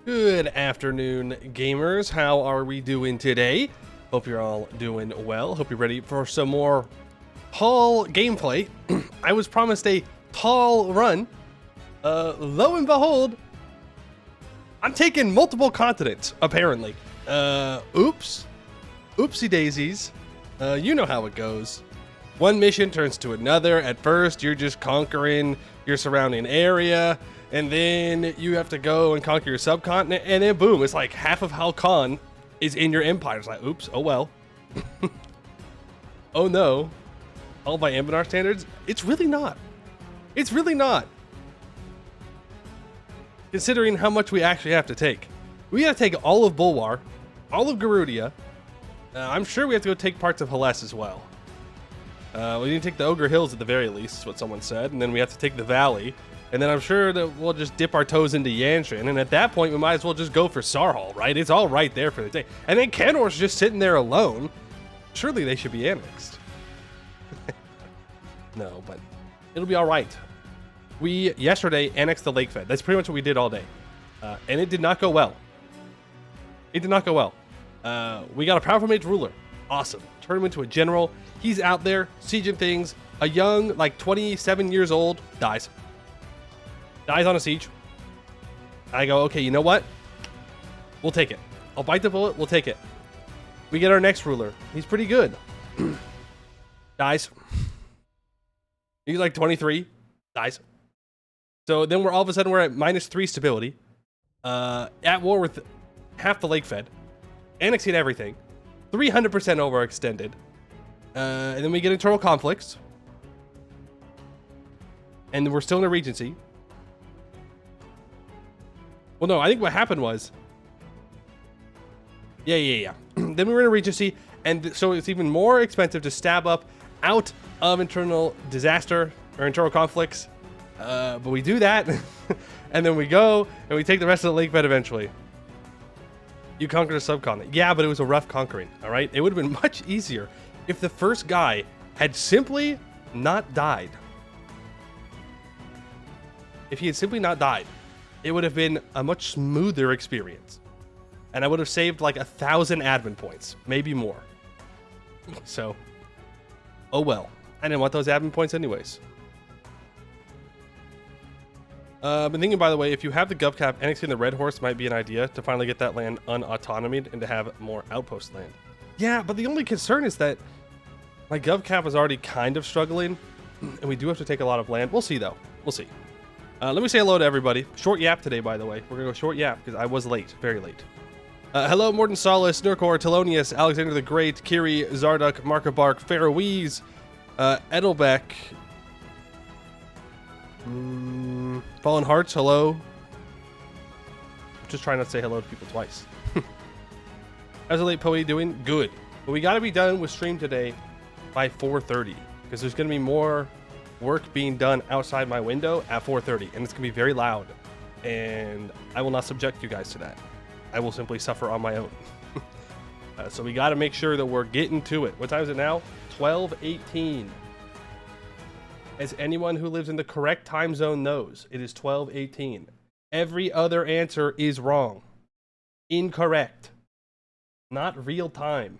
Good afternoon, gamers. How are we doing today? Hope you're all doing well. Hope you're ready for some more tall gameplay. I was promised a tall run. Lo and behold, I'm taking multiple continents, apparently. Oops. Oopsie daisies. You know how it goes. One mission turns to another. At first, you're just conquering your surrounding area, and then you have to go and conquer your subcontinent, and then boom, it's like half of Halcon is in your empire. It's like, oops, oh well. Oh no. All by Anbennar standards? It's really not. It's really not. Considering how much we actually have to take. We gotta take all of Bulwar, all of Garudia. I'm sure we have to go take parts of Hellas as well. We need to take the Ogre Hills at the very least, is what someone said, and then we have to take the Valley. And then I'm sure that we'll just dip our toes into Yanshin, and at that point we might as well just go for Sarhal, right? It's all right there for the day. And then Kenor's just sitting there alone. Surely they should be annexed. No, but it'll be all right. We, yesterday, annexed the Lake Fed. That's pretty much what we did all day. And it did not go well. It did not go well. We got a powerful mage ruler. Awesome. Turn him into a general. He's out there, sieging things. A young, like 27 years old, dies. Dies on a siege. I go, okay, you know what? We'll take it. I'll bite the bullet. We'll take it. We get our next ruler. He's pretty good. Dies. He's like 23. Dies. So then we're all of a sudden we're at -3 stability. At war with half the Lake Fed. Annexing everything. 300% overextended. And then we get internal conflicts. And we're still in a regency. Well, no, I think what happened was... Yeah. Then we were in a regency, and so it's even more expensive to stab up out of internal disaster or internal conflicts. But we do that, and then we go, and we take the rest of the lake bed eventually. You conquered a subcontinent. Yeah, but it was a rough conquering, all right? It would have been much easier if the first guy had simply not died. If he had simply not died, it would have been a much smoother experience. And I would have saved like 1,000 admin points, maybe more. So, oh well. I didn't want those admin points anyways. I've been thinking, by the way, if you have the gov cap, annexing the Red Horse might be an idea to finally get that land unautonomied and to have more outpost land. Yeah, but the only concern is that my gov cap is already kind of struggling, and we do have to take a lot of land. We'll see, though. We'll see. Let me say hello to everybody. Short yap today, by the way. We're going to go short yap because I was late, very late. Hello, Morton Solis, Nurkor, Telonius, Alexander the Great, Kiri, Zarduk, Markabark, Faroese, Edelbeck, Fallen Hearts, hello. I'm just trying not to say hello to people twice. How's the late Poe doing? Good. But we got to be done with stream today by 4:30 because there's going to be more work being done outside my window at 4:30, and it's going to be very loud, and I will not subject you guys to that. I will simply suffer on my own. So we got to make sure that we're getting to it. What time is it now? 12:18. As anyone who lives in the correct time zone knows, it is 12:18. Every other answer is wrong. Incorrect. Not real time.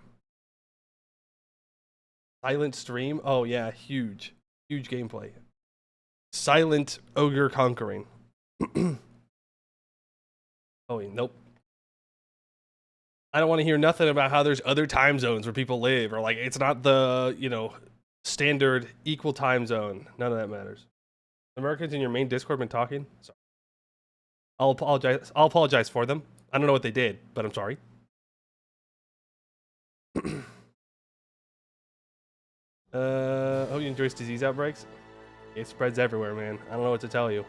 Silent stream? Oh yeah, huge. Huge gameplay. Silent ogre conquering. Oh wait, nope. I don't want to hear nothing about how there's other time zones where people live, or like it's not the, standard equal time zone. None of that matters. Americans in your main Discord been talking? Sorry. I'll apologize for them. I don't know what they did, but I'm sorry. Hope you enjoy disease outbreaks. It spreads everywhere, man. I don't know what to tell you.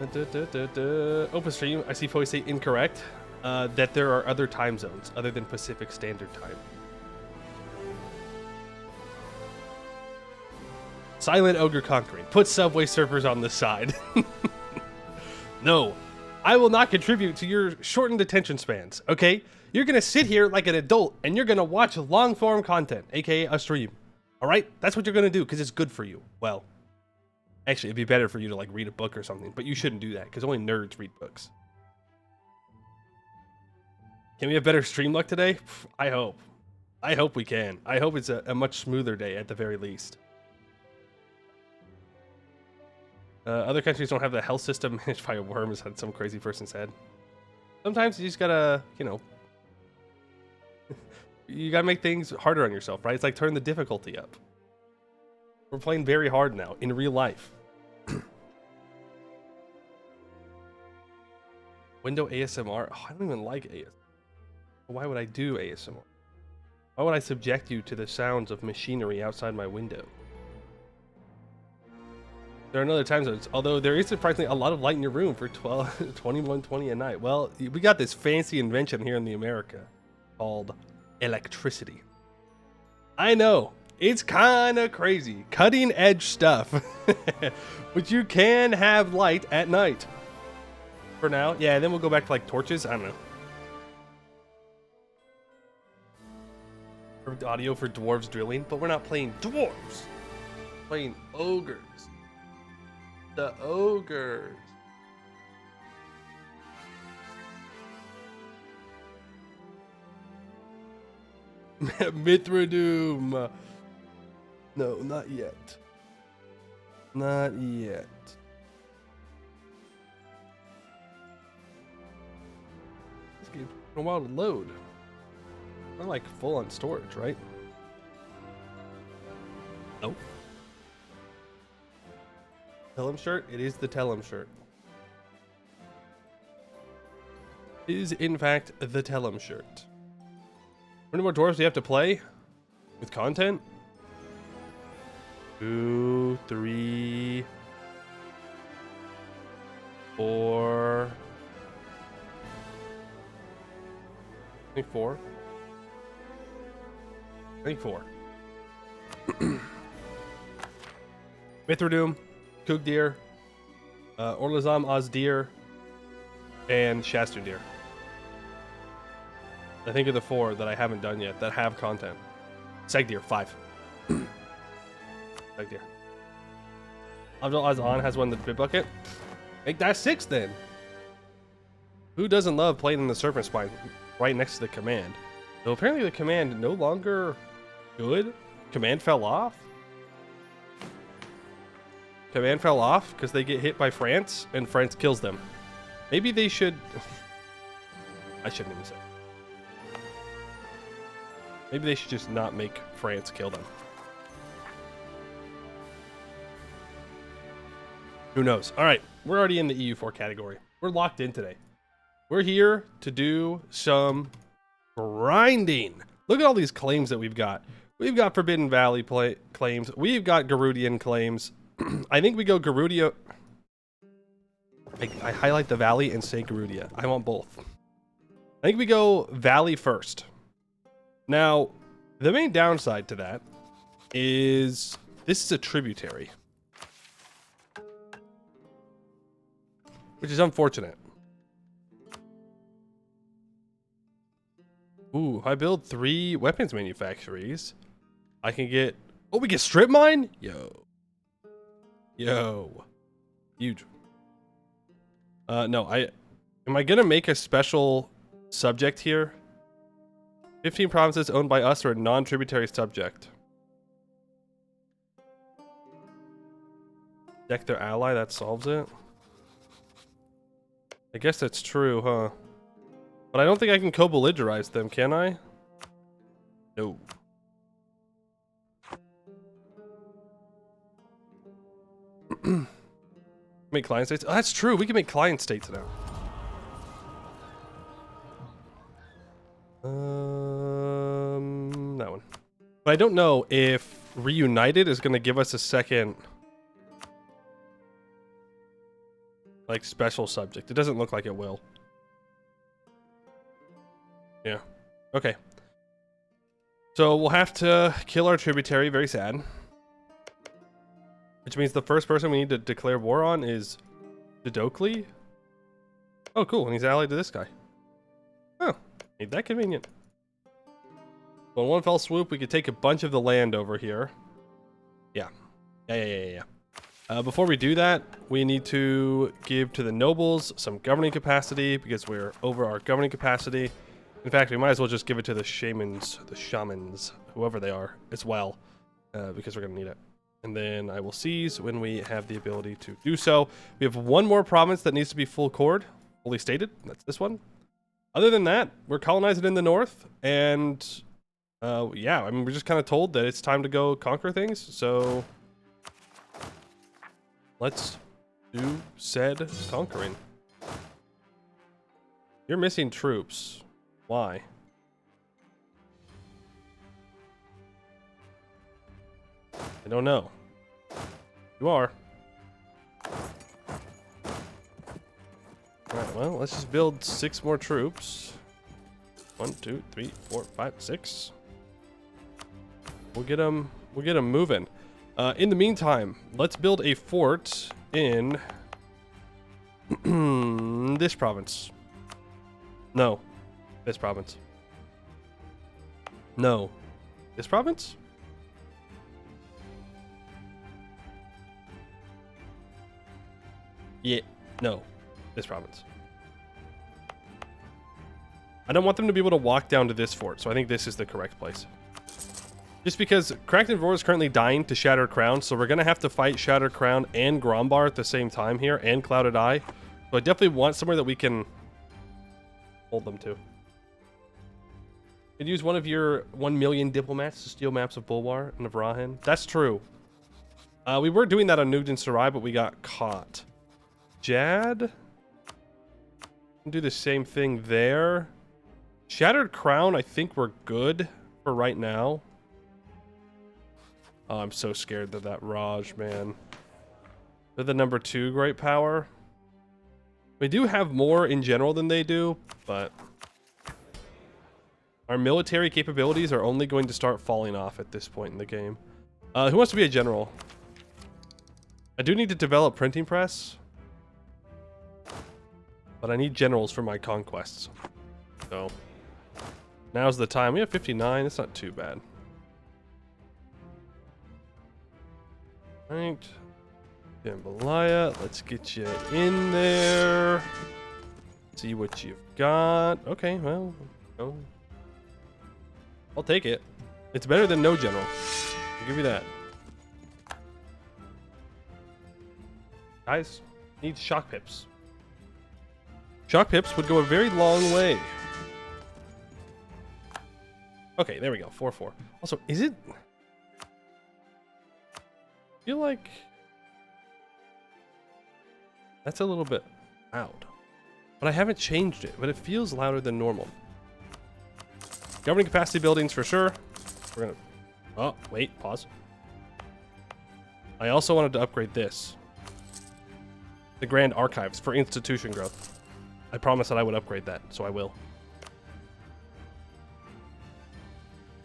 Open stream. I see Poe say incorrect. That there are other time zones other than Pacific Standard Time. Silent ogre conquering. Put Subway Surfers on the side. No, I will not contribute to your shortened attention spans. Okay, you're gonna sit here like an adult and you're gonna watch long form content, aka a stream. All right, that's what you're gonna do because it's good for you. Well, Actually, it'd be better for you to like read a book or something, but you shouldn't do that because only nerds read books. Can we have better stream luck today? I hope. I hope we can. I hope it's a much smoother day at the very least. Other countries don't have the health system managed by worms, had some crazy person said. Sometimes you just gotta, you know, you gotta make things harder on yourself, right? It's like turn the difficulty up. We're playing very hard now in real life. Window ASMR? Oh, I don't even like ASMR. Why would I do ASMR? Why would I subject you to the sounds of machinery outside my window? There are other time zones, although there is surprisingly a lot of light in your room for 21:20 at night. Well, we got this fancy invention here in the America called electricity. I know, it's kind of crazy, cutting edge stuff, but you can have light at night. For now, yeah, then we'll go back to like torches, I don't know. Perfect audio for dwarves drilling, but we're not playing dwarves. We're playing ogres. The ogres. Mithradoom. No, not yet. Not yet. This game's taking a while to load. Not like full on storage, right? Nope. Tell him shirt? It is the Tell him shirt. It is, in fact, the Tell him shirt. How many more dwarves do you have to play? With content? 2, 3, 4. I think 4. I think 4. Mithradoom, Kugdir, Orlazam Ozdir, and Shasterdir. I think of the 4 that I haven't done yet that have content. Segdir, 5. Segdir. Abdul Azan has won the bit bucket. Make that 6 then. Who doesn't love playing in the Serpent Spine right next to the command? So apparently the command no longer good. Command fell off. Command fell off because they get hit by France and France kills them. Maybe they should... I shouldn't even say. Maybe they should just not make France kill them. Who knows? All right, we're already in the EU4 category. We're locked in today. We're here to do some grinding. Look at all these claims that we've got. We've got Forbidden Valley claims. We've got Garudian claims. I think we go Garudia. I highlight the valley and say Garudia. I want both. I think we go valley first. Now, the main downside to that is this is a tributary, which is unfortunate. Ooh, I build 3 weapons manufactories. I can get... Oh, we get strip mine? Yo. Yo. Huge. No, am I gonna make a special subject here? 15 provinces owned by us are a non-tributary subject. Deck their ally, that solves it. I guess that's true, huh? But I don't think I can co-belligerize them, can I? No. Make client states? Oh, that's true. We can make client states now. That one. But I don't know if Reunited is going to give us a second, like, special subject. It doesn't look like it will. Yeah. Okay. So we'll have to kill our tributary. Very sad. Which means the first person we need to declare war on is Dodokli. Oh, cool. And he's allied to this guy. Oh, ain't that convenient. Well, in one fell swoop, we could take a bunch of the land over here. Yeah. Yeah. Before we do that, we need to give to the nobles some governing capacity because we're over our governing capacity. In fact, we might as well just give it to the shamans, whoever they are, as well, because we're going to need it. And then I will seize when we have the ability to do so. We have one more province that needs to be fully stated. That's this one. Other than that, we're colonizing in the north, and yeah, I mean, we're just kind of told that it's time to go conquer things, so let's do said conquering. You're missing troops. Why? I don't know. You are. Alright, well, let's just build 6 more troops. 1, 2, 3, 4, 5, 6. We'll get them moving. In the meantime, let's build a fort in this province. No. This province. No. This province? Yeah. No. This province. I don't want them to be able to walk down to this fort, so I think this is the correct place. Just because Cracked and Roar is currently dying to Shattered Crown, so we're going to have to fight Shattered Crown and Grombar at the same time here, and Clouded Eye. So I definitely want somewhere that we can hold them to. You'd use one of your 1 million diplomats to steal maps of Bulwar and of Rahan. That's true. We were doing that on Nugent Sarai, but we got caught. Jad? Do the same thing there. Shattered Crown, I think we're good for right now. Oh, I'm so scared of that Raj, man. They're the number 2 great power. We do have more in general than they do, but our military capabilities are only going to start falling off at this point in the game. Who wants to be a general? I do need to develop printing press, but I need generals for my conquests. So now's the time. We have 59. It's not too bad. Right. Jambalaya, let's get you in there. See what you've got. Okay, well, no. I'll take it. It's better than no general. I'll give you that. Guys, need shock pips. Shock pips would go a very long way. Okay, there we go. 4-4. Also, is it? I feel like that's a little bit loud, but I haven't changed it, but it feels louder than normal. Governing capacity buildings for sure. We're gonna, oh wait, pause. I also wanted to upgrade this, the Grand Archives, for institution growth. I promised that I would upgrade that, so I will.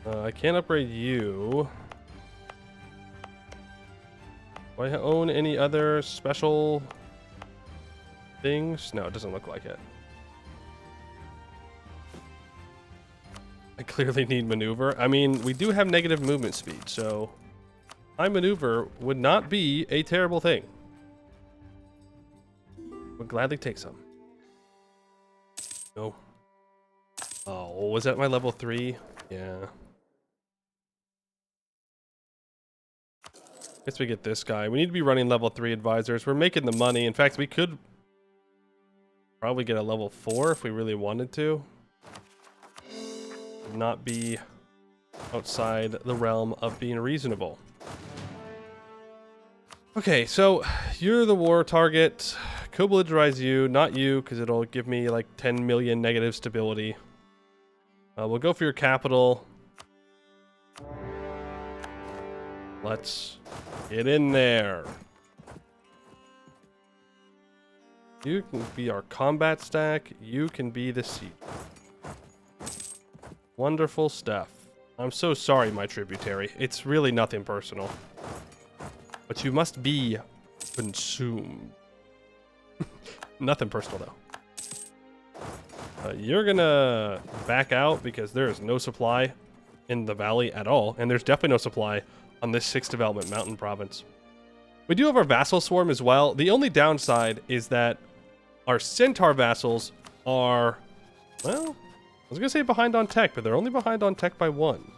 I can't upgrade you. Do I own any other special things? No, it doesn't look like it. I clearly need maneuver. I mean, we do have negative movement speed, so high maneuver would not be a terrible thing. Would gladly take some. No. Oh, was that my level 3? Yeah. Guess we get this guy. We need to be running level 3 advisors. We're making the money. In fact, we could probably get a level 4 if we really wanted to. Would not be outside the realm of being reasonable. Okay, so you're the war target. Co-belligerize you, not you, because it'll give me like 10 million negative stability. We'll go for your capital. Let's get in there. You can be our combat stack. You can be the siege. Wonderful stuff. I'm so sorry, my tributary. It's really nothing personal. But you must be consumed. Nothing personal, though. You're gonna back out because there is no supply in the valley at all. And there's definitely no supply on this 6th development mountain province. We do have our vassal swarm as well. The only downside is that our centaur vassals are, well, I was gonna say behind on tech, but they're only behind on tech by 1.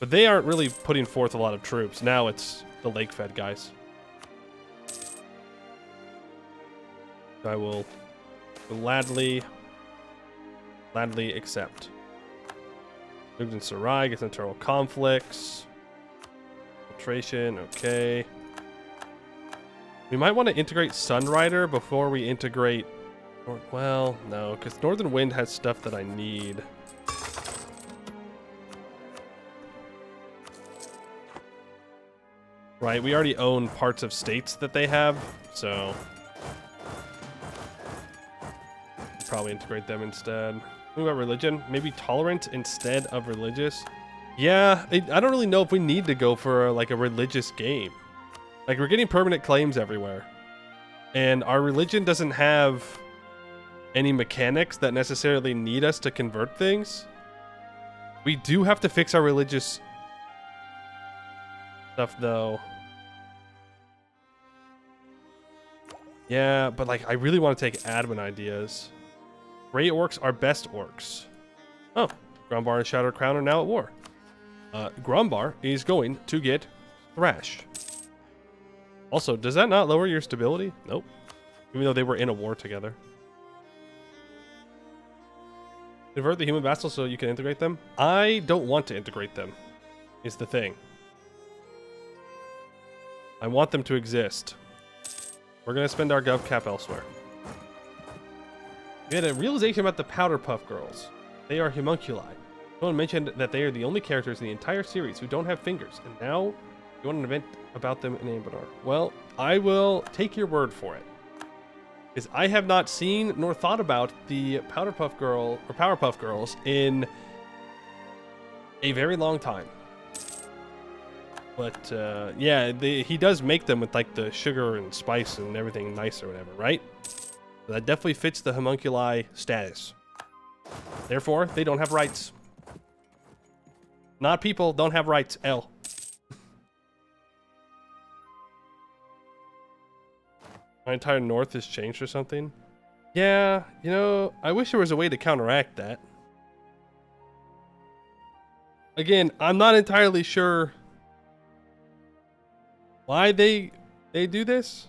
But they aren't really putting forth a lot of troops. Now it's the lake fed guys. I will gladly accept. Moved in Sarai, gets internal conflicts. Filtration, okay. We might want to integrate Sunrider before we integrate... Well, no, because Northern Wind has stuff that I need. Right, we already own parts of states that they have, so... Probably integrate them instead. What about religion? Maybe tolerant instead of religious? Yeah, I don't really know if we need to go for like a religious game. Like, we're getting permanent claims everywhere. And our religion doesn't have any mechanics that necessarily need us to convert things. We do have to fix our religious stuff, though. Yeah, but like, I really want to take admin ideas. Grey orcs are best orcs. Oh, Grumbar and Shadow Crown are now at war. Grumbar is going to get thrashed. Also, does that not lower your stability? Nope. Even though they were in a war together. Convert the human vassals so you can integrate them? I don't want to integrate them, is the thing. I want them to exist. We're going to spend our gov cap elsewhere. We had a realization about the Powder Puff Girls. They are homunculi. Someone mentioned that they are the only characters in the entire series who don't have fingers, and now you want an event about them in Anbennar. Well, I will take your word for it. Because I have not seen nor thought about the Powder Puff Girl or Powerpuff Girls in a very long time. But yeah, he does make them with like the sugar and spice and everything nice or whatever, right? So that definitely fits the homunculi status. Therefore, they don't have rights. Not people, don't have rights. L. My entire north has changed or something. Yeah, you know, I wish there was a way to counteract that. Again, I'm not entirely sure why they do this,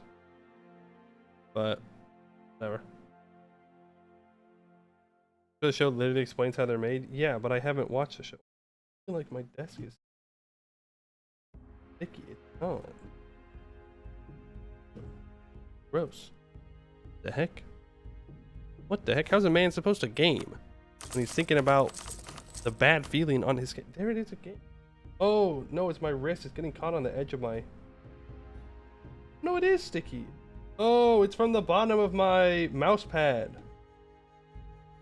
but whatever. The show literally explains how they're made. Yeah, but I haven't watched the show. I feel like my desk is sticky. Oh, gross. The heck? What the heck? How's a man supposed to game when he's thinking about the bad feeling on his game? There it is again. Oh no, it's my wrist. It's getting caught on the edge of my. No, it is sticky. Oh, it's from the bottom of my mouse pad.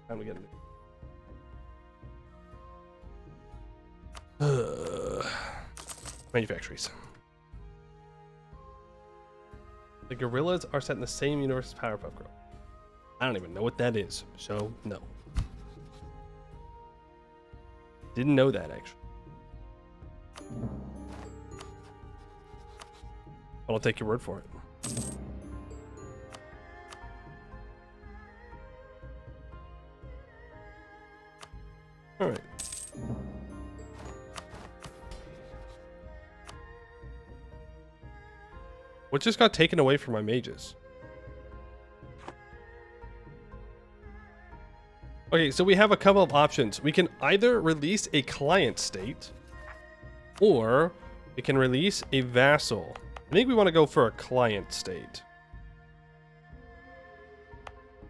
Time to get it. Manufactories. The gorillas are set in the same universe as Powerpuff Girls. I don't even know what that is, so no. Didn't know that actually. But I'll take your word for it. All right. What just got taken away from my mages? Okay, so we have a couple of options. We can either release a client state, or we can release a vassal. I think we want to go for a client state.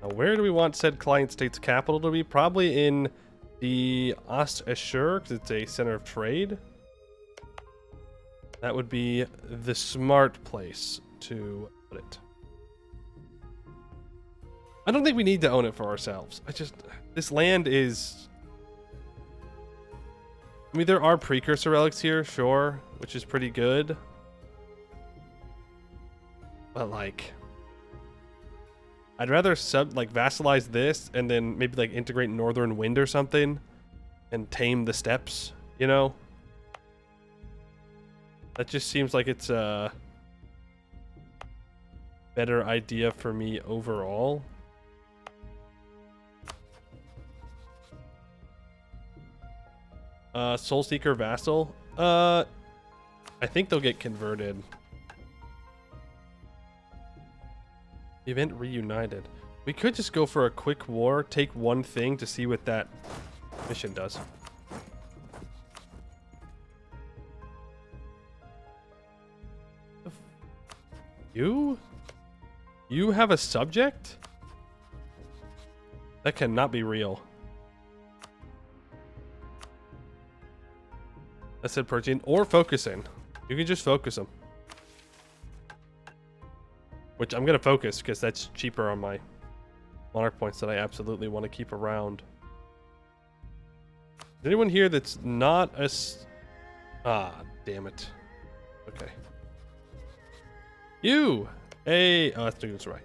Now, where do we want said client state's capital to be? Probably in the Ost-Ashur, because it's a center of trade. That would be the smart place to put it. I don't think we need to own it for ourselves. This land is... I mean, there are precursor relics here, sure, which is pretty good. But like, I'd rather vassalize this and then maybe like integrate Northern Wind or something and tame the steppes, you know? That just seems like it's better idea for me overall. Soulseeker Vassal. I think they'll get converted. Event reunited. We could just go for a quick war, take one thing to see what that mission does. You have a subject? That cannot be real. I said purging or focusing. You can just focus them. Which I'm going to focus because that's cheaper on my monarch points that I absolutely want to keep around. Is anyone here that's not a... Ah, damn it. Okay. You! Hey! Oh, that's right.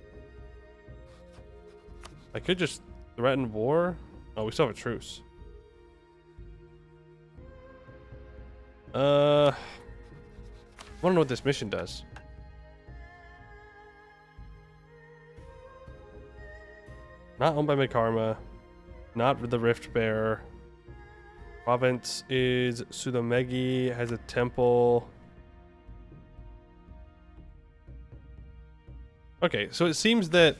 I could just threaten war. Oh, we still have a truce. I want to know what this mission does. Not owned by Maghargma. Not the Rift Bearer. Province is Sudamegi. Has a temple. Okay, so it seems that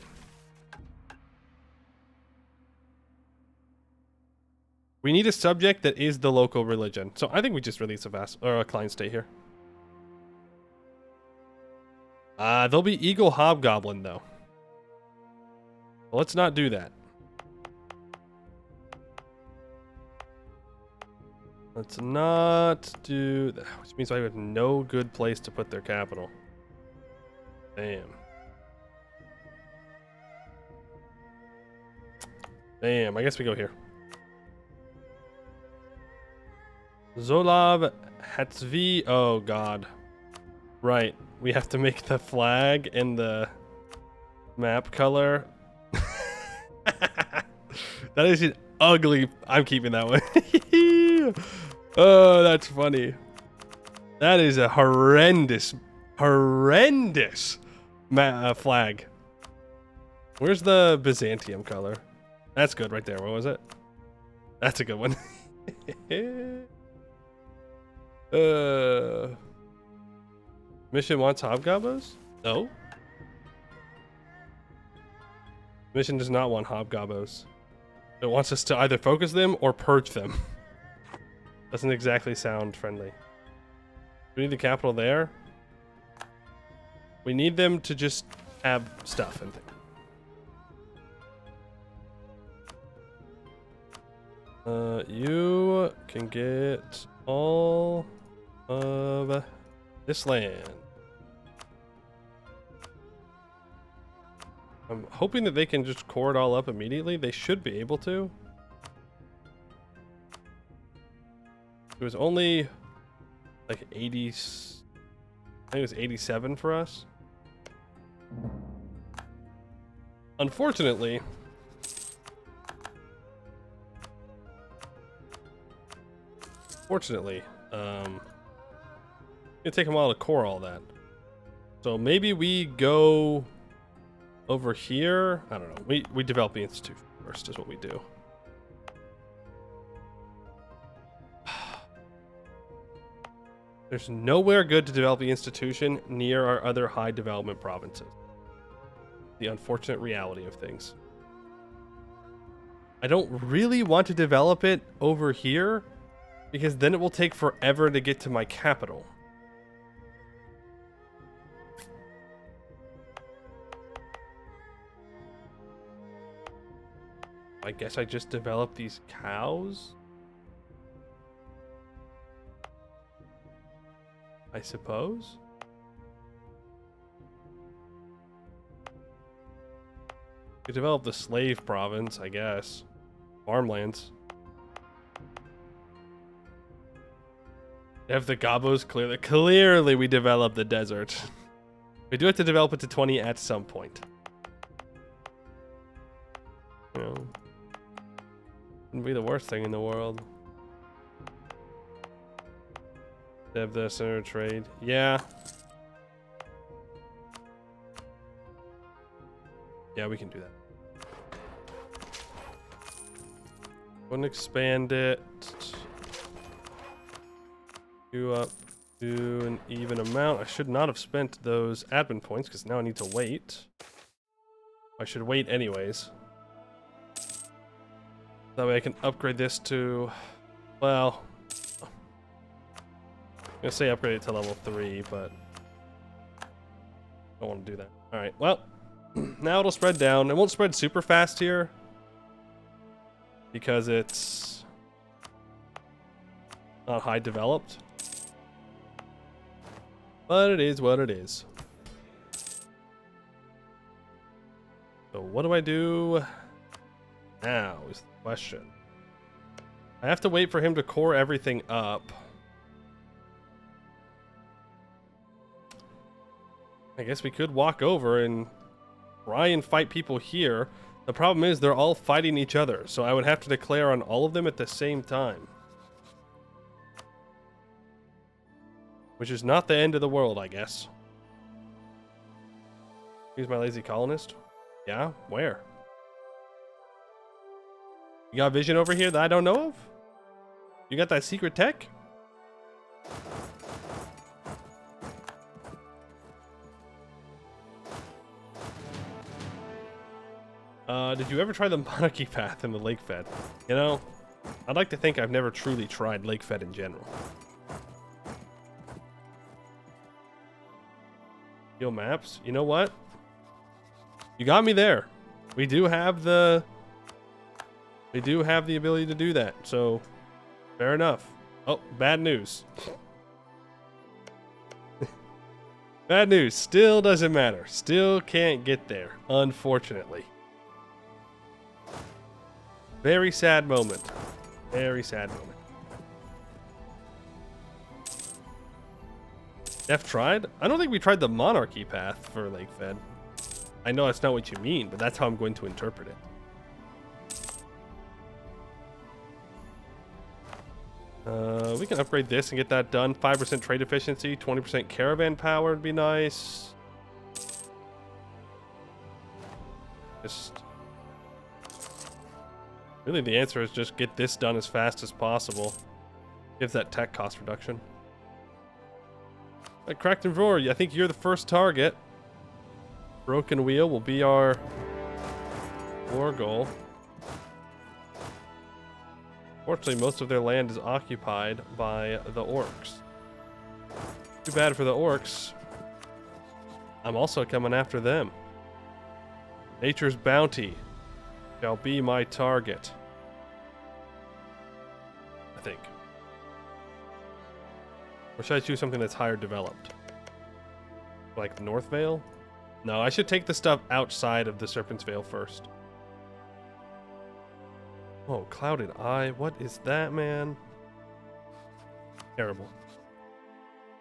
we need a subject that is the local religion. So I think we just release a client state here. There'll be Eagle Hobgoblin though. Well, let's not do that. Let's not do that, which means I have no good place to put their capital. Damn. Damn, I guess we go here. Zolav Hatzvi. Oh, God. Right. We have to make the flag and the map color. That is an ugly... I'm keeping that one. Oh, that's funny. That is a horrendous flag. Where's the Byzantium color? That's good right there. What was it? That's a good one. Mission wants hobgoblins? No. Mission does not want hobgoblins. It wants us to either focus them or purge them. Doesn't exactly sound friendly. We need the capital there. We need them to just have stuff and things. You can get all of this land. I'm hoping that they can just core it all up immediately. They should be able to. It was only like 80. I think it was 87 for us. Unfortunately, it'll take a while to core all that. So maybe we go over here. I don't know. We develop the institution first is what we do. There's nowhere good to develop the institution near our other high development provinces. The unfortunate reality of things. I don't really want to develop it over here because then it will take forever to get to my capital. I guess I just develop these cows? I suppose? You develop the slave province, I guess. Farmlands. If the gobos clearly we develop the desert. We do have to develop it to 20 at some point. You know, wouldn't be the worst thing in the world. Have the center trade. Yeah. Yeah, we can do that. Wouldn't expand it. You up to an even amount. I should not have spent those admin points because now I need to wait. I should wait anyways. That way I can upgrade this to, well, I'm gonna say upgrade it to level 3, but I don't want to do that. All right, well, now it'll spread down. It won't spread super fast here because it's not high developed. But it is what it is. So what do I do now is the question. I have to wait for him to core everything up. I guess we could walk over and try and fight people here. The problem is they're all fighting each other, so I would have to declare on all of them at the same time. Which is not the end of the world, I guess. Here's my lazy colonist. Yeah? Where? You got vision over here that I don't know of? You got that secret tech? Did you ever try the monarchy path in the Lake Fed? You know, I'd like to think I've never truly tried Lake Fed in general. Heal maps. You know what? You got me there. We do have the ability to do that. So, fair enough. Oh, bad news. Bad news. Still doesn't matter. Still can't get there, unfortunately. Very sad moment. Very sad moment. Def tried? I don't think we tried the monarchy path for Lake Fed. I know that's not what you mean, but that's how I'm going to interpret it. We can upgrade this and get that done. 5% trade efficiency, 20% caravan power would be nice. Just... really the answer is just get this done as fast as possible. Gives that tech cost reduction. Cracked and Roar, I think you're the first target. Broken Wheel will be our war goal. Fortunately, most of their land is occupied by the orcs. Too bad for the orcs. I'm also coming after them. Nature's bounty shall be my target. I think. Or should I choose something that's higher developed? Like North Vale? No, I should take the stuff outside of the Serpent's Veil first. Oh, Clouded Eye. What is that, man? Terrible.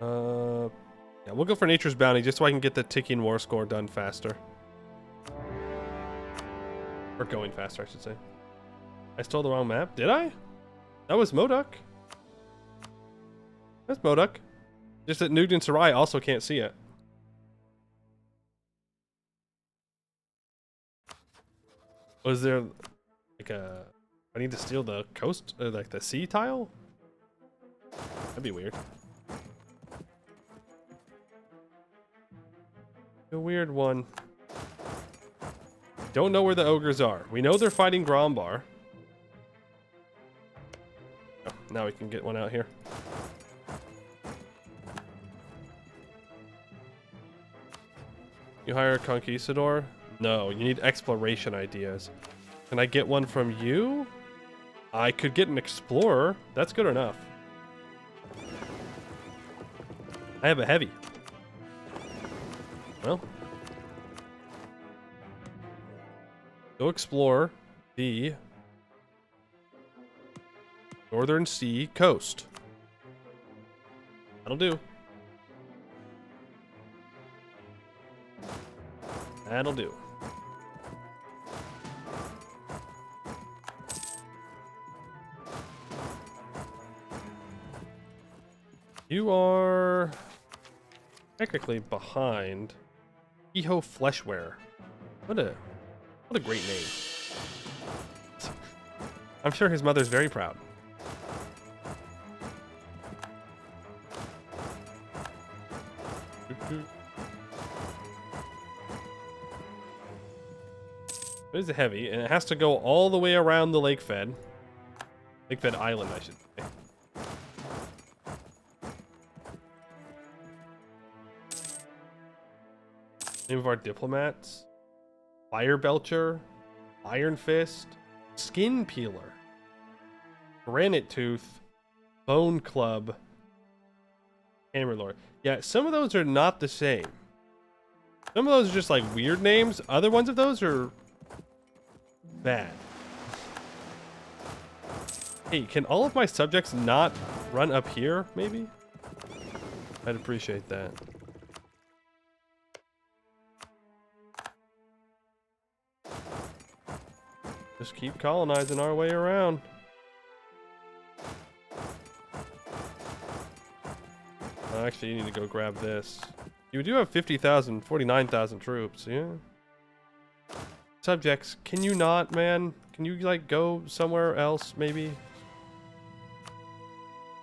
Yeah, we'll go for Nature's Bounty just so I can get the ticking war score done faster. Or going faster, I should say. I stole the wrong map. Did I? That was Modok. That's Modok. Just that Nugent Sarai also can't see it. Was there like a... I need to steal the coast, or like the sea tile? That'd be weird. A weird one. Don't know where the ogres are. We know they're fighting Grombar. Oh, now we can get one out here. You hire a conquistador? No, you need exploration ideas. Can I get one from you? I could get an explorer. That's good enough. I have a heavy. Well. Go explore the Northern Sea coast. That'll do. That'll do. You are technically behind Iho Fleshware. What a What a great name. I'm sure his mother's very proud. It is heavy, and it has to go all the way around the lake fed island, I should say. Name of our diplomats: Fire Belcher, Iron Fist, Skin Peeler, Granite Tooth, Bone Club, Hammerlord. Yeah, some of those are not the same. Some of those are just like weird names. Other ones of those are bad. Hey, can all of my subjects not run up here, maybe? I'd appreciate that. Just keep colonizing our way around. Oh, actually, you need to go grab this. You do have 50,000, 49,000 troops, yeah? Subjects, can you not, man? Can you, like, go somewhere else, maybe?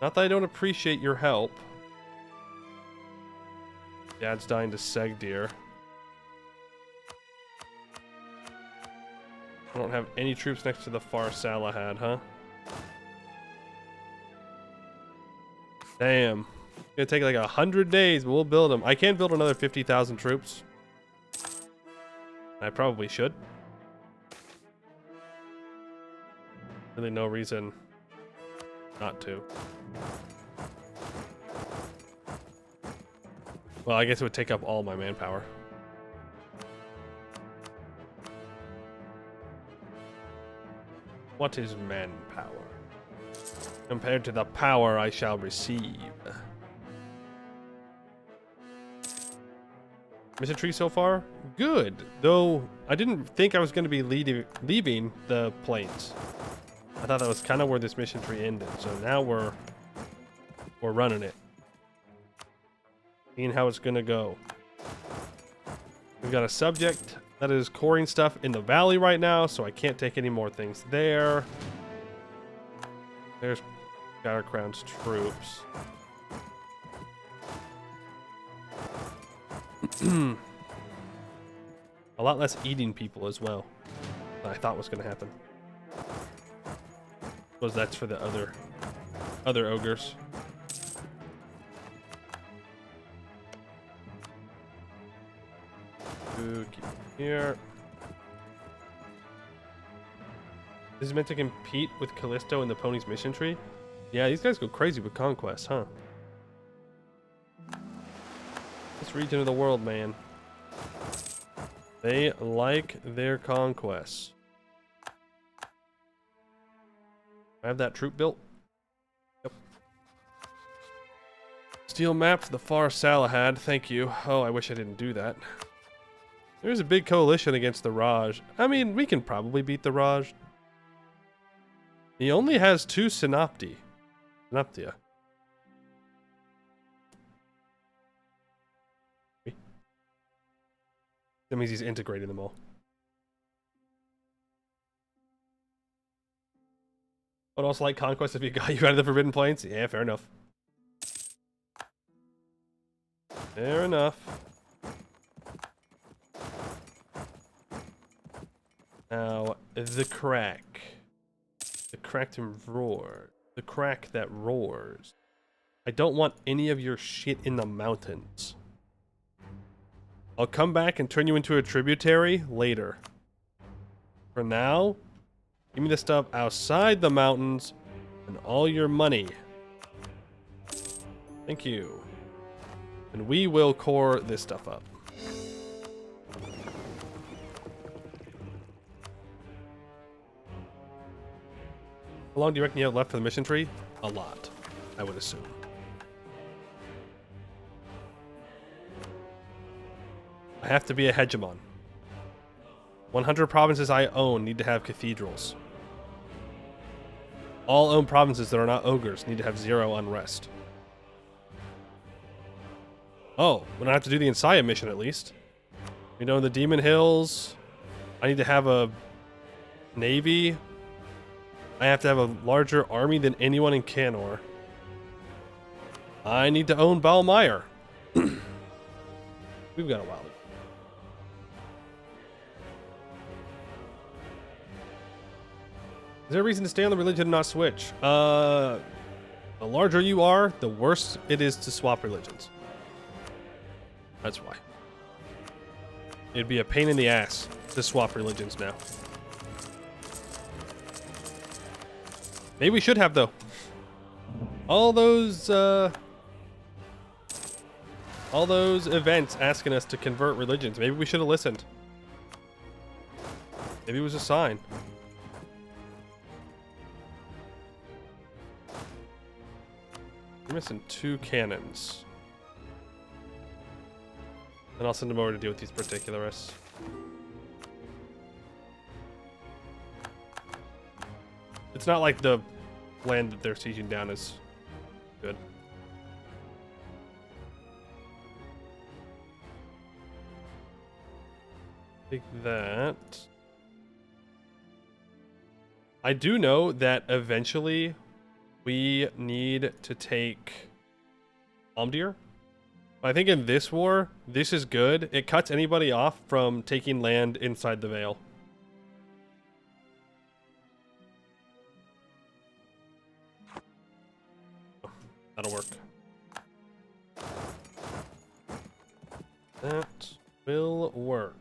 Not that I don't appreciate your help. Dad's dying to Segdeer. I don't have any troops next to the Far Salahad, huh? Damn. It's gonna take like 100 days, but we'll build them. I can build another 50,000 troops. I probably should. Really no reason not to. Well, I guess it would take up all my manpower. What is manpower compared to the power I shall receive? Mission tree so far? Good. Though I didn't think I was going to be leaving the plains. I thought that was kind of where this mission tree ended. So now we're running it. Seeing how it's going to go. We've got a subject that is coring stuff in the valley right now, so I can't take any more things there. There's Skylar Crown's troops. A lot less eating people as well than I thought was going to happen. Suppose that's for the other ogres. Keep it here. This is meant to compete with Callisto and the Pony's mission tree. Yeah, these guys go crazy with conquest, huh? This region of the world, man. They like their conquests. I have that troop built. Yep. Steel map to the Far Salahad. Thank you. Oh, I wish I didn't do that. There's a big coalition against the Raj. I mean, we can probably beat the Raj. He only has 2 Synoptia. That means he's integrating them all. But also like conquest if you got you out of the Forbidden Plains? Yeah, fair enough. Fair enough. Now, the crack. The cracked and roar. The crack that roars. I don't want any of your shit in the mountains. I'll come back and turn you into a tributary later. For now, give me the stuff outside the mountains and all your money. Thank you. And we will core this stuff up. How long do you reckon you have left for the mission tree? A lot, I would assume. I have to be a hegemon. 100 provinces I own need to have cathedrals. All owned provinces that are not ogres need to have 0 unrest. Oh, we don't have to do the Ensaya mission at least. You know, in the Demon Hills, I need to have a navy. I have to have a larger army than anyone in Canor. I need to own Balmire. We've got a while. Is there a reason to stay on the religion and not switch? The larger you are, the worse it is to swap religions. That's why. It'd be a pain in the ass to swap religions now. Maybe we should have, though. All those events asking us to convert religions. Maybe we should have listened. Maybe it was a sign. We're missing 2 cannons. And I'll send them over to deal with these particularists. It's not like the land that they're sieging down is good. Take that. I do know that eventually we need to take Almdir. I think in this war, this is good. It cuts anybody off from taking land inside the Vale. That'll work. That will work.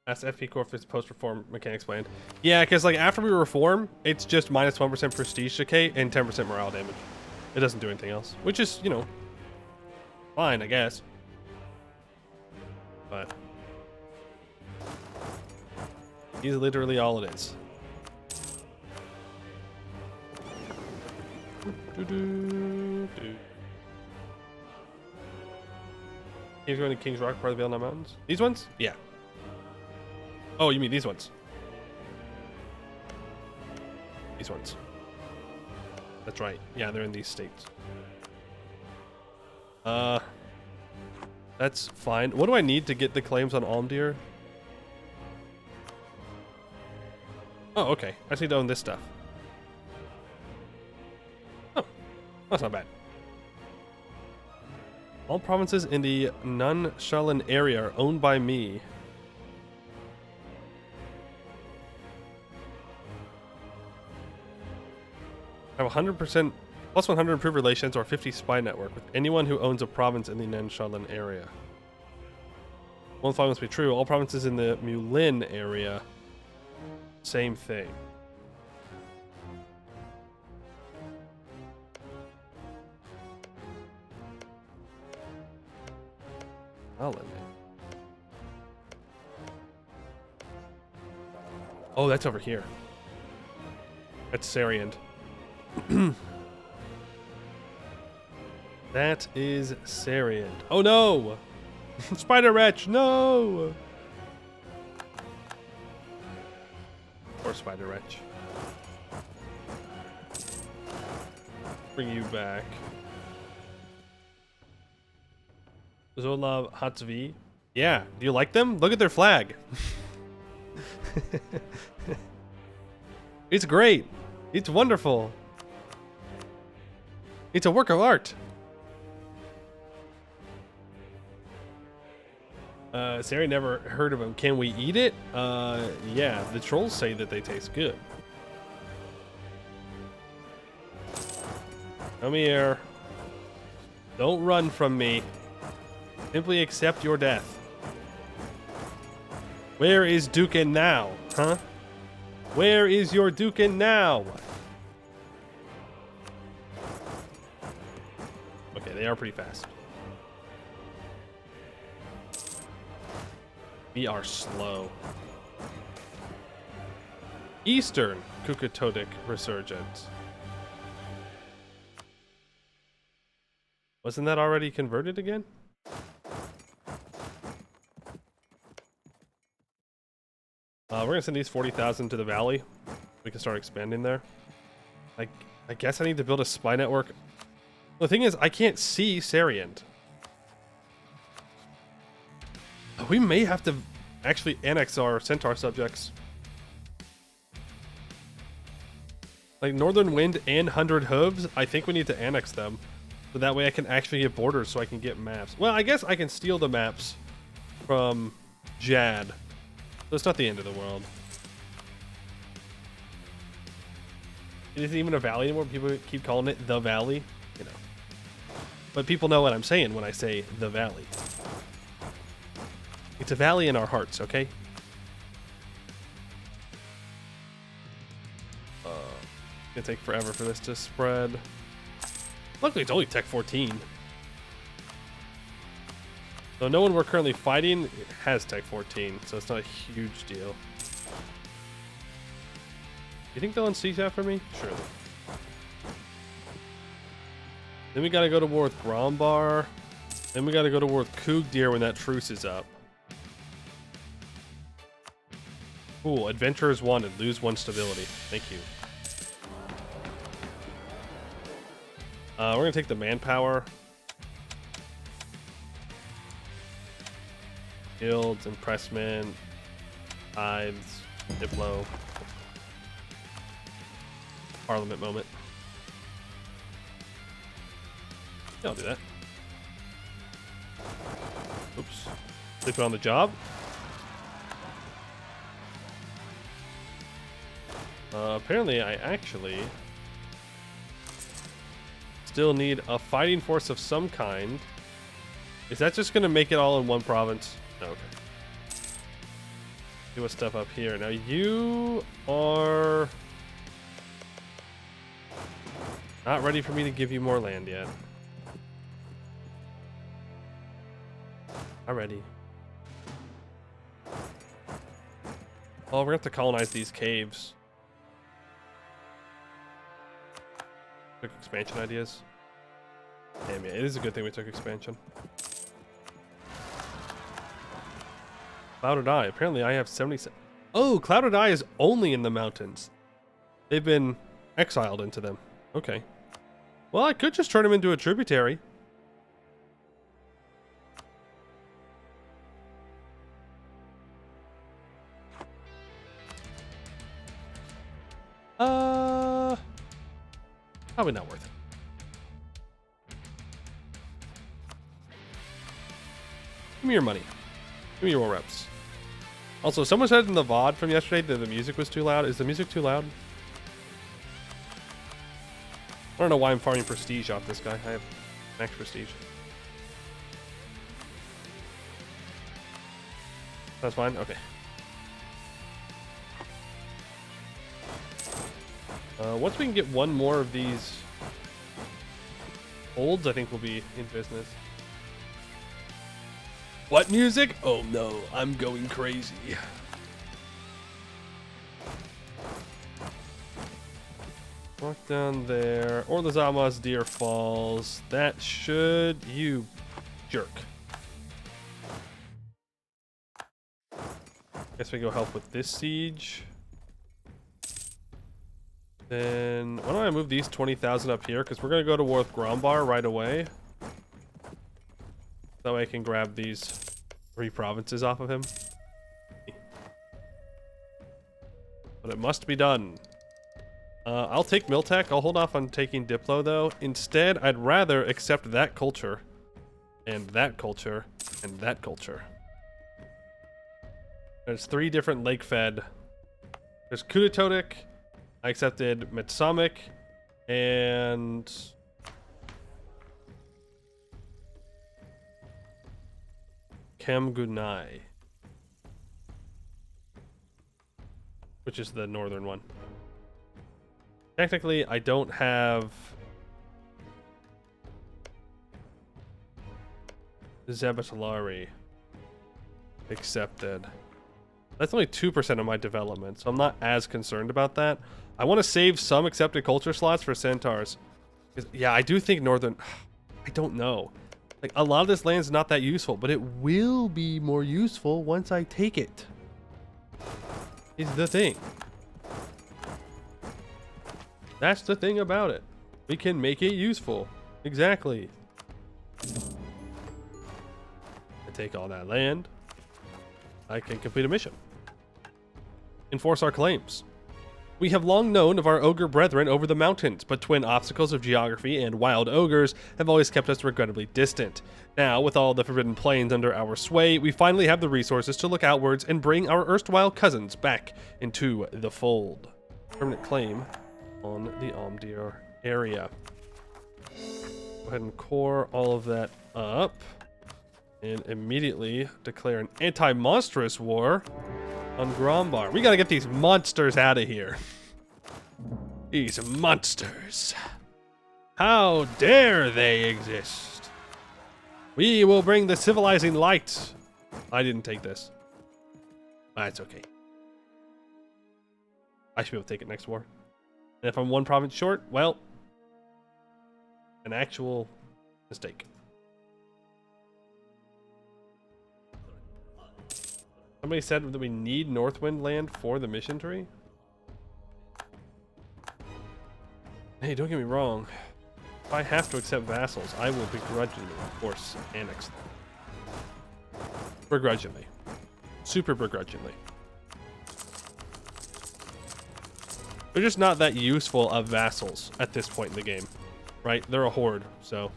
Ask FP Corps if it's post-reform mechanics planned. Yeah, because like after we reform, it's just minus 1% prestige decay and 10% morale damage. It doesn't do anything else, which is, you know, fine, I guess. But he's literally all it is. He's going to King's Rock, part of the Vale Mountains. These ones? Yeah. Oh, you mean these ones? These ones. That's right. Yeah, they're in these states. That's fine. What do I need to get the claims on Almdir? Oh, okay. I just need to own this stuff. Oh, that's not bad. All provinces in the Nanshalin area are owned by me. I have 100% plus 100 improved relations or 50 spy network with anyone who owns a province in the Nanshalin area. One thing must be true. All provinces in the Mulin area, same thing. Oh, that's over here. That's Sariand. That is Sariand. Oh no! Spider Wretch, no! Poor Spider Wretch. Bring you back. Zolav Hatzvi. Yeah, do you like them? Look at their flag. It's great. It's wonderful. It's a work of art. Sari never heard of them. Can we eat it? Yeah, the trolls say that they taste good. Come here. Don't run from me. Simply accept your death. Where is Dukin now, huh? Where is your Dukin now? Okay, they are pretty fast. We are slow. Eastern Kukatodic Resurgence. Wasn't that already converted again? We're gonna send these 40,000 to the valley. We can start expanding there. I guess I need to build a spy network. The thing is, I can't see Sariand. We may have to actually annex our Centaur subjects. Like Northern Wind and 100 Hooves, I think we need to annex them. So that way I can actually get borders so I can get maps. Well, I guess I can steal the maps from Jad. So it's not the end of the world. It isn't even a valley anymore. People keep calling it the valley, you know. But people know what I'm saying when I say the valley. It's a valley in our hearts, okay? It's gonna take forever for this to spread. Luckily, it's only Tech 14. So no one we're currently fighting has Tech 14, so it's not a huge deal. You think they'll unseat that for me? Surely. Then we gotta go to war with Grombar. Then we gotta go to war with Kugdir when that truce is up. Cool. Adventurers wanted. Lose 1 stability. Thank you. We're gonna take the manpower. Guilds, impressment, tithes, Diplo. Parliament moment. Yeah, I'll do that. Oops. Sleep on the job. Apparently I actually still need a fighting force of some kind. Is that just gonna make it all in one province? No, okay. Do what's stuff up here. Now you are not ready for me to give you more land yet. Not ready. Oh, we're gonna have to colonize these caves. Took expansion ideas. Damn, yeah, it is a good thing we took expansion. Clouded Eye. Apparently I have 77. Oh, Clouded Eye is only in the mountains. They've been exiled into them. Okay. Well, I could just turn them into a tributary. Probably not worth it. Give me your money. Give me your war reps. Also, someone said in the VOD from yesterday that the music was too loud. Is the music too loud? I don't know why I'm farming prestige off this guy. I have max prestige. That's fine? Okay. Once we can get one more of these holds, I think we'll be in business. What music? Oh no, I'm going crazy. Walk down there. Or the Zamas Deer Falls. That should... You jerk. Guess we go help with this siege. Then, why don't I move these 20,000 up here? Because we're going to go to war with Grombar right away. That way I can grab these 3 provinces off of him. But it must be done. I'll take Miltech. I'll hold off on taking Diplo, though. Instead, I'd rather accept that culture. And that culture. And that culture. There's 3 different lake fed. There's Kudatotic. I accepted Metsamic and Kamgunai, which is the northern one. Technically, I don't have Zabatalari accepted. That's only 2% of my development, so I'm not as concerned about that. I want to save some accepted culture slots for centaurs. Yeah, I do think northern... I don't know. Like, a lot of this land's not that useful, but it will be more useful once I take it. Is the thing. That's the thing about it. We can make it useful. Exactly. I take all that land. I can complete a mission. Enforce our claims. We have long known of our ogre brethren over the mountains, but twin obstacles of geography and wild ogres have always kept us regrettably distant. Now, with all the forbidden plains under our sway, we finally have the resources to look outwards and bring our erstwhile cousins back into the fold. Permanent claim on the Omdir area. Go ahead and core all of that up and immediately declare an anti-monstrous war on Grombar. We gotta get these monsters out of here. These monsters. How dare they exist? We will bring the civilizing light. I didn't take this. That's okay. I should be able to take it next war. And if I'm one province short, well, an actual mistake. Somebody said that we need Northwind land for the mission tree. Hey, don't get me wrong. If I have to accept vassals, I will begrudgingly, of course, annex them. Begrudgingly. Super begrudgingly. They're just not that useful of vassals at this point in the game. Right? They're a horde, so...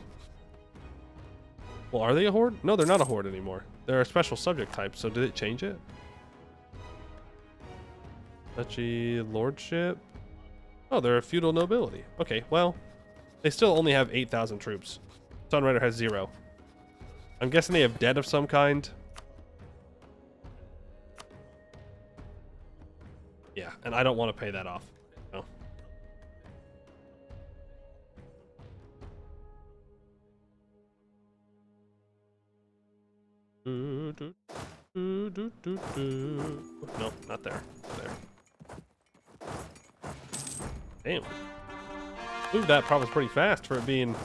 Well, are they a horde? No, they're not a horde anymore. They're a special subject type, so did it change it? Duchy Lordship? Oh, they're a feudal nobility. Okay, well, they still only have 8,000 troops. Sunrider has 0. I'm guessing they have debt of some kind. Yeah, and I don't want to pay that off. No. No, not there. There. Damn. Moved that province pretty fast for it being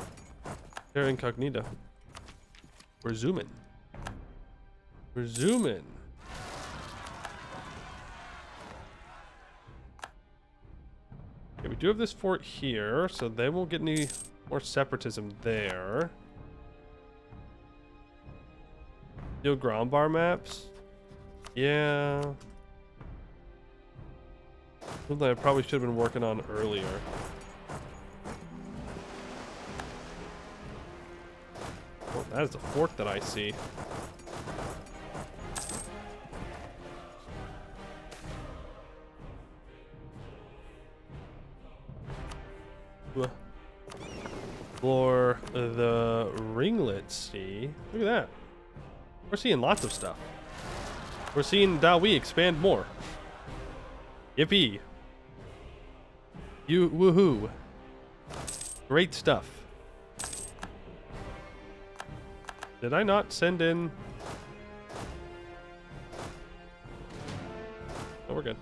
terra incognita. We're zooming. We're zooming. Okay, we do have this fort here, so they won't get any more separatism there. Yo, Grombar maps? Yeah. Something I probably should have been working on earlier. Oh, that is a fort that I see. For the ringlets, see? Look at that. We're seeing lots of stuff. We're seeing Dawi expand more. Yippee. You woohoo. Great stuff. Did I not send in? Oh, we're good.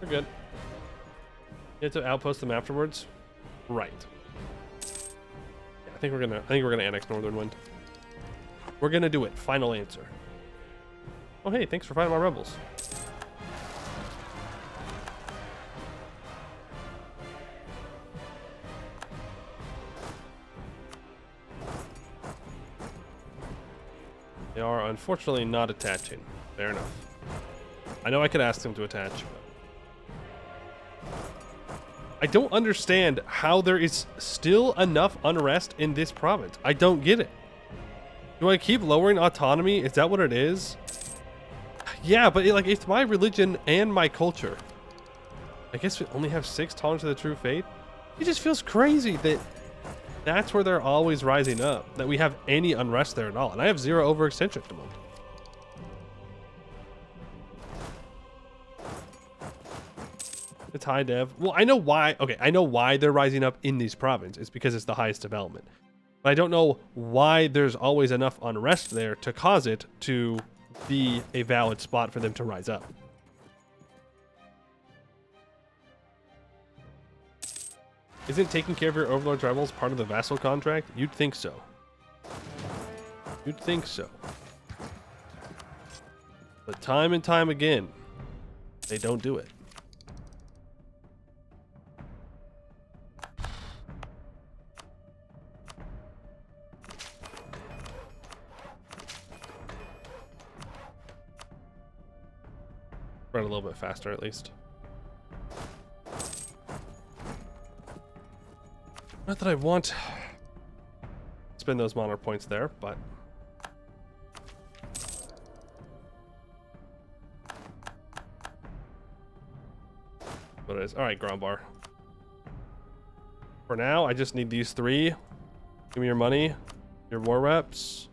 We're good. You have to outpost them afterwards? Right. I think we're gonna annex Northern Wind. We're gonna do it. Final answer. Oh hey, thanks for finding my rebels. They are unfortunately not attaching. Fair enough. I know I could ask them to attach, but I don't understand how there is still enough unrest in this province. I don't get it. Do I keep lowering autonomy? Is that what it is? Yeah, but it's my religion and my culture. I guess we only have 6 tolerance of the true faith. It just feels crazy that that's where they're always rising up. That we have any unrest there at all. And I have 0 overextension at the moment. It's high dev. Well, I know why. Okay, I know why they're rising up in these provinces. It's because it's the highest development. But I don't know why there's always enough unrest there to cause it to be a valid spot for them to rise up. Isn't taking care of your overlord's rebels part of the vassal contract? You'd think so. You'd think so. But time and time again, they don't do it. start a little bit faster at least. Not that I want to spend those monarch points there, but what it is. All right, ground bar. For now, I just need these 3. Give me your money, your war reps.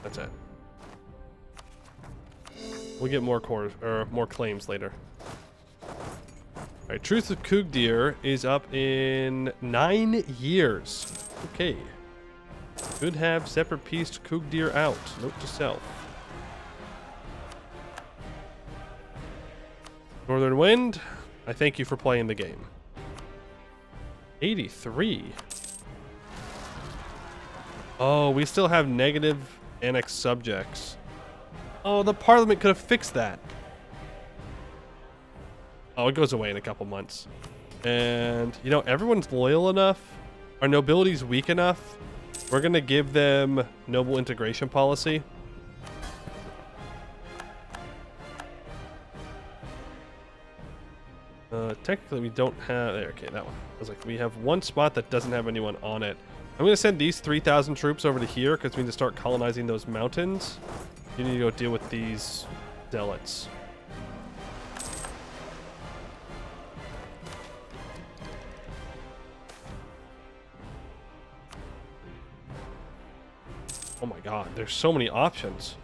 That's it. We'll get more cores or more claims later. All right, Truth of Kugdir is up in 9 years. Okay. Could have separate pieced Kugdir out. Note to self. Northern Wind, I thank you for playing the game. 83. Oh, we still have negative annex subjects. Oh, the Parliament could have fixed that. Oh, it goes away in a couple months. And, you know, everyone's loyal enough. Our nobility's weak enough. We're going to give them noble integration policy. Technically, we don't have... There, okay, that one. I was like, we have one spot that doesn't have anyone on it. I'm going to send these 3,000 troops over to here because we need to start colonizing those mountains. You need to go deal with these zealots. Oh my god, there's so many options.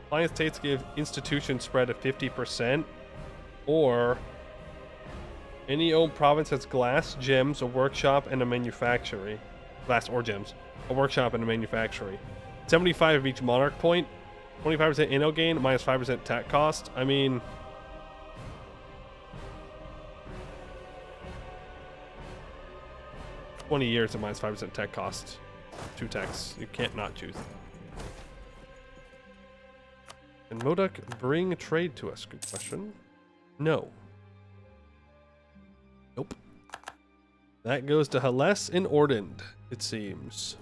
Client states give institution spread of 50%, or any old province has glass, gems, a workshop, and a manufactory. Glass or gems, a workshop and a manufactory. 75 of each monarch point, 25% inno gain, minus 5% tech cost. I mean, $20 years of minus 5% tech cost. 2 techs. You can't not choose. Can Modoc bring trade to us? Good question. No. Nope. That goes to Helles and Ordend, it seems.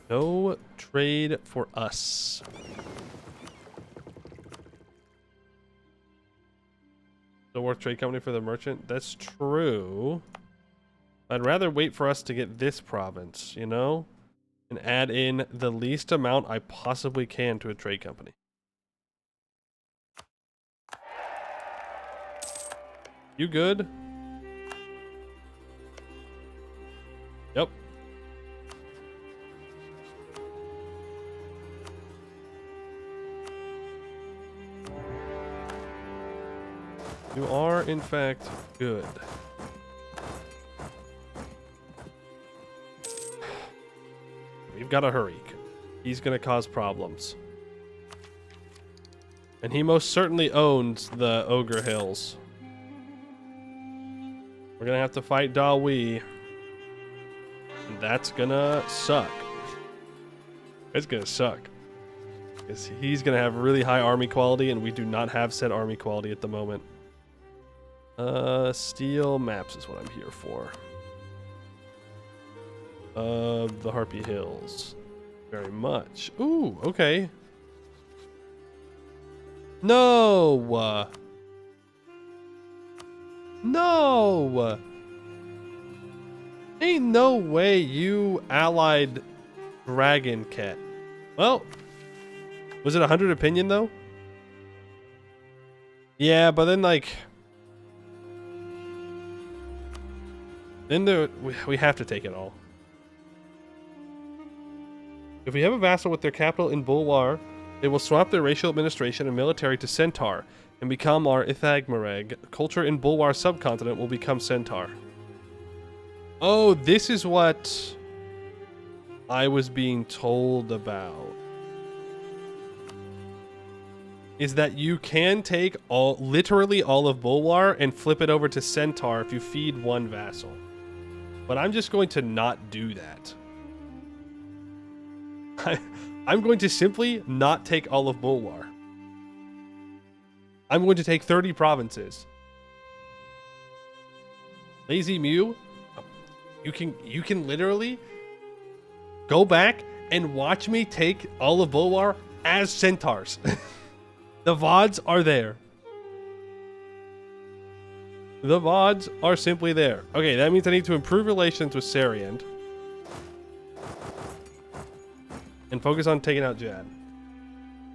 No trade for us. The worth trade company for the merchant? That's true. I'd rather wait for us to get this province, you know? And add in the least amount I possibly can to a trade company. You good? Yep. You are, in fact, good. We've got to hurry. He's going to cause problems. And he most certainly owns the Ogre Hills. We're going to have to fight Dawi. And that's going to suck. It's going to suck. Because he's going to have really high army quality, and we do not have said army quality at the moment. Steel maps is what I'm here for. The Harpy Hills. Very much. Ooh, okay. No! No! Ain't no way you allied Dragon Cat. Well, was it 100 opinion though? Yeah, but then like... Then we have to take it all. If we have a vassal with their capital in Bulwar, they will swap their racial administration and military to Centaur and become our Ithagmareg. Culture in Bulwar subcontinent will become Centaur. Oh, this is what I was being told about. Is that you can take literally all of Bulwar and flip it over to Centaur if you feed one vassal. But I'm just going to not do that. I'm going to simply not take all of Bulwar. I'm going to take 30 provinces. Lazy Mew? You can literally go back and watch me take all of Bulwar as centaurs. The VODs are there. The VODs are simply there. Okay, that means I need to improve relations with Sariand. And focus on taking out Jad.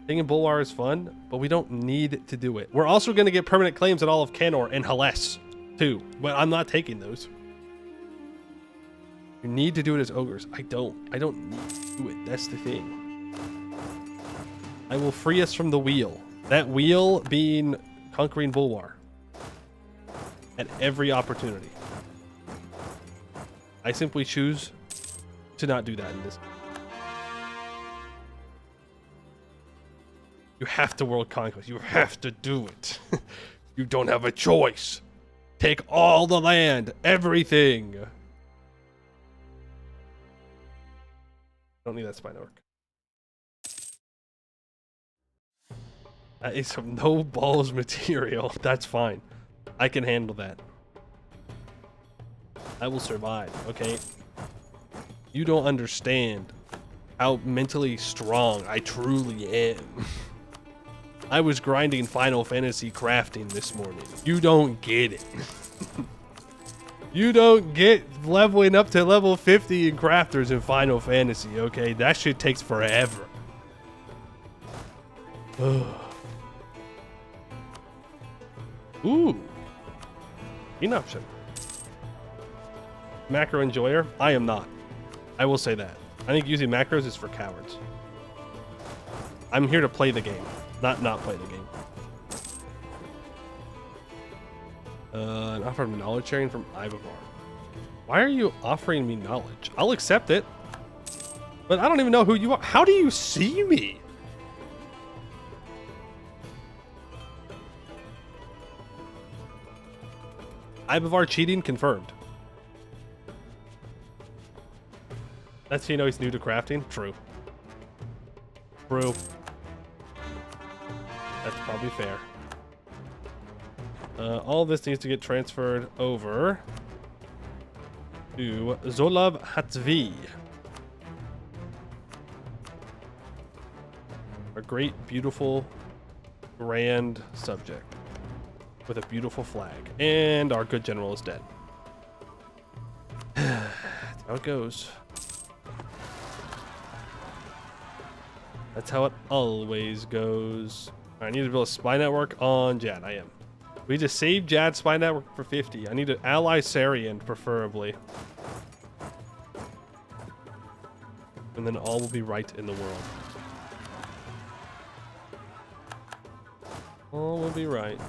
Taking Bulwar is fun, but we don't need to do it. We're also going to get permanent claims at all of Canor and Hales, too. But I'm not taking those. You need to do it as ogres. I don't need to do it. That's the thing. I will free us from the wheel. That wheel being conquering Bulwar. At every opportunity. I simply choose to not do that in this. You have to world conquest. You have to do it. You don't have a choice. Take all the land. Everything. Don't need that spine orc. That is some no balls material. That's fine. I can handle that. I will survive, okay? You don't understand how mentally strong I truly am. I was grinding Final Fantasy crafting this morning. You don't get it. You don't get leveling up to level 50 in crafters in Final Fantasy, okay? That shit takes forever. Ooh. Option. Macro enjoyer? I am not. I will say that. I think using macros is for cowards. I'm here to play the game, not play the game. An offer of knowledge sharing from Ibavar. Why are you offering me knowledge? I'll accept it. But I don't even know who you are. How do you see me? Ibavar cheating confirmed. That's how you know he's new to crafting? True. True. That's probably fair. All this needs to get transferred over to Zolab Hatzvi. Our great, beautiful, grand subject. With a beautiful flag. And our good general is dead. That's how it goes. That's how it always goes. I need to build a spy network on Jad. I am. We just saved Jad's spy network for 50. I need to ally Sariand, preferably. And then all will be right in the world. All will be right.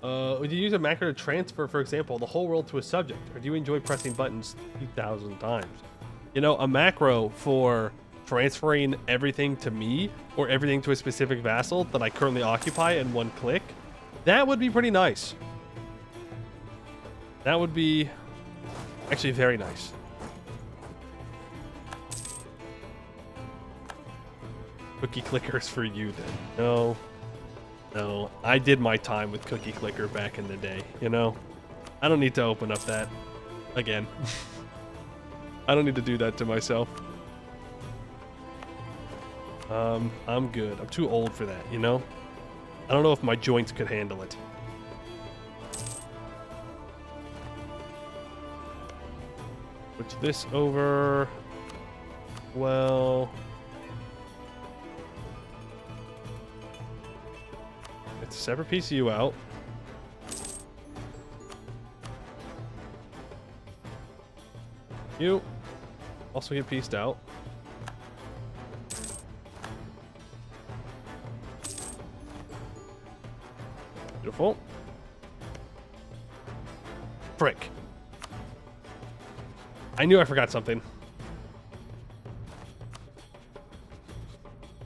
Would you use a macro to transfer, for example, the whole world to a subject? Or do you enjoy pressing buttons 3,000 times? You know, a macro for transferring everything to me or everything to a specific vassal that I currently occupy in one click, that would be pretty nice. That would be actually very nice. Cookie clickers for you then. No. No, I did my time with Cookie Clicker back in the day, you know? I don't need to open up that again. I don't need to do that to myself. I'm good. I'm too old for that, you know? I don't know if my joints could handle it. Switch this over. Well... It's a separate PCU out. You also get pieced out. Beautiful. Frick. I knew I forgot something.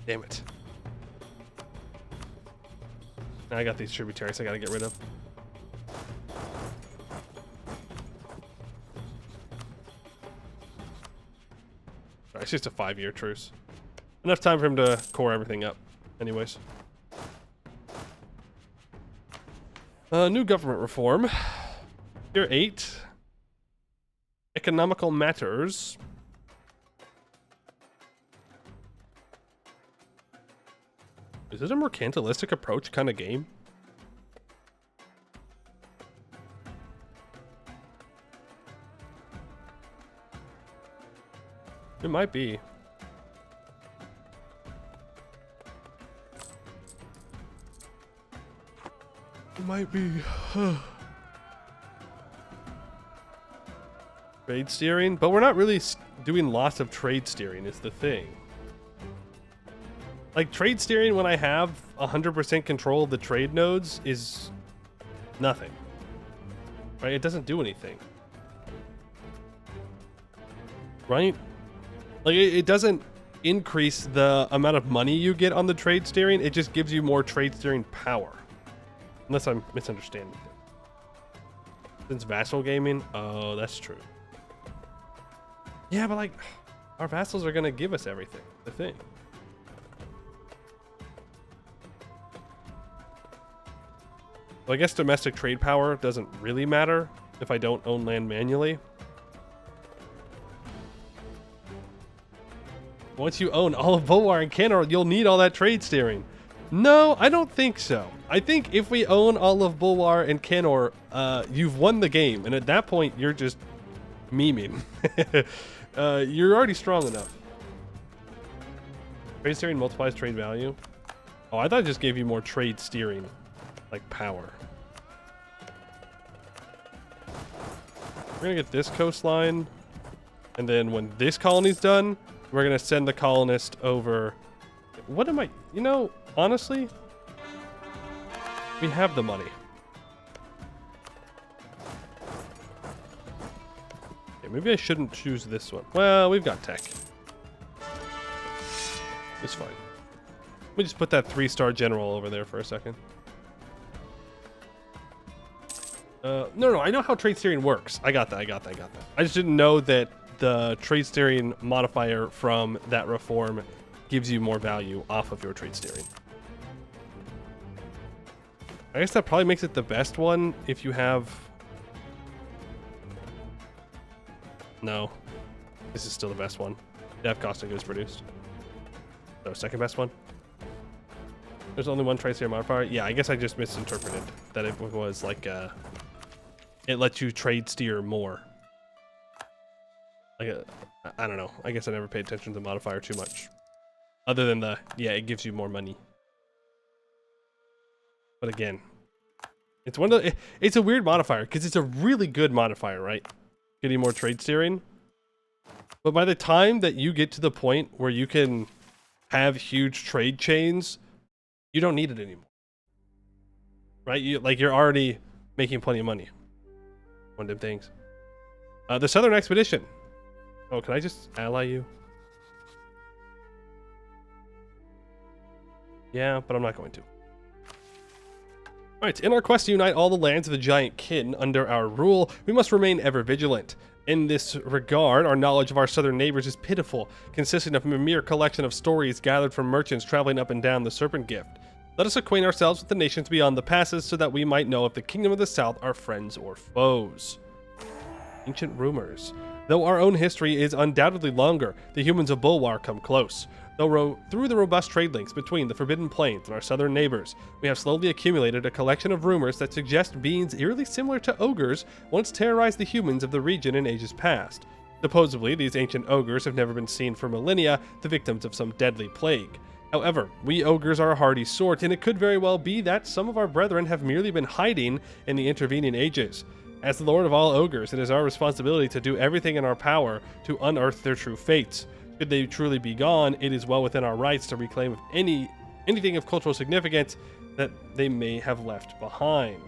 Damn it. Now I got these tributaries I gotta get rid of. Alright, it's just a 5-year truce. Enough time for him to core everything up. Anyways. New government reform. Tier 8. economical matters. Is it a mercantilistic approach kind of game? It might be. It might be. Trade steering, but we're not really doing lots of trade steering is the thing. Like trade steering when I have 100% control of the trade nodes is nothing. Right? It doesn't do anything. Right? Like it doesn't increase the amount of money you get on the trade steering. It just gives you more trade steering power. Unless I'm misunderstanding it. Since vassal gaming? Oh, that's true. Yeah, but like, our vassals are going to give us everything. The thing. Well, I guess domestic trade power doesn't really matter if I don't own land manually. Once you own all of Bulwar and Canor, you'll need all that trade steering. No, I don't think so. I think if we own all of Bulwar and Canor, you've won the game. And at that point, you're just memeing. You're already strong enough. Trade steering multiplies trade value. Oh, I thought it just gave you more trade steering, like power. We're gonna get this coastline. And then when this colony's done, we're gonna send the colonist over. What am I, you know, honestly, we have the money. Okay, maybe I shouldn't choose this one. Well, we've got tech. It's fine. Let me just put that 3-star general over there for a second. No, I know how trade steering works. I got that. I just didn't know that the trade steering modifier from that reform gives you more value off of your trade steering. I guess that probably makes it the best one if you have... No. This is still the best one. Dev cost of goods produced. So, second best one. There's only one trade steering modifier. Yeah, I guess I just misinterpreted that it was like it lets you trade steer more. Like I don't know. I guess I never paid attention to the modifier too much. Other than yeah, it gives you more money. But again, it's one of the, it's a weird modifier because it's a really good modifier, right? Getting more trade steering. But by the time that you get to the point where you can have huge trade chains, you don't need it anymore. Right? You're already making plenty of money. One of them things. The Southern Expedition. Oh, can I just ally you? Yeah, but I'm not going to. Alright, in our quest to unite all the lands of the giant kin under our rule, we must remain ever vigilant. In this regard, our knowledge of our southern neighbors is pitiful, consisting of a mere collection of stories gathered from merchants traveling up and down the Serpent Gift. Let us acquaint ourselves with the nations beyond the passes so that we might know if the kingdom of the south are friends or foes. Ancient rumors. Though our own history is undoubtedly longer, the humans of Bulwar come close. Through the robust trade links between the Forbidden Plains and our southern neighbors, we have slowly accumulated a collection of rumors that suggest beings eerily similar to ogres once terrorized the humans of the region in ages past. Supposedly, these ancient ogres have never been seen for millennia, the victims of some deadly plague. However, we ogres are a hardy sort, and it could very well be that some of our brethren have merely been hiding in the intervening ages. As the Lord of all ogres, it is our responsibility to do everything in our power to unearth their true fates. Should they truly be gone, it is well within our rights to reclaim anything of cultural significance that they may have left behind.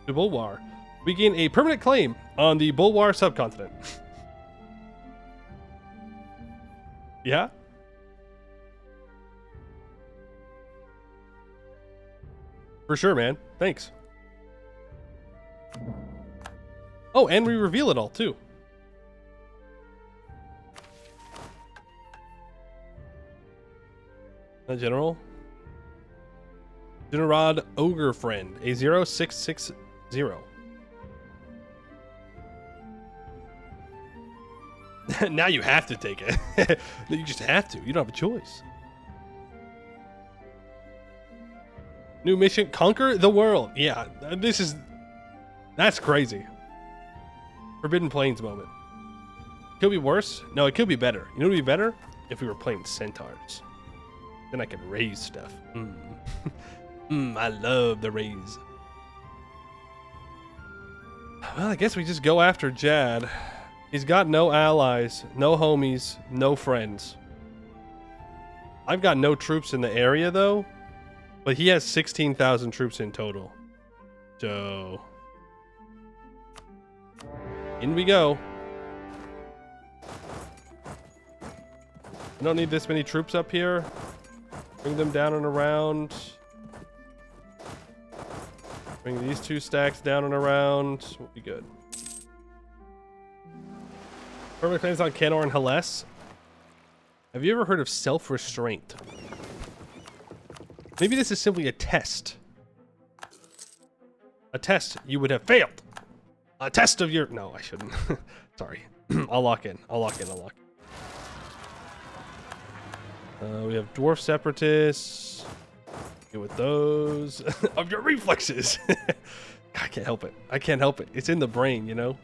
To Bulwar, we gain a permanent claim on the Bulwar subcontinent. Yeah? For sure, man. Thanks. Oh, and we reveal it all, too. General. Generad Ogre Friend, a 0660. Now you have to take it. You just have to. You don't have a choice. New mission, conquer the world. Yeah, that's crazy. Forbidden Plains moment. Could be worse. No, it could be better. You know what would be better? If we were playing centaurs. Then I could raise stuff. I love the raise. Well, I guess we just go after Jad. He's got no allies, no homies, no friends. I've got no troops in the area, though. But he has 16,000 troops in total. So... in we go. I don't need this many troops up here. Bring them down and around. Bring these 2 stacks down and around. We'll be good. Perfect claims on Canor and Hellas. Have you ever heard of self-restraint? Maybe this is simply a test. A test you would have failed. A test of your... No, I shouldn't. Sorry. I'll lock in. We have Dwarf Separatists. Get with those. Of your reflexes. I can't help it. It's in the brain, you know?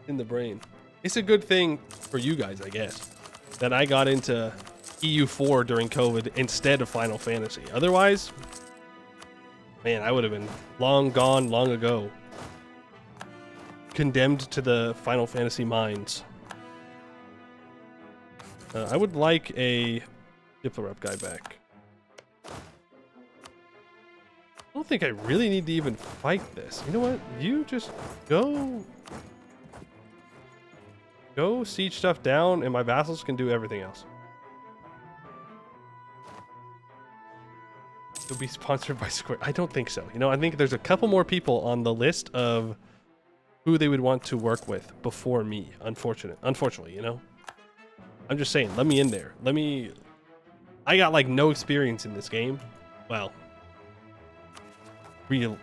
In the brain. It's a good thing for you guys, I guess, that I got into EU4 during COVID instead of Final Fantasy. Otherwise, man, I would have been long gone long ago. Condemned to the Final Fantasy mines. I would like a Diplorep guy back. I don't think I really need to even fight this. You know what? You just go siege stuff down, and my vassals can do everything else. It'll be sponsored by Square. I don't think so. You know, I think there's a couple more people on the list of who they would want to work with before me. Unfortunately, you know. I'm just saying, let me in there. I got like no experience in this game. Well, real,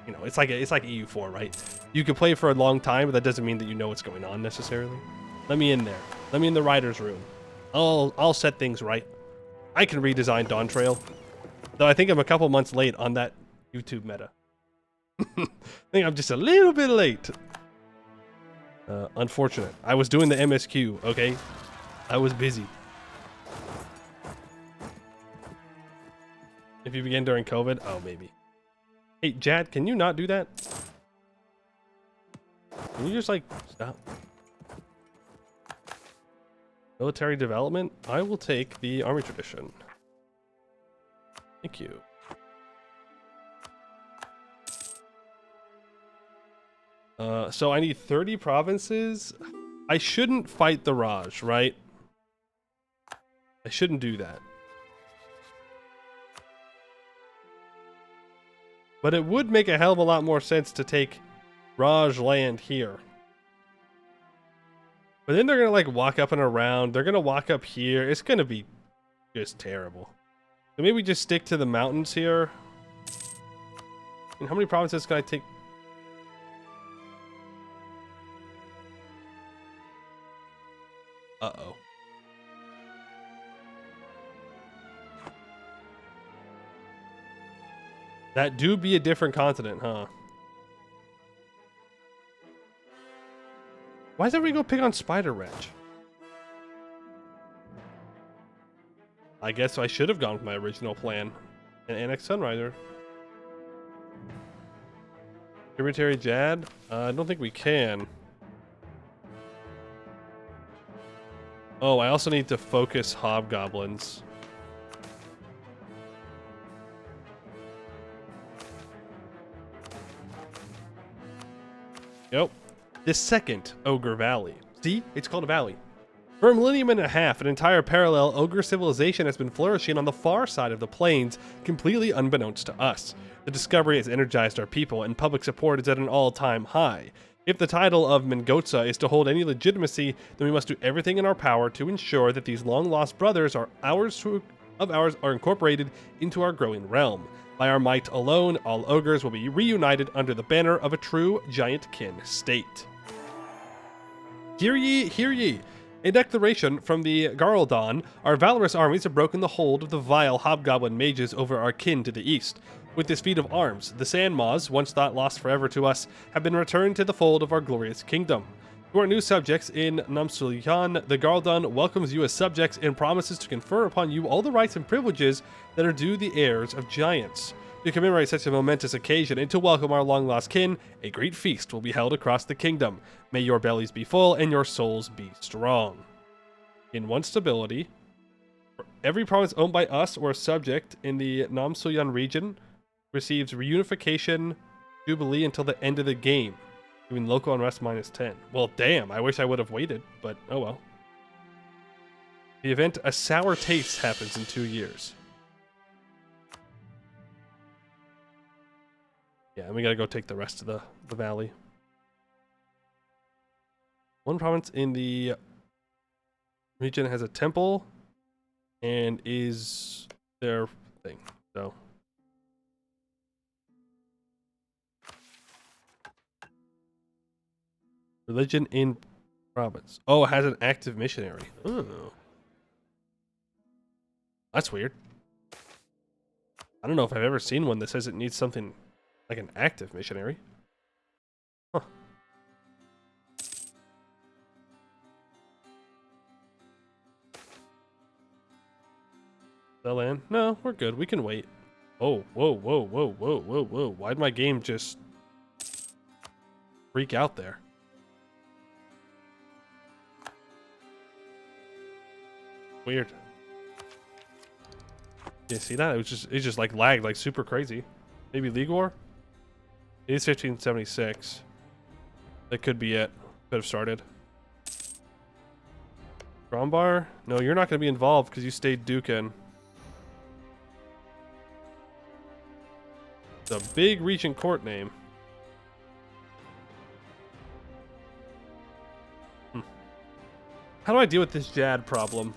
you know, it's like EU4, right? You can play for a long time, but that doesn't mean that you know what's going on necessarily. Let me in there. Let me in the writer's room. I'll set things right. I can redesign Dawn Trail. Though I think I'm a couple months late on that YouTube meta. I think I'm just a little bit late. Unfortunate. I was doing the MSQ, okay? I was busy. If you begin during COVID, oh, maybe. Hey, Jad, can you not do that? Can you just, like, stop? Military development? I will take the army tradition. Thank you. So I need 30 provinces. I shouldn't fight the Raj, right? I shouldn't do that. But it would make a hell of a lot more sense to take Raj land here. But then they're going to like walk up and around. They're going to walk up here. It's going to be just terrible. So maybe we just stick to the mountains here. And how many provinces can I take? Uh-oh. That do be a different continent, huh? Why is everybody go pick on Spider Wretch? I guess I should have gone with my original plan and annex Sunriser. Tributary Jad? I don't think we can. Oh, I also need to focus Hobgoblins. Yep. The second Ogre Valley. See? It's called a valley. For a millennium and a half, an entire parallel Ogre civilization has been flourishing on the far side of the plains, completely unbeknownst to us. The discovery has energized our people, and public support is at an all-time high. If the title of Mengotsa is to hold any legitimacy, then we must do everything in our power to ensure that these long-lost brothers of ours are incorporated into our growing realm. By our might alone, all ogres will be reunited under the banner of a true giant kin state. Hear ye, hear ye. A declaration from the Garldon. Our valorous armies have broken the hold of the vile hobgoblin mages over our kin to the east. With this feat of arms, the Sand Maws, once thought lost forever to us, have been returned to the fold of our glorious kingdom. To our new subjects in Namsulyan, the Garldon welcomes you as subjects and promises to confer upon you all the rights and privileges that are due the heirs of giants. To commemorate such a momentous occasion and to welcome our long-lost kin, a great feast will be held across the kingdom. May your bellies be full and your souls be strong. In one stability, every province owned by us or a subject in the Namsulyan region receives reunification jubilee until the end of the game. Doing local unrest -10. Well, damn, I wish I would have waited, but oh well. The event A Sour Taste happens in 2 years. Yeah, and we gotta go take the rest of the valley. One province in the region has a temple and is their thing, so. Religion in province. Oh, it has an active missionary. Oh. That's weird. I don't know if I've ever seen one that says it needs something like an active missionary. Huh. Sell in? No, we're good. We can wait. Oh, whoa, whoa, whoa, whoa, whoa, whoa. Why'd my game just freak out there? Weird. You see that? It just like lagged like super crazy. Maybe League War? It is 1576. That could be it. Could have started. Grombar? No, you're not going to be involved because you stayed Dukin. It's a big Regent Court name. How do I deal with this Jad problem?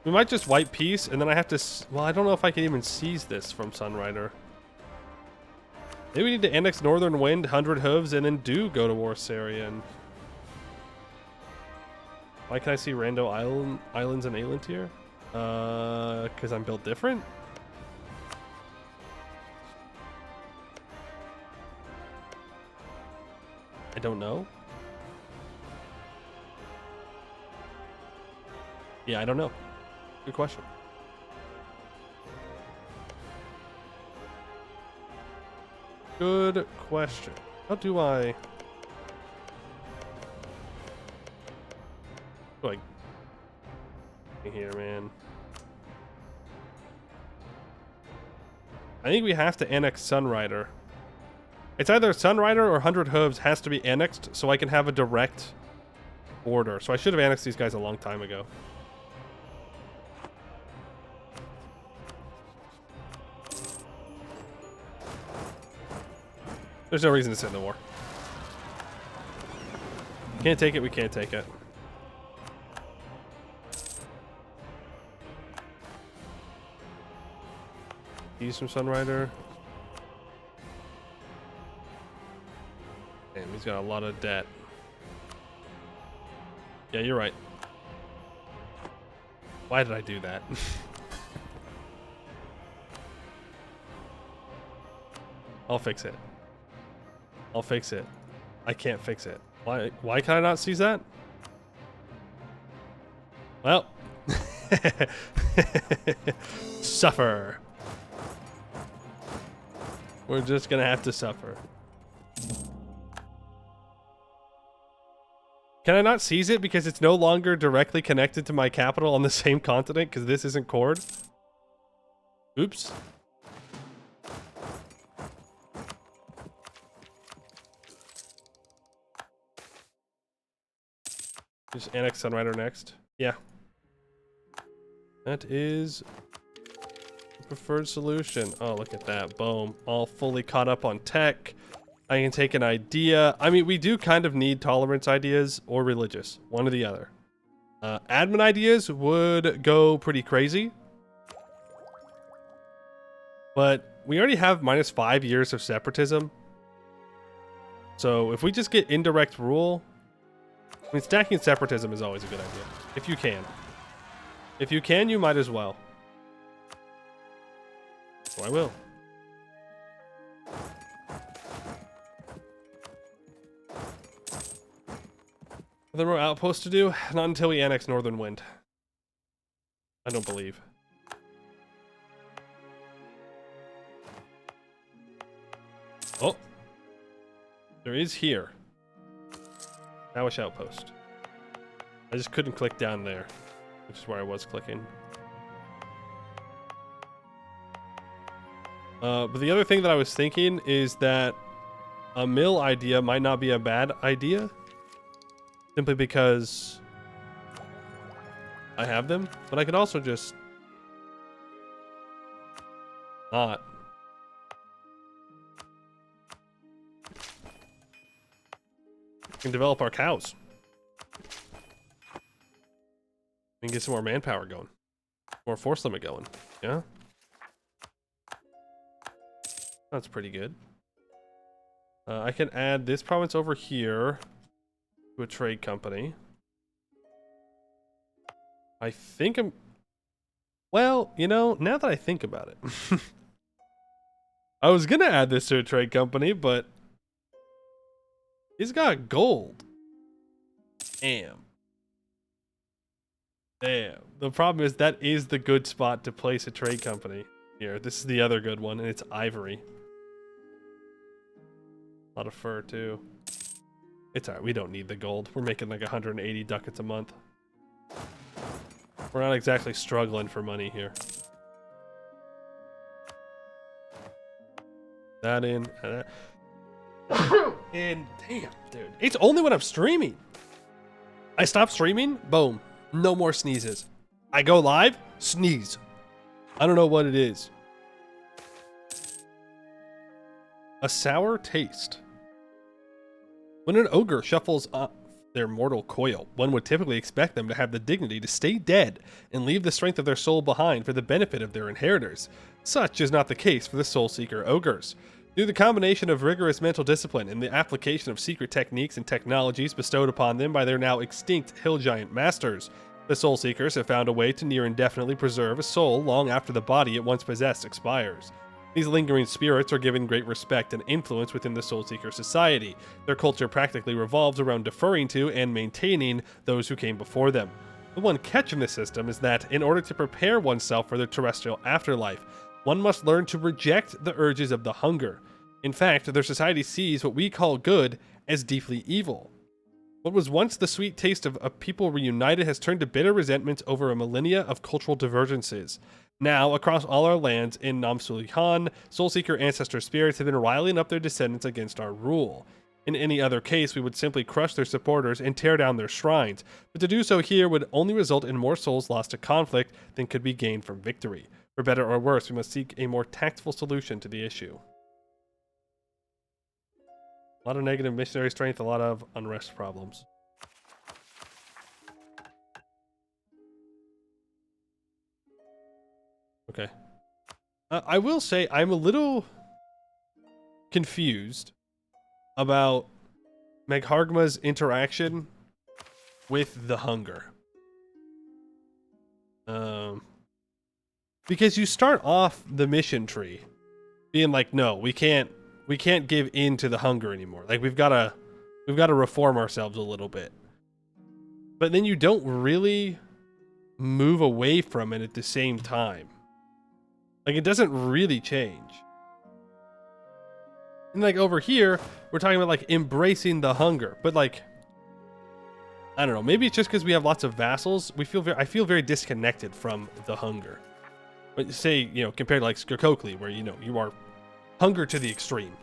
We might just wipe peace, and then I have to... Well, I don't know if I can even seize this from Sunrider. Maybe we need to annex Northern Wind, 100 Hooves, and then do go to War Sarian. Why can I see Rando Islands and Aylant here? Because I'm built different? I don't know. Yeah, I don't know. Good question. Good question. How do I... Like here, man. I think we have to annex Sunrider. It's either Sunrider or 100 Hooves has to be annexed so I can have a direct border. So I should have annexed these guys a long time ago. There's no reason to send the war. Can't take it, we can't take it. These from Sunrider. Damn, he's got a lot of debt. Yeah, you're right. Why did I do that? I'll fix it. I'll fix it. I can't fix it. Why can I not seize that? Well. Suffer. We're just gonna have to suffer. Can I not seize it because it's no longer directly connected to my capital on the same continent because this isn't cord? Oops. Just annex Sunrider next. Yeah. That is the preferred solution. Oh, look at that. Boom. All fully caught up on tech. I can take an idea. I mean, we do kind of need tolerance ideas or religious. One or the other. Admin ideas would go pretty crazy. But we already have minus 5 years of separatism. So if we just get indirect rule, I mean, stacking separatism is always a good idea. If you can. If you can, you might as well. So I will. Are there more outposts to do? Not until we annex Northern Wind. I don't believe. Oh. There is here. Nowish outpost. I just couldn't click down there, which is where I was clicking. But the other thing that I was thinking is that a mill idea might not be a bad idea. Simply because I have them, but I could also just not. We can develop our cows. We can get some more manpower going. More force limit going. Yeah? That's pretty good. I can add this province over here to a trade company. I think I'm... Well, you know, now that I think about it. I was gonna add this to a trade company, but... He's got gold. Damn. Damn. The problem is that is the good spot to place a trade company. Here, this is the other good one, and it's ivory. A lot of fur, too. It's alright, we don't need the gold. We're making like 180 ducats a month. We're not exactly struggling for money here. That in. And damn, dude. It's only when I'm streaming. I stop streaming, boom. No more sneezes. I go live, sneeze. I don't know what it is. A sour taste. When an ogre shuffles up their mortal coil, one would typically expect them to have the dignity to stay dead and leave the strength of their soul behind for the benefit of their inheritors. Such is not the case for the Soul Seeker ogres. Through the combination of rigorous mental discipline and the application of secret techniques and technologies bestowed upon them by their now extinct hill giant masters, the Soul Seekers have found a way to near indefinitely preserve a soul long after the body it once possessed expires. These lingering spirits are given great respect and influence within the Soul Seeker society. Their culture practically revolves around deferring to and maintaining those who came before them. The one catch in this system is that, in order to prepare oneself for the terrestrial afterlife, one must learn to reject the urges of the hunger. In fact, their society sees what we call good as deeply evil. What was once the sweet taste of a people reunited has turned to bitter resentment over a millennia of cultural divergences. Now, across all our lands in Namsulihan, Soulseeker ancestor spirits have been riling up their descendants against our rule. In any other case, we would simply crush their supporters and tear down their shrines, but to do so here would only result in more souls lost to conflict than could be gained from victory. For better or worse, we must seek a more tactful solution to the issue. A lot of negative missionary strength, a lot of unrest problems. Okay. I will say I'm a little confused about Maghargma's interaction with the hunger. Because you start off the mission tree being like, no, we can't give in to the hunger anymore. Like we've got to reform ourselves a little bit. But then you don't really move away from it at the same time. Like it doesn't really change. And like over here, we're talking about like embracing the hunger, but like I don't know, maybe it's just because we have lots of vassals. I feel very disconnected from the hunger. But say, you know, compared to like Skirkokli, where you know you are hunger to the extreme.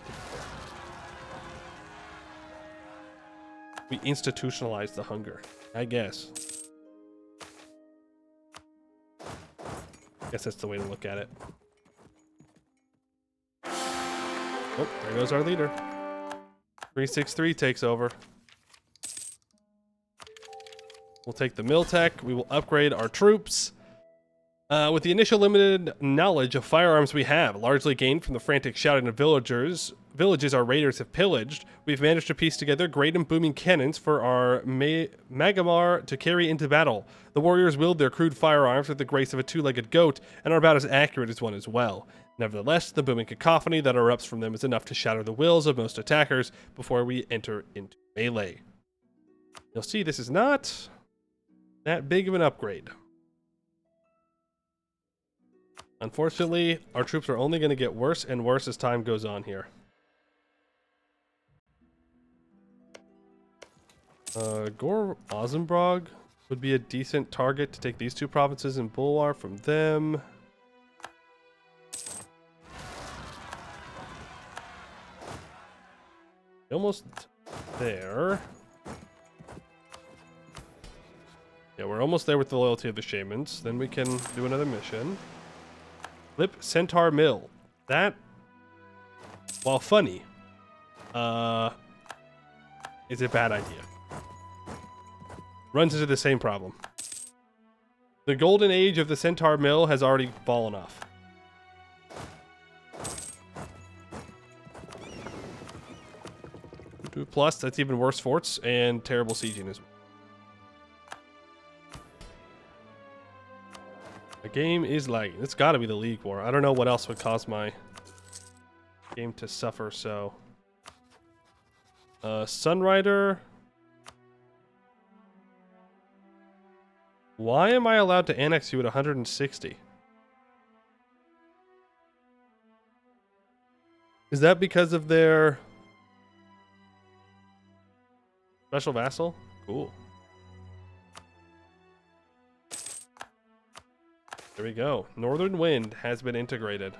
We institutionalize the hunger, I guess. Guess that's the way to look at it. Oh, there goes our leader. 363 takes over. We'll take the mill tech. We will upgrade our troops. With the initial limited knowledge of firearms we have, largely gained from the frantic shouting of villages our raiders have pillaged, we've managed to piece together great and booming cannons for our Maghargma to carry into battle. The warriors wield their crude firearms with the grace of a two-legged goat, and are about as accurate as one as well. Nevertheless, the booming cacophony that erupts from them is enough to shatter the wills of most attackers before we enter into melee. You'll see this is not that big of an upgrade. Unfortunately, our troops are only going to get worse and worse as time goes on here. Gore Ozenbrog would be a decent target to take these two provinces and Bulwar from them. Almost there. Yeah, we're almost there with the loyalty of the shamans. Then we can do another mission. Flip Centaur Mill. That, while funny, is a bad idea. Runs into the same problem. The golden age of the Centaur Mill has already fallen off. Plus, that's even worse forts and terrible sieging as well. The game is lagging. It's got to be the League War. I don't know what else would cause my game to suffer so. Sunrider. Why am I allowed to annex you at 160? Is that because of their special vassal? Cool. There we go. Northern Wind has been integrated.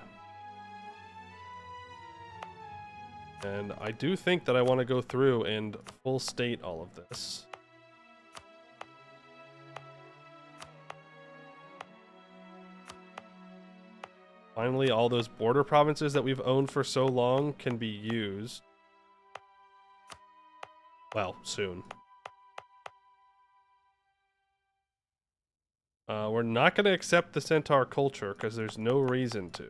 And I do think that I want to go through and full state all of this. Finally, all those border provinces that we've owned for so long can be used. Well, soon. We're not going to accept the Centaur culture because there's no reason to.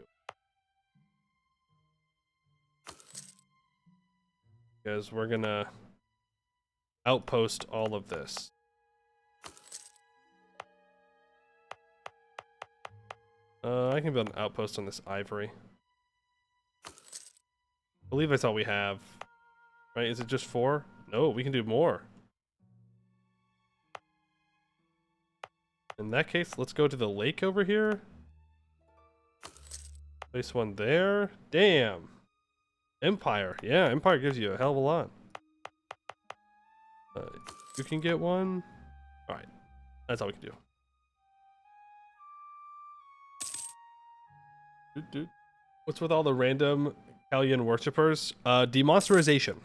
Because we're going to outpost all of this. I can build an outpost on this ivory. I believe that's all we have. Right? Is it just 4? No, we can do more. In that case, let's go to the lake over here. Place one there. Damn. Empire. Yeah, Empire gives you a hell of a lot. You can get one. Alright. That's all we can do. What's with all the random Kalian worshippers? Demonsterization.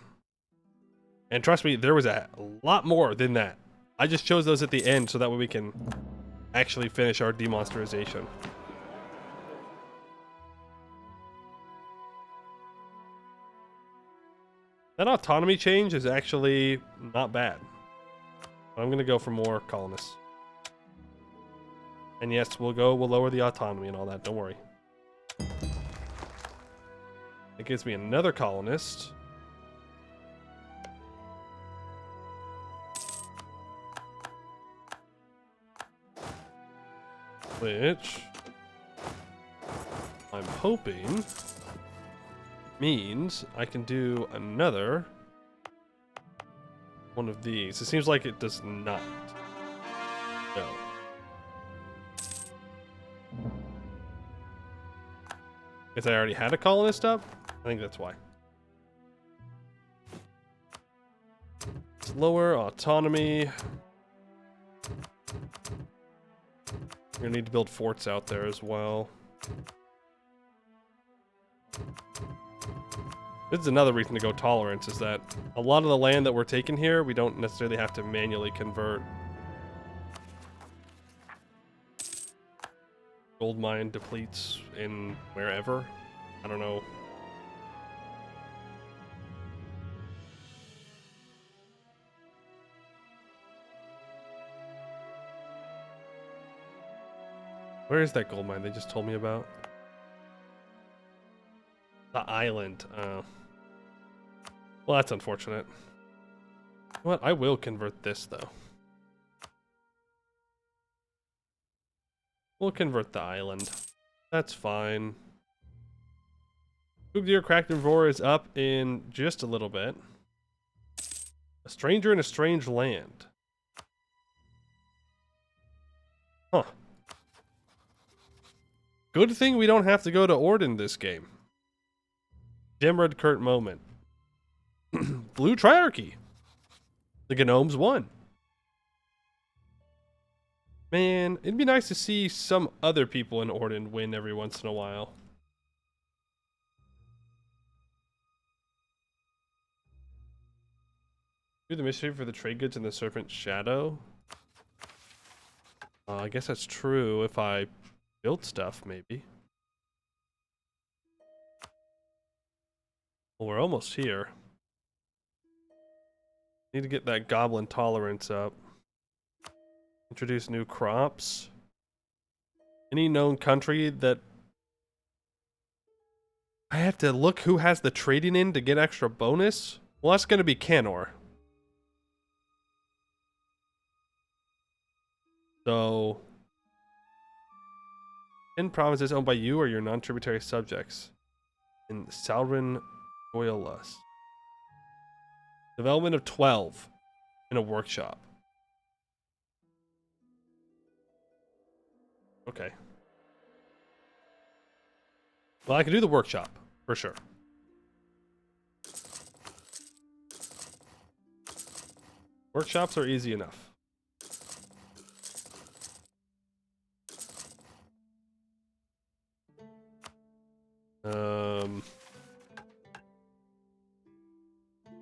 And trust me, there was a lot more than that. I just chose those at the end so that way we can actually finish our demonsterization. That autonomy change is actually not bad. I'm gonna go for more colonists. And yes, we'll lower the autonomy and all that, don't worry. It gives me another colonist. Which I'm hoping means I can do another one of these. It seems like it does not. No. Because I already had a colonist up? I think that's why. Let's lower autonomy. We're gonna need to build forts out there as well. This is another reason to go tolerance, is that a lot of the land that we're taking here, we don't necessarily have to manually convert. Gold mine depletes in wherever. I don't know. Where is that gold mine they just told me about? The island. Oh. Well, that's unfortunate. You know what? I will convert this, though. We'll convert the island. That's fine. Deer Cracked Roar is up in just a little bit. A stranger in a strange land. Huh. Good thing we don't have to go to Orden this game. Gemred Kurt moment. Blue Triarchy. The Gnomes won. Man, it'd be nice to see some other people in Orden win every once in a while. Do the mystery for the trade goods in the Serpent Shadow. I guess that's true if I built stuff, maybe. Well, we're almost here. Need to get that goblin tolerance up. Introduce new crops. Any known country that I have to look who has the trading in to get extra bonus? Well, that's going to be Canor. So, 10 provinces owned by you or your non-tributary subjects. In Salrin Royalus. Development of 12 in a workshop. Okay. Well, I can do the workshop, for sure. Workshops are easy enough.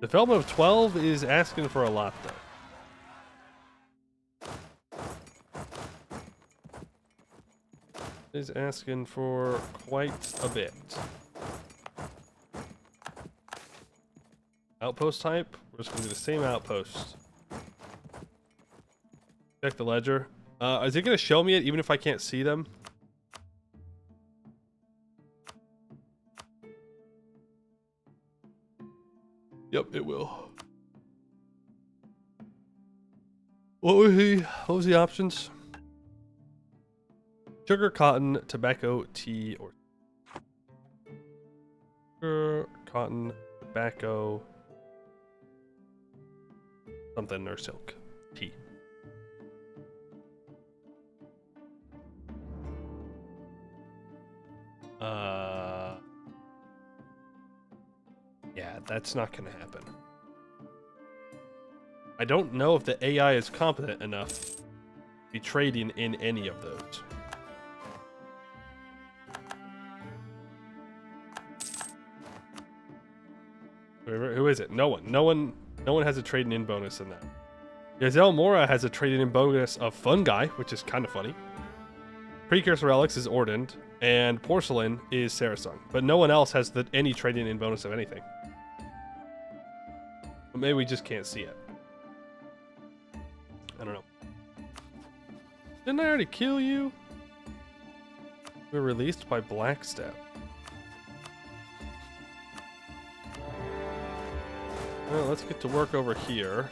Development of 12 is asking for a lot, though. Is asking for quite a bit. Outpost type? We're just gonna do the same outpost. Check the ledger. Is it gonna show me it even if I can't see them? Yep, it will. What was the options? Sugar, cotton, tobacco, tea, or sugar, cotton, tobacco, something, or silk, tea. Yeah, that's not gonna happen. I don't know if the AI is competent enough to be trading in any of those. Who is it? No one. No one has a trading in bonus in that. Gazelle Mora has a trading in bonus of Fungi, which is kind of funny. Precursor Relics is Ordend, and Porcelain is Sarasung. But no one else has any trading in bonus of anything. But maybe we just can't see it. I don't know. Didn't I already kill you? We were released by Blackstep. Well, let's get to work over here.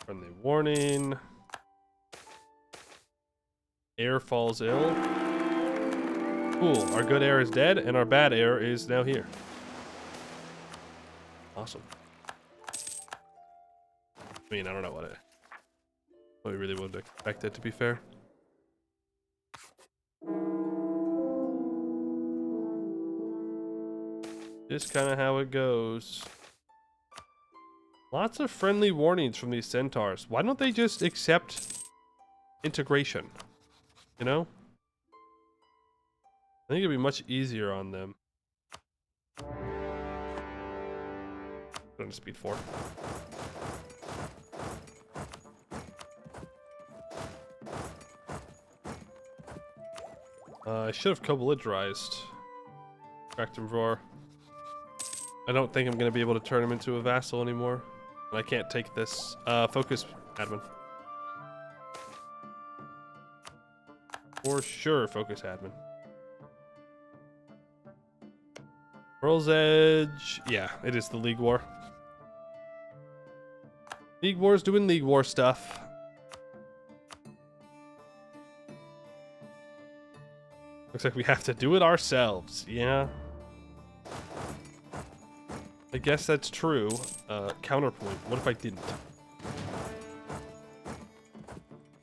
Friendly warning. Heir falls ill. Cool. Our good heir is dead, and our bad heir is now here. Awesome. I mean, I don't know what we really would expect it, to be fair. Just kind of how it goes. Lots of friendly warnings from these centaurs. Why don't they just accept integration? You know? I think it'd be much easier on them. Going to speed 4. I should have Kobolidrized. Cracked him roar. I don't think I'm going to be able to turn him into a vassal anymore. And I can't take this. Focus, admin. For sure, focus admin. World's Edge. Yeah, it is the League War. League War's doing League War stuff. Looks like we have to do it ourselves. Yeah. I guess that's true. Counterpoint. What if I didn't?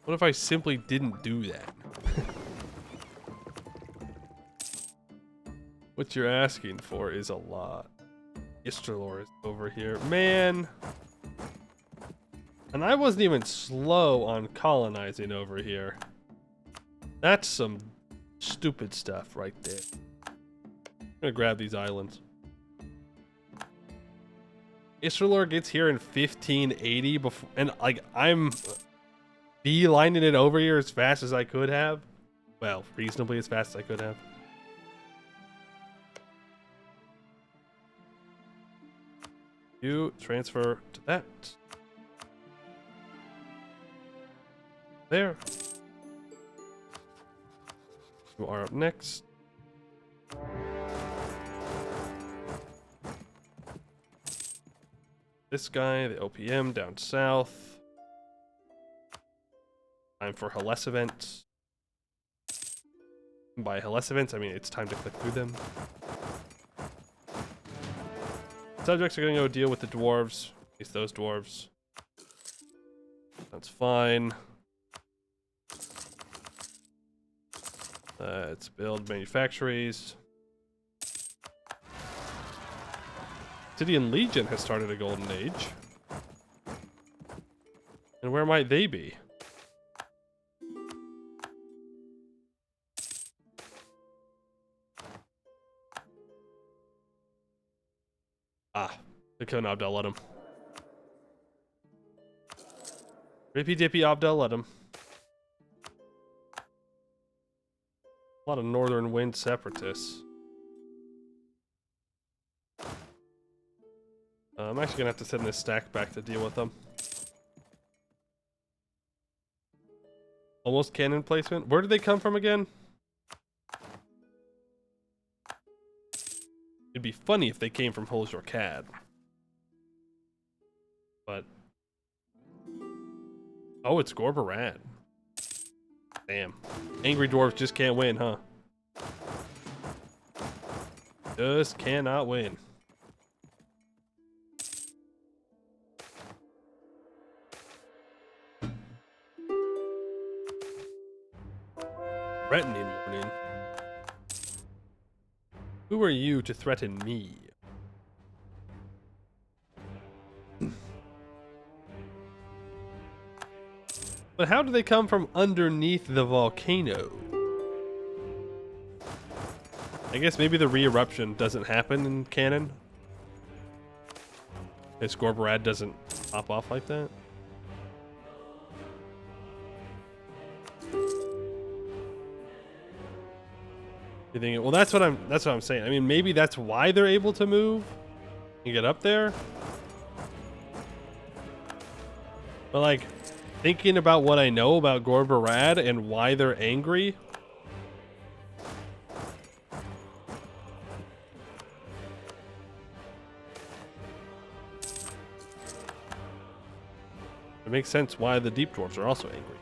What if I simply didn't do that? What you're asking for is a lot. Istralor is over here. Man. And I wasn't even slow on colonizing over here. That's some stupid stuff right there. I'm gonna grab these islands. Istralor gets here in 1580 before, and like I'm beelining it over here as fast as I could have. Well, reasonably as fast as I could have. You transfer to that. There. You are up next. This guy, the OPM down south. Time for Hellas events. By Hellas events, I mean it's time to click through them. Subjects are going to go deal with the dwarves. At least those dwarves. That's fine. Let's build manufactories. Obsidian Legion has started a golden age. And where might they be? Ah, they couldn't Abdel let him. Rippy Dippy Abdel let him. A lot of Northern Wind separatists. I'm actually gonna have to send this stack back to deal with them. Almost cannon placement. Where did they come from again? It'd be funny if they came from Holzor Cad. But oh, it's Gorbarad. Damn. Angry dwarves just can't win, huh? Just cannot win. Threatening warning. Who are you to threaten me? But how do they come from underneath the volcano? I guess maybe the re-eruption doesn't happen in canon. If Gorbarad doesn't pop off like that. You think? Well, that's what I'm saying. I mean, maybe that's why they're able to move and get up there. But like, thinking about what I know about Gorbarad and why they're angry. It makes sense why the Deep Dwarfs are also angry.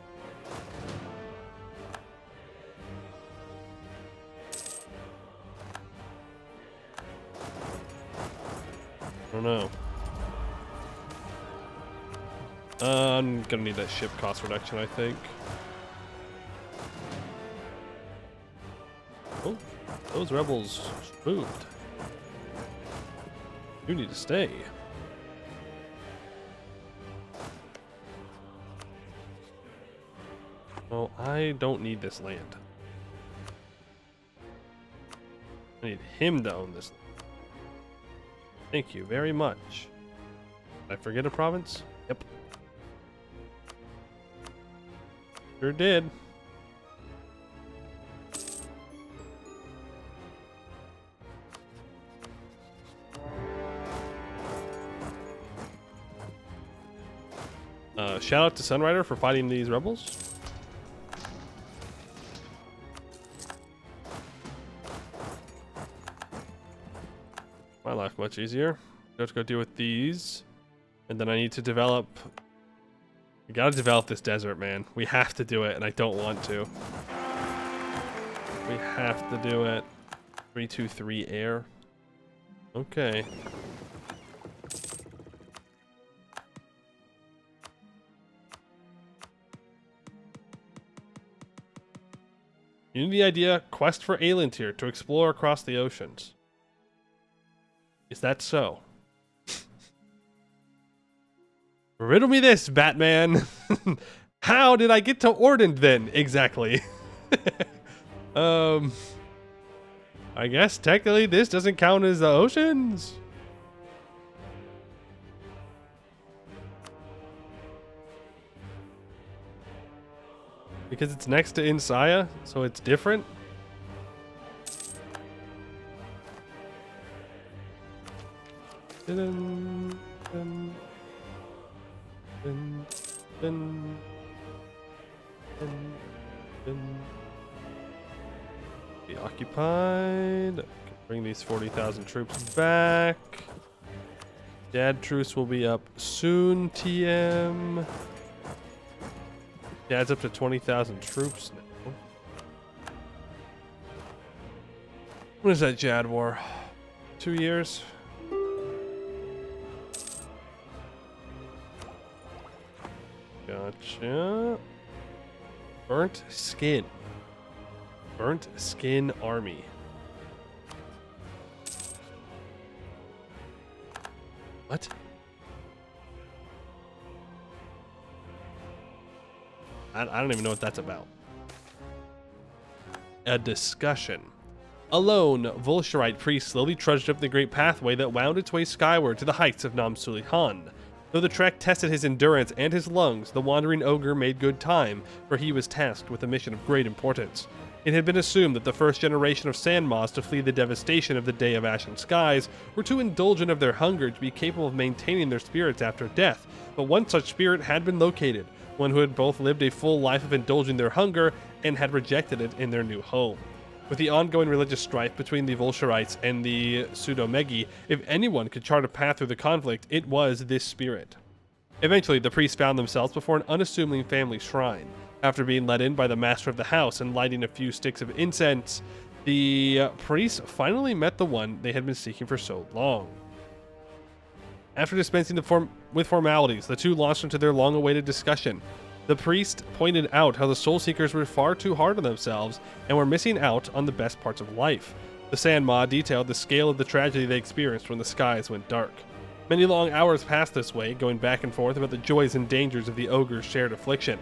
I don't know. I'm gonna need that ship cost reduction, I think. Oh, those rebels moved. You need to stay. Oh, I don't need this land. I need him to own this land. Thank you very much. Did I forget a province? Yep. Sure did. Shout out to Sunrider for fighting these rebels. My life much easier. Let's go deal with these. And then I need to develop... We gotta develop this desert, man. We have to do it, and I don't want to. We have to do it. 3, 2, 3 air. Okay. Unity idea, quest for alien tier to explore across the oceans. Is that so? Riddle me this, Batman. How did I get to Ordon then, exactly? I guess technically this doesn't count as the oceans. Because it's next to Insaya, so it's different. Dun, dun, dun, dun, dun, dun. Be occupied. Bring these 40,000 troops back. Dad truce will be up soon, TM. Dad's up to 20,000 troops now. When is that Jad war? 2 years? Gotcha. Burnt skin. Burnt skin army. What? I don't even know what that's about. A discussion. A lone Volsharite priest slowly trudged up the great pathway that wound its way skyward to the heights of Nam Sulihan. Though the trek tested his endurance and his lungs, the wandering ogre made good time, for he was tasked with a mission of great importance. It had been assumed that the first generation of Sandmoths to flee the devastation of the Day of Ashen Skies were too indulgent of their hunger to be capable of maintaining their spirits after death, but one such spirit had been located, one who had both lived a full life of indulging their hunger and had rejected it in their new home. With the ongoing religious strife between the Volsharites and the Pseudomegi, if anyone could chart a path through the conflict, it was this spirit. Eventually, the priests found themselves before an unassuming family shrine. After being let in by the master of the house and lighting a few sticks of incense, the priests finally met the one they had been seeking for so long. After dispensing with formalities, the two launched into their long-awaited discussion. The priest pointed out how the soul seekers were far too hard on themselves and were missing out on the best parts of life. The Sandma detailed the scale of the tragedy they experienced when the skies went dark. Many long hours passed this way, going back and forth about the joys and dangers of the ogre's shared affliction.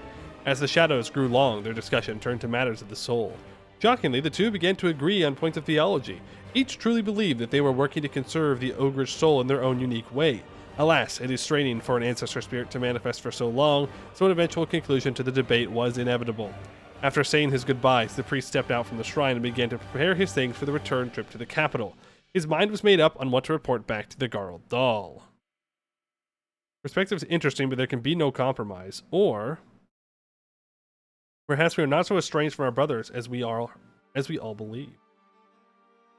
As the shadows grew long, their discussion turned to matters of the soul. Shockingly, the two began to agree on points of theology. Each truly believed that they were working to conserve the ogre's soul in their own unique way. Alas, it is straining for an ancestor spirit to manifest for so long, so an eventual conclusion to the debate was inevitable. After saying his goodbyes, the priest stepped out from the shrine and began to prepare his things for the return trip to the capital. His mind was made up on what to report back to the Garl Doll. Perspective is interesting, but there can be no compromise. Or perhaps we are not so estranged from our brothers as we all believe.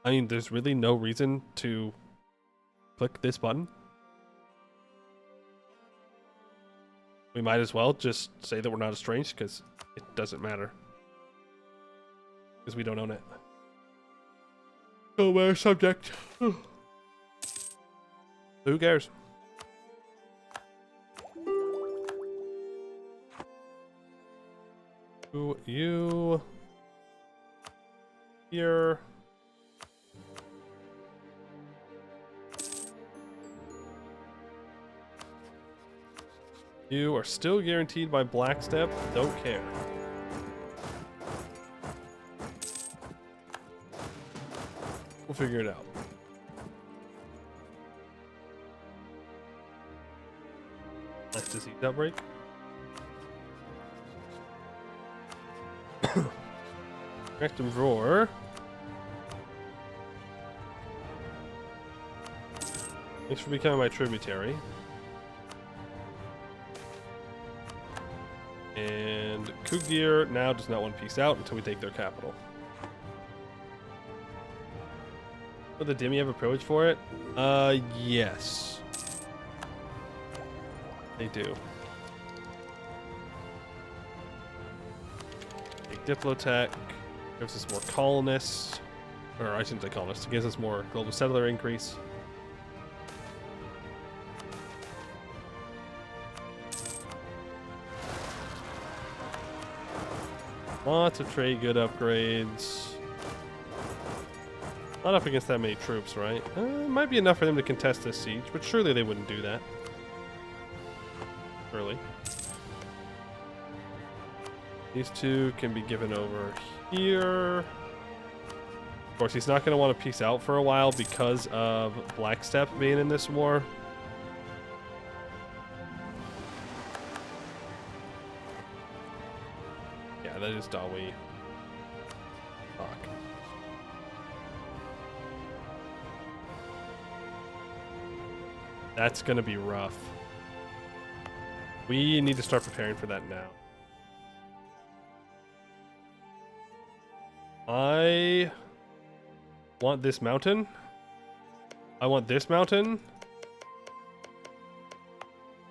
I mean, there's really no reason to click this button. We might as well just say that we're not estranged, because it doesn't matter. Because we don't own it. Oh, our subject. Who cares? Who you here? You are still guaranteed by Blackstep. Don't care. We'll figure it out. Nice disease outbreak. Rectum drawer. Thanks for becoming my tributary. And Kugir now does not want to peace out until we take their capital. Would the Demi have a privilege for it? Yes. They do. Big Diplotech gives us more colonists. Or I shouldn't say colonists. It gives us more global settler increase. Lots of trade good upgrades. Not up against that many troops, right? It might be enough for them to contest this siege, but surely they wouldn't do that. Surely. These two can be given over here. Of course, he's not going to want to peace out for a while because of Blackstep being in this war. Yeah, that is Dawi. Fuck. That's going to be rough. We need to start preparing for that now. I want this mountain. I want this mountain.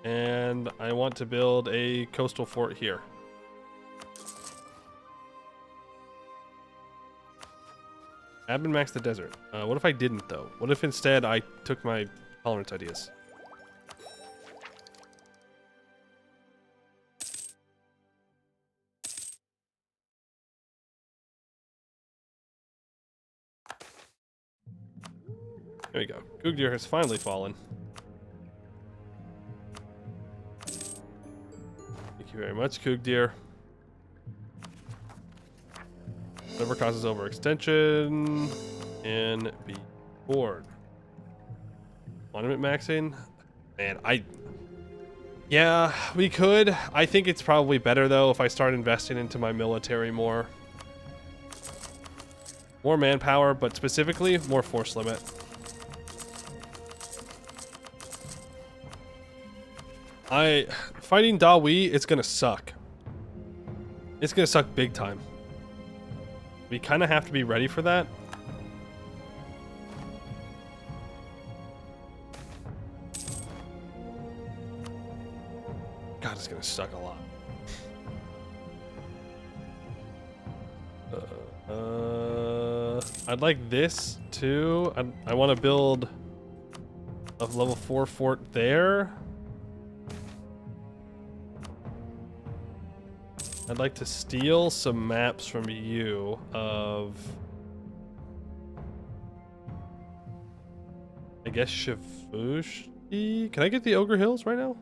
And I want to build a coastal fort here. Admin max the desert. What if I didn't, though? What if instead I took my tolerance ideas? There we go. Gugdir has finally fallen. Thank you very much, Gugdir. Whatever causes overextension and be bored. Monument maxing? Man, yeah, we could. I think it's probably better, though, if I start investing into my military more. More manpower, but specifically, more force limit. Fighting Dawi, it's gonna suck. It's gonna suck big time. We kind of have to be ready for that. God, it's gonna suck a lot. I'd like this too. I want to build a level 4 fort there. I'd like to steal some maps from you of, I guess, Shavushti? Can I get the Ogre Hills right now?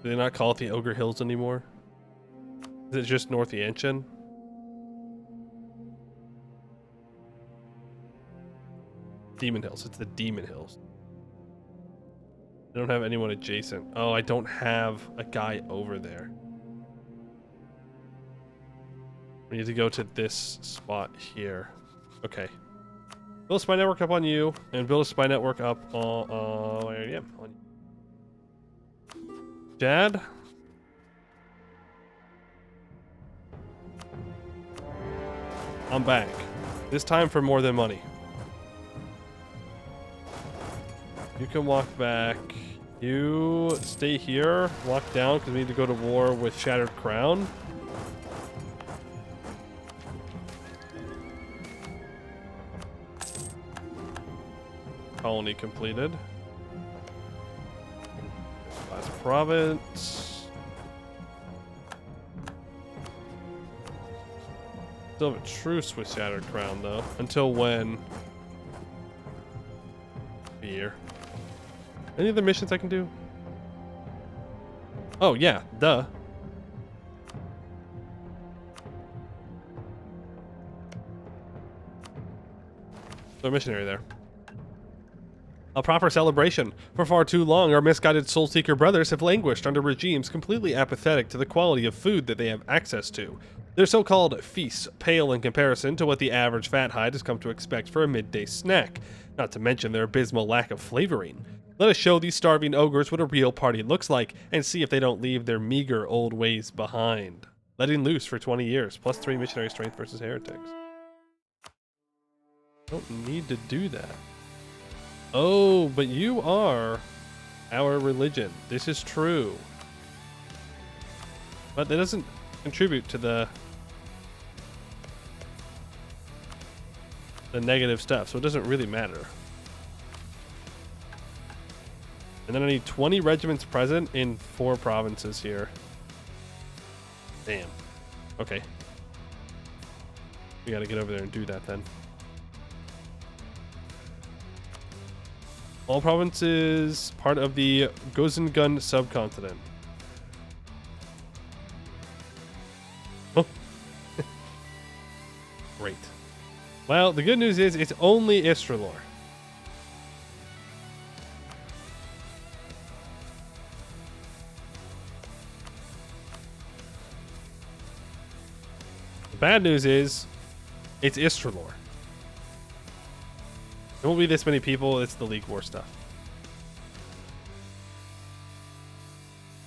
Do they not call it the Ogre Hills anymore? Is it just North Yanshan? Demon Hills. It's the Demon Hills. I don't have anyone adjacent. Oh, I don't have a guy over there. We need to go to this spot here. Okay. Build a spy network up on you, and build a spy network up on... where I am. On Dad? I'm back. This time for more than money. You can walk back. You stay here. Walk down because we need to go to war with Shattered Crown. Colony completed. Last province. Still have a truce with Shattered Crown though. Until when? A year. Any other missions I can do? Oh, yeah, duh. There's a missionary there. A proper celebration. For far too long, our misguided soul-seeker brothers have languished under regimes completely apathetic to the quality of food that they have access to. Their so-called feasts pale in comparison to what the average fat hide has come to expect for a midday snack, not to mention their abysmal lack of flavoring. Let us show these starving ogres what a real party looks like, and see if they don't leave their meager old ways behind. Letting loose for 20 years, plus 3 missionary strength versus heretics. Don't need to do that. Oh, but you are our religion. This is true. But that doesn't contribute to the negative stuff, so it doesn't really matter. And then I need 20 regiments present in 4 provinces here. Damn. Okay. We gotta get over there and do that then. All provinces part of the Gozengun subcontinent. Oh. Great. Well, the good news is it's only Istralor. The bad news is it's Istralor. There won't be this many people. It's the League War stuff.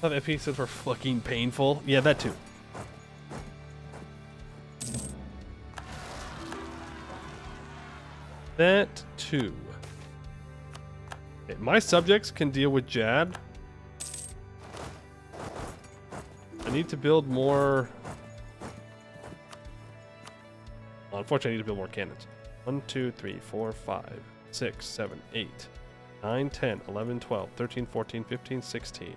Oh, that pieces were fucking painful. Yeah, that too. That too. Okay, my subjects can deal with Jad. I need to build more. Well, unfortunately, I need to build more cannons. 1, 2, 3, 4, 5, 6, 7, 8, 9, 10, 11, 12, 13, 14, 15, 16.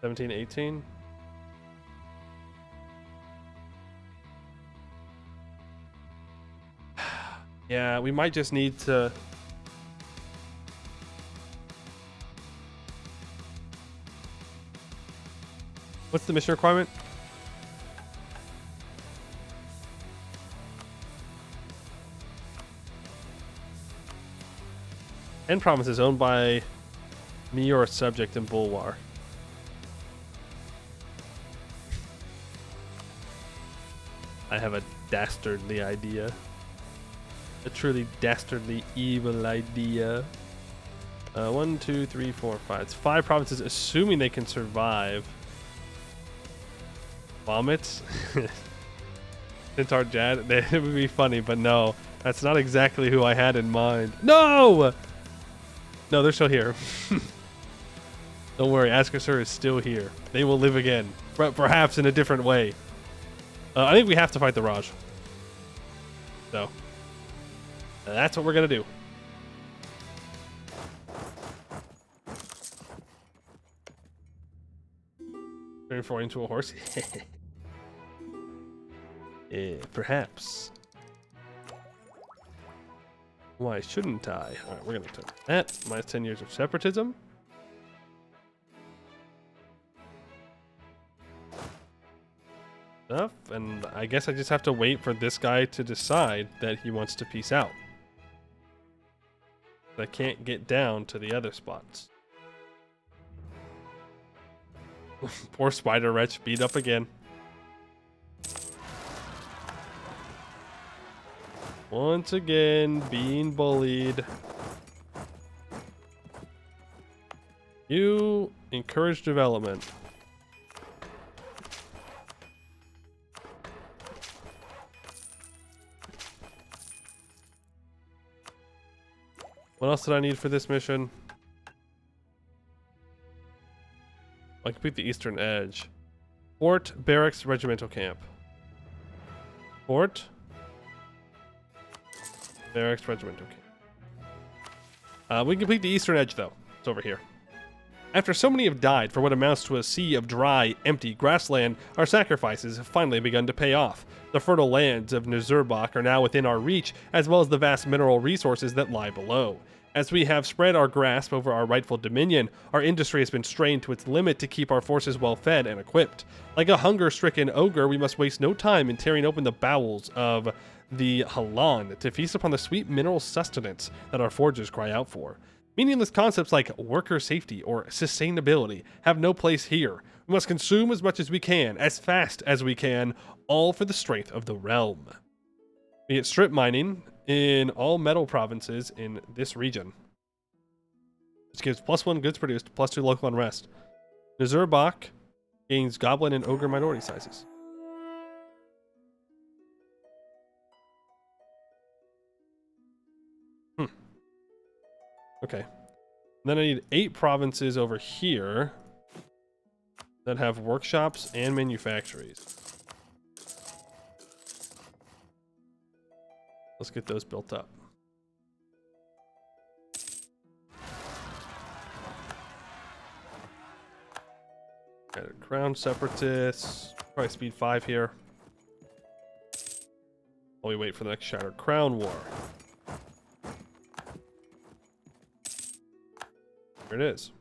17, 18. Yeah, we might just need to. What's the mission requirement? End province is owned by me or a subject in Bulwar. I have a dastardly idea. A truly dastardly evil idea. 1, 2, 3, 4, 5. It's 5 provinces, assuming they can survive. Vomits? Centaur Jad? It would be funny, but no. That's not exactly who I had in mind. No! No, they're still here. Don't worry, Askasur is still here. They will live again. Perhaps in a different way. I think we have to fight the Raj. So, that's what we're going to do. Turn 4 into a horse? Perhaps. Why shouldn't I? Alright, we're going to turn that. Minus 10 years of separatism. And I guess I just have to wait for this guy to decide that he wants to peace out. I can't get down to the other spots. Poor Spider Wretch, beat up again. Once again, being bullied. You encourage development. What else did I need for this mission? I complete the eastern edge. Fort, barracks, regimental camp. Fort, barracks, regimental camp. We complete the eastern edge, though. It's over here. After so many have died for what amounts to a sea of dry, empty grassland, our sacrifices have finally begun to pay off. The fertile lands of Nuzurbach are now within our reach, as well as the vast mineral resources that lie below. As we have spread our grasp over our rightful dominion, our industry has been strained to its limit to keep our forces well fed and equipped. Like a hunger-stricken ogre, we must waste no time in tearing open the bowels of the Halan to feast upon the sweet mineral sustenance that our forges cry out for. Meaningless concepts like worker safety or sustainability have no place here. We must consume as much as we can, as fast as we can, all for the strength of the realm. Be it strip mining in all metal provinces in this region. This gives +1 goods produced, +2 local unrest. Mizurbach gains goblin and ogre minority sizes. Okay. Then I need 8 provinces over here that have workshops and manufactories. Let's get those built up. Shattered Crown Separatists. Probably speed 5 here. While we wait for the next Shattered Crown War. Here it is.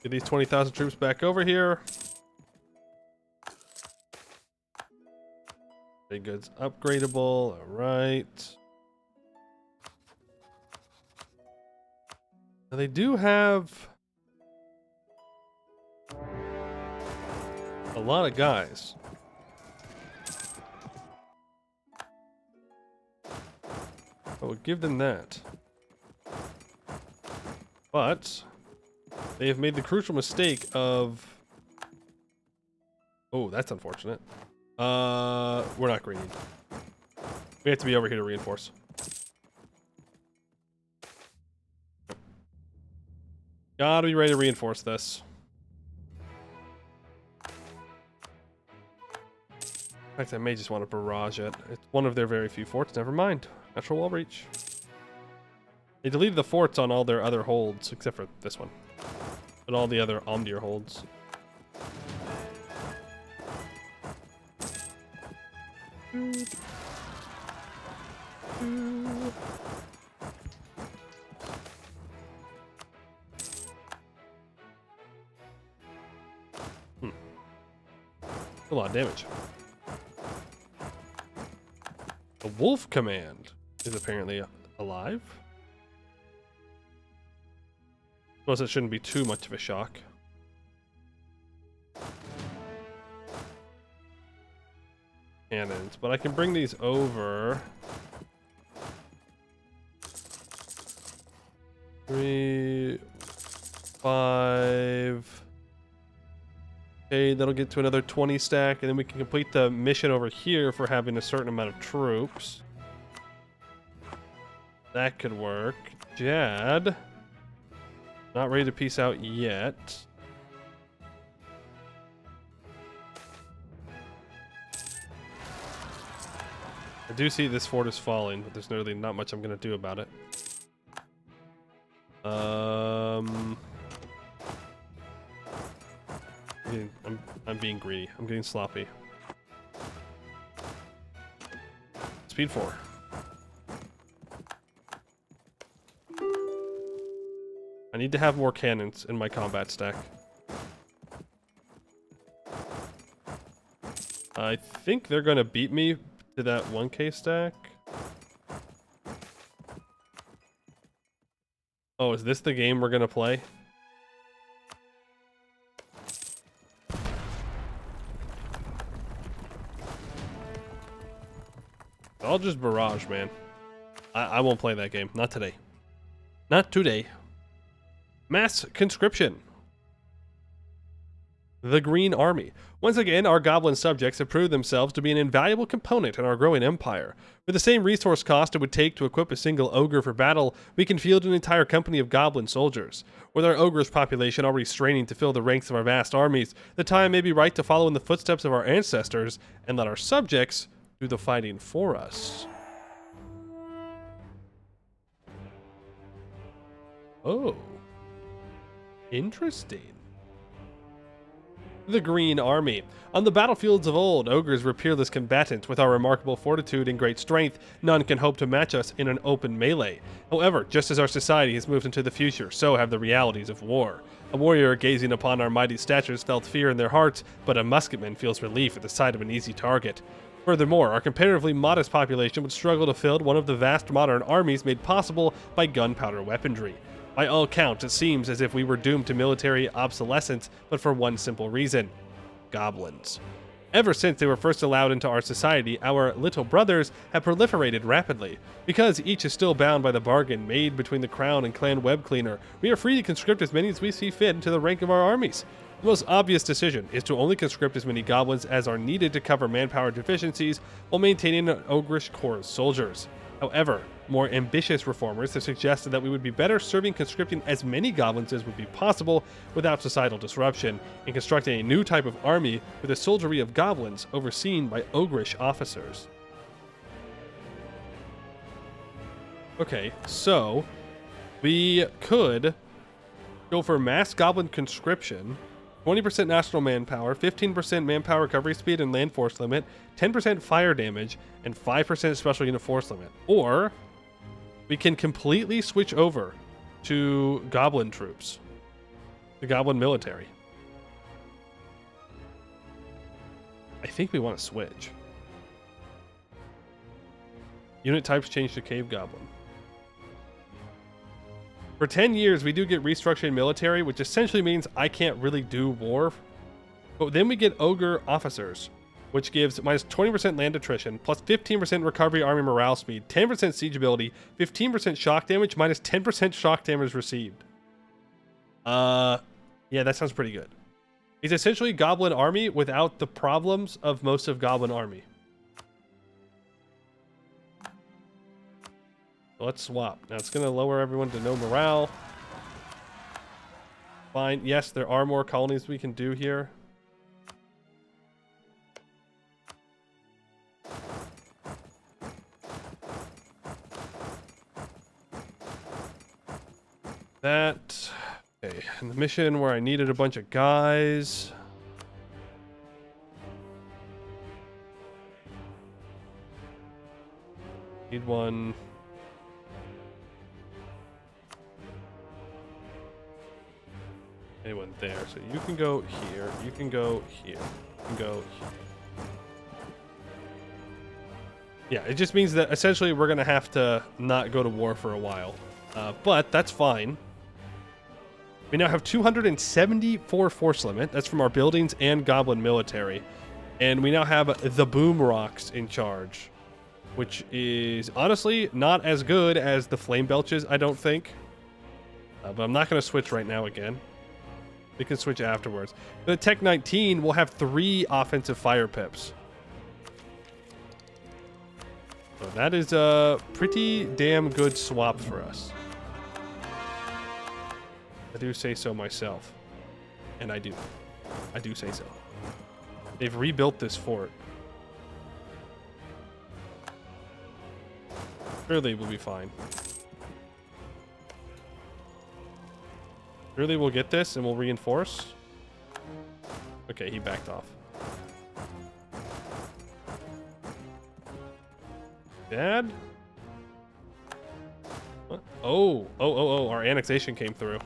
Get these 20,000 troops back over here. Big goods upgradable. Alright. Now they do have a lot of guys. I would give them that. But they have made the crucial mistake of... Oh, that's unfortunate. We're not greening. We have to be over here to reinforce. Gotta be ready to reinforce this. In fact, I may just want to barrage it. It's one of their very few forts. Never mind. Natural wall breach. They deleted the forts on all their other holds, except for this one. But all the other Omdir holds. A lot of damage. The Wolf Command is apparently alive. Suppose it shouldn't be too much of a shock. Cannons, but I can bring these over. 3, 5. Okay, that'll get to another 20 stack, and then we can complete the mission over here for having a certain amount of troops. That could work. Jad. Not ready to peace out yet. I do see this fort is falling, but there's really not much I'm going to do about it. I'm being greedy. I'm getting sloppy. Speed 4. I need to have more cannons in my combat stack. I think they're going to beat me to that 1k stack. Oh, is this the game we're going to play? I'll just barrage, man. I won't play that game. Not today. Not today. Mass conscription. The Green Army. Once again, our goblin subjects have proved themselves to be an invaluable component in our growing empire. For the same resource cost it would take to equip a single ogre for battle, we can field an entire company of goblin soldiers. With our ogre's population already straining to fill the ranks of our vast armies, the time may be right to follow in the footsteps of our ancestors and let our subjects do the fighting for us. Oh. Interesting. The Green Army. On the battlefields of old, ogres were peerless combatants. With our remarkable fortitude and great strength, none can hope to match us in an open melee. However, just as our society has moved into the future, so have the realities of war. A warrior gazing upon our mighty statures felt fear in their hearts, but a musketman feels relief at the sight of an easy target. Furthermore, our comparatively modest population would struggle to field one of the vast modern armies made possible by gunpowder weaponry. By all counts, it seems as if we were doomed to military obsolescence, but for one simple reason: goblins. Ever since they were first allowed into our society, our little brothers have proliferated rapidly. Because each is still bound by the bargain made between the Crown and Clan Web Cleaner, we are free to conscript as many as we see fit into the rank of our armies. The most obvious decision is to only conscript as many goblins as are needed to cover manpower deficiencies while maintaining an ogrish corps of soldiers. However, more ambitious reformers have suggested that we would be better serving conscripting as many goblins as would be possible without societal disruption, and constructing a new type of army with a soldiery of goblins overseen by ogrish officers. Okay, so we could go for mass goblin conscription, 20% national manpower, 15% manpower recovery speed and land force limit, 10% fire damage, and 5% special unit force limit. Or we can completely switch over to goblin troops, the goblin military. I think we want to switch. Unit types change to cave goblin. For 10 years, we do get restructured military, which essentially means I can't really do war. But then we get ogre officers, which gives minus 20% land attrition, plus 15% recovery army morale speed, 10% siege ability, 15% shock damage, minus 10% shock damage received. Yeah, that sounds pretty good. He's essentially Goblin Army without the problems of most of Goblin Army. Let's swap. Now it's going to lower everyone to no morale. Fine. Yes, there are more colonies we can do here. That. Okay. And the mission where I needed a bunch of guys. Need one. Anyone there, so you can go here, you can go here, you can go here. Yeah, it just means that essentially we're gonna have to not go to war for a while, but that's fine. We now have 274 force limit. That's from our buildings and goblin military, and we now have the boom rocks in charge, which is honestly not as good as the flame belches, I don't think, but I'm not gonna switch right now again. We can switch afterwards. The Tech 19 will have 3 offensive fire pips. So that is a pretty damn good swap for us. I do say so myself. And I do. I do say so. They've rebuilt this fort. Surely we'll be fine. Surely we'll get this and we'll reinforce. Okay, he backed off. Dad? What? Oh, our annexation came through.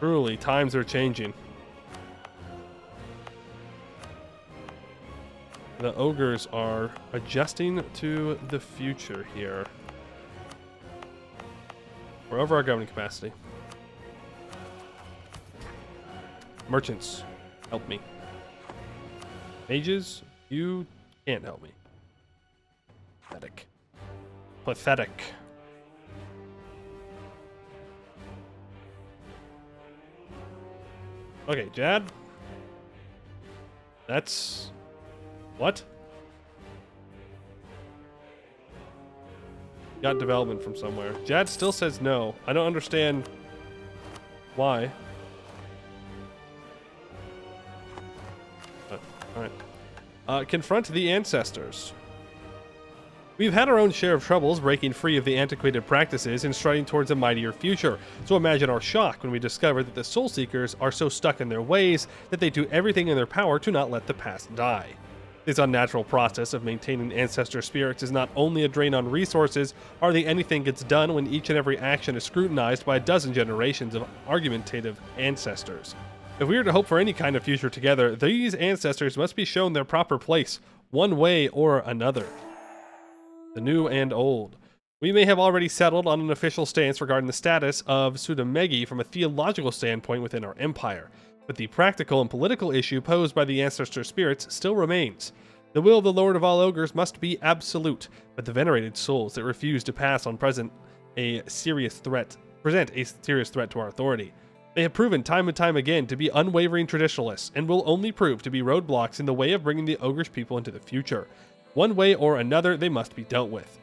Truly, times are changing. The ogres are adjusting to the future here. We're over our governing capacity. Merchants, help me. Mages, you can't help me. Pathetic. Pathetic. Okay, Jad. That's... What? Got development from somewhere. Jad still says no. I don't understand why. Alright. Confront the ancestors. We've had our own share of troubles breaking free of the antiquated practices and striding towards a mightier future. So imagine our shock when we discover that the Soul Seekers are so stuck in their ways that they do everything in their power to not let the past die. This unnatural process of maintaining ancestor spirits is not only a drain on resources, hardly anything gets done when each and every action is scrutinized by a dozen generations of argumentative ancestors. If we are to hope for any kind of future together, these ancestors must be shown their proper place, one way or another. The new and old. We may have already settled on an official stance regarding the status of Sudamegi from a theological standpoint within our empire, but the practical and political issue posed by the ancestor spirits still remains. The will of the Lord of all Ogres must be absolute, but the venerated souls that refuse to pass on present a serious threat to our authority. They have proven time and time again to be unwavering traditionalists, and will only prove to be roadblocks in the way of bringing the Ogrish people into the future. One way or another, they must be dealt with.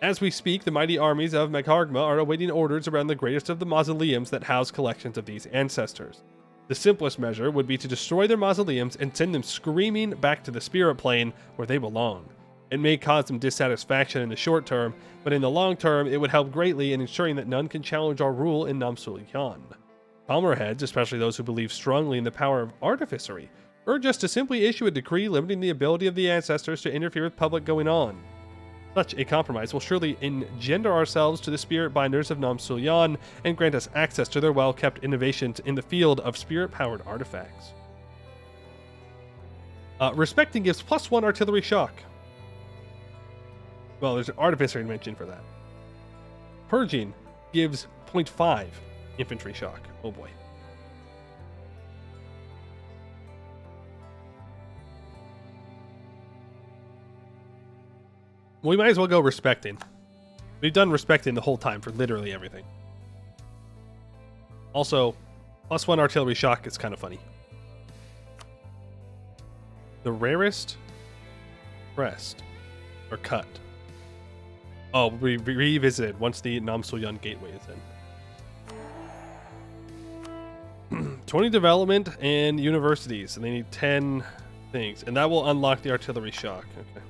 As we speak, the mighty armies of Maghargma are awaiting orders around the greatest of the mausoleums that house collections of these ancestors. The simplest measure would be to destroy their mausoleums and send them screaming back to the spirit plane where they belong. It may cause them dissatisfaction in the short term, but in the long term, it would help greatly in ensuring that none can challenge our rule in Namsul-Yan. Calmer heads, especially those who believe strongly in the power of artificery, urge us to simply issue a decree limiting the ability of the ancestors to interfere with public going-on. Such a compromise will surely engender ourselves to the spirit binders of Namsul-Yan and grant us access to their well-kept innovations in the field of spirit-powered artifacts. Respecting gives +1 artillery shock. Well, there's an artificer mention for that. Purging gives 0.5 infantry shock. Oh boy. We might as well go respecting. We've done respecting the whole time for literally everything. Also, +1 artillery shock is kind of funny. The rarest crest or cut. Oh, we revisited once the Namsul-Yan gateway is in. 20 development and universities, and they need 10 things, and that will unlock the artillery shock. Okay.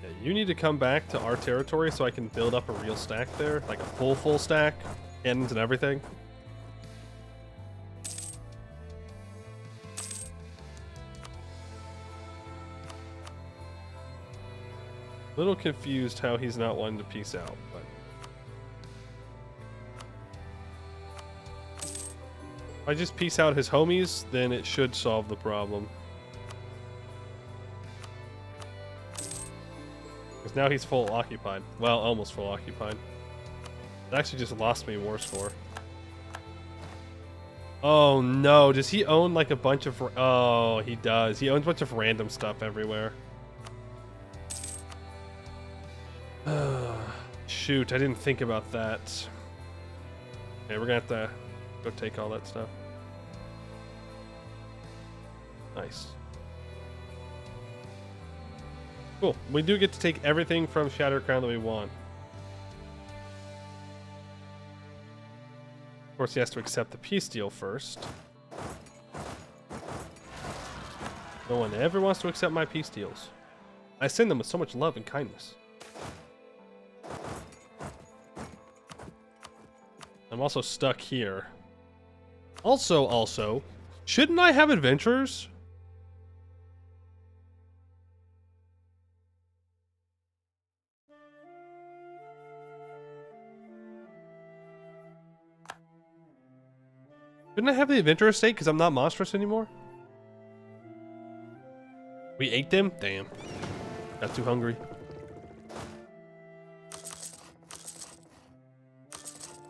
Yeah, you need to come back to our territory so I can build up a real stack there, like a full stack, cannons and everything. Little confused how he's not wanting to peace out, but if I just peace out his homies, then it should solve the problem. Because now he's full occupied. Well, almost full occupied. It actually just lost me war score. Oh no, does he own like a bunch of... Oh, he does. He owns a bunch of random stuff everywhere. Shoot, I didn't think about that. Okay, we're gonna have to go take all that stuff. Nice. Cool. We do get to take everything from Shattered Crown that we want. Of course, he has to accept the peace deal first. No one ever wants to accept my peace deals. I send them with so much love and kindness. I'm also stuck here. Also, shouldn't I have adventurers? Shouldn't I have the adventurer state because I'm not monstrous anymore? We ate them? Damn. Got too hungry.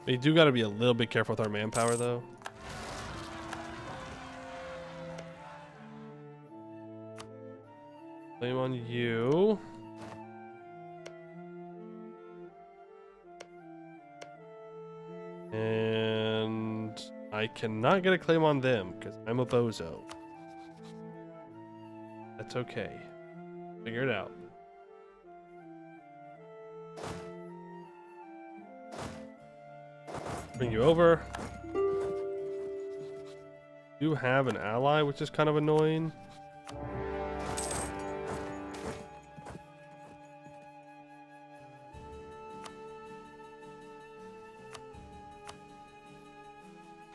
We do got to be a little bit careful with our manpower, though. Blame on you. And I cannot get a claim on them because I'm a bozo. That's okay. Figure it out. Bring you over. You have an ally, which is kind of annoying.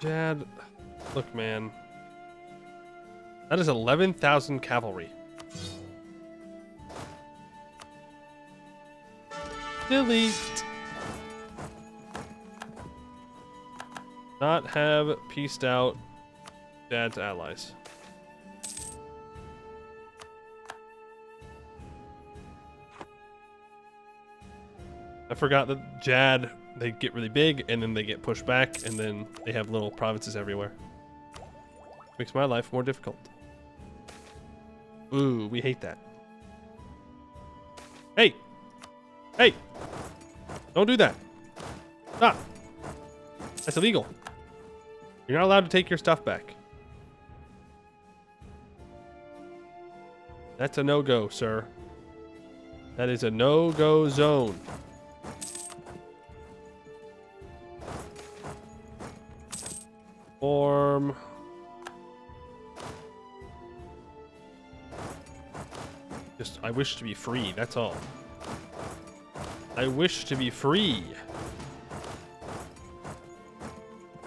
Jad, look, man. That is 11,000 cavalry. Delete. Not have pieced out Dad's allies. I forgot that Jad, they get really big and then they get pushed back and then they have little provinces everywhere. Makes my life more difficult. Ooh, we hate that. Hey! Hey! Don't do that. Stop. That's illegal. You're not allowed to take your stuff back. That's a no-go, sir. That is a no-go zone. Form. Just, I wish to be free, that's all. I wish to be free.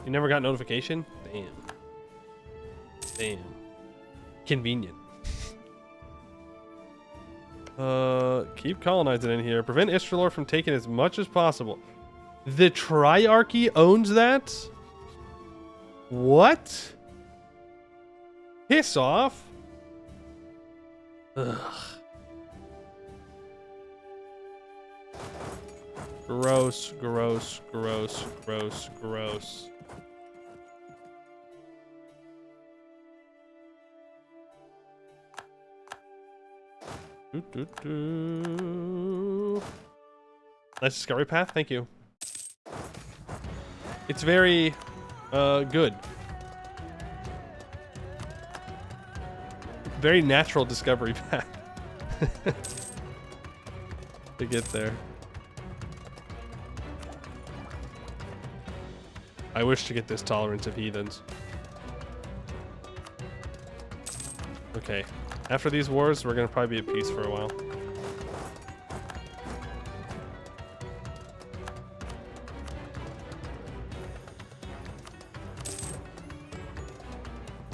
You never got notification? Damn. Damn. Convenient. Keep colonizing in here. Prevent Istralor from taking as much as possible. The Triarchy owns that? What? Piss off. Ugh. Gross, gross, gross, gross, gross. Nice discovery path, thank you. It's very good. Very natural discovery path to get there. I wish to get this tolerance of heathens. Okay. After these wars, we're gonna probably be at peace for a while.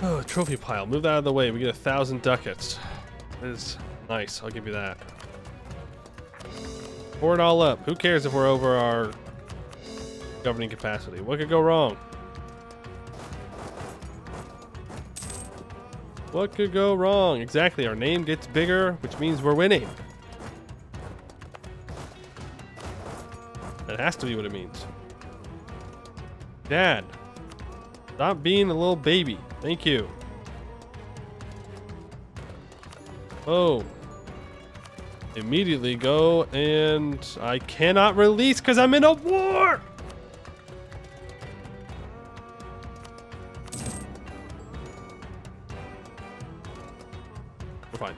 Oh, trophy pile. Move that out of the way. We get 1,000 ducats. That is nice. I'll give you that. Pour it all up. Who cares if we're over our governing capacity? What could go wrong? What could go wrong? Exactly. Our name gets bigger, which means we're winning. That has to be what it means. Dad, stop being a little baby. Thank you. Oh. Immediately go, and I cannot release because I'm in a war! We're fine.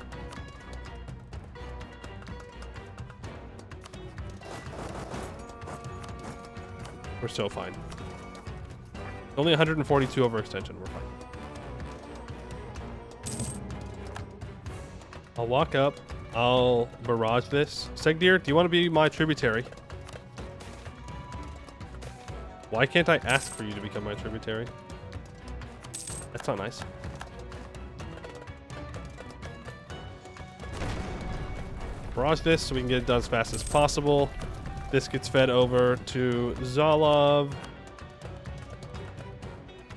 We're so fine. Only 142 overextension. We're fine. I'll walk up. I'll barrage this. Segdir, do you want to be my tributary? Why can't I ask for you to become my tributary? That's not nice. Barrage this so we can get it done as fast as possible. This gets fed over to Zalov.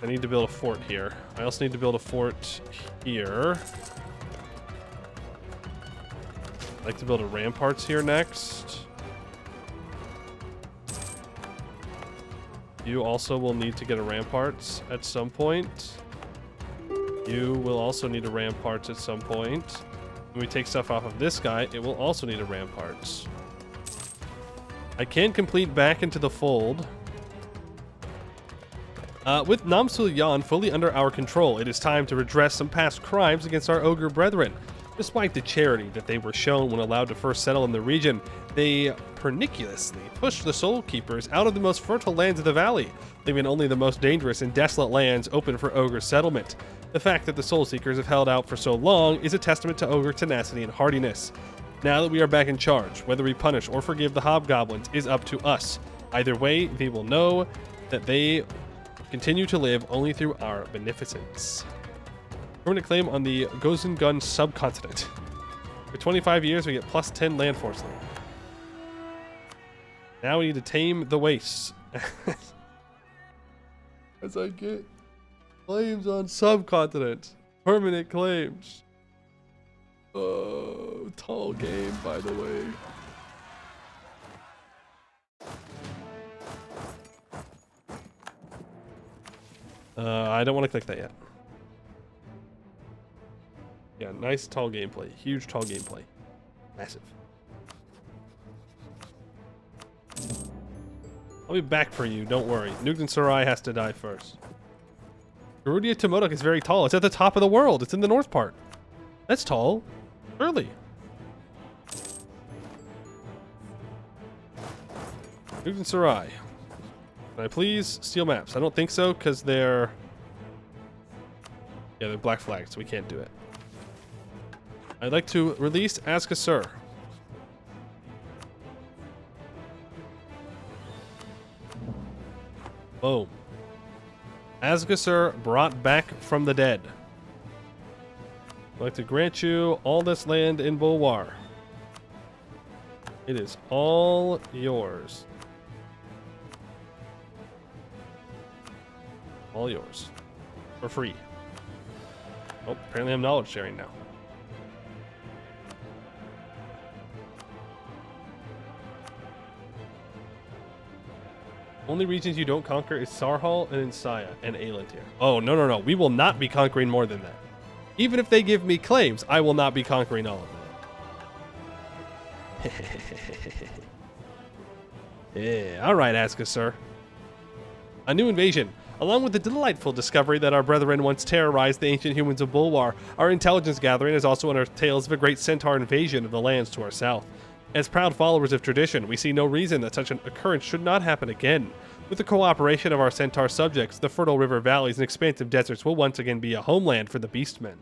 I need to build a fort here. I also need to build a fort here. I'd like to build a ramparts here next. You also will need to get a ramparts at some point. You will also need a ramparts at some point. When we take stuff off of this guy, it will also need a ramparts. I can complete back into the fold. With Namsul Yan fully under our control, it is time to redress some past crimes against our ogre brethren. Despite the charity that they were shown when allowed to first settle in the region, they perniciously pushed the Soul Keepers out of the most fertile lands of the valley, leaving only the most dangerous and desolate lands open for ogre settlement. The fact that the Soul Seekers have held out for so long is a testament to ogre tenacity and hardiness. Now that we are back in charge, whether we punish or forgive the hobgoblins is up to us. Either way, they will know that they continue to live only through our beneficence. Permanent claim on the Gozengun subcontinent. For 25 years, we get plus 10 land force land. Now we need to tame the wastes. As I get Claims on subcontinent. Permanent claims. Oh, tall game, by the way. I don't want to click that yet. Yeah, nice tall gameplay. Huge tall gameplay. Massive. I'll be back for you, don't worry. Nugent Sarai has to die first. Garudia Timodok is very tall. It's at the top of the world. It's in the north part. That's tall. Surely. Nugent Sarai. Can I please steal maps? I don't think so, because they're... Yeah, they're black flags, so we can't do it. I'd like to release Ask a Sir. Boom. Asgasur brought back from the dead. I'd like to grant you all this land in Bulwar. It is all yours. All yours. For free. Oh, apparently I'm knowledge sharing now. Only regions you don't conquer is Sarhal and Insaya and Aelantir. Oh, no, no, no. We will not be conquering more than that. Even if they give me claims, I will not be conquering all of that. Yeah, all right, Aska, sir. A new invasion. Along with the delightful discovery that our brethren once terrorized the ancient humans of Bulwar, our intelligence gathering has also unearthed tales of a great centaur invasion of the lands to our south. As proud followers of tradition, we see no reason that such an occurrence should not happen again. With the cooperation of our centaur subjects, the fertile river valleys and expansive deserts will once again be a homeland for the beastmen.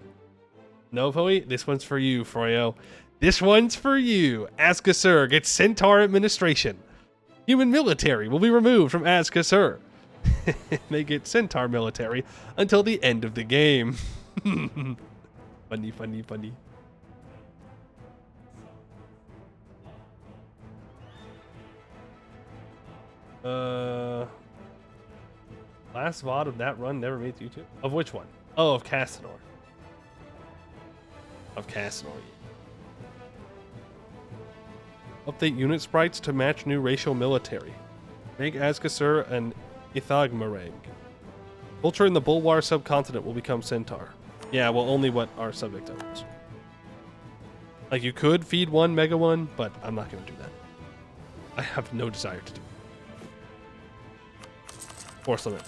Novoi, this one's for you, Froyo. This one's for you. Asgasur gets centaur administration. Human military will be removed from Asgasur. They get centaur military until the end of the game. Funny, funny, funny. Last VOD of that run never made to YouTube. Of which one? Oh, of Castanor. Of Castanor. Update unit sprites to match new racial military. Make Asgasur an Ithagmarang. Culture in the Bulwar subcontinent will become centaur. Yeah, well, only what our subject owns. Like, you could feed one, mega one, but I'm not going to do that. I have no desire to do it. Force limit.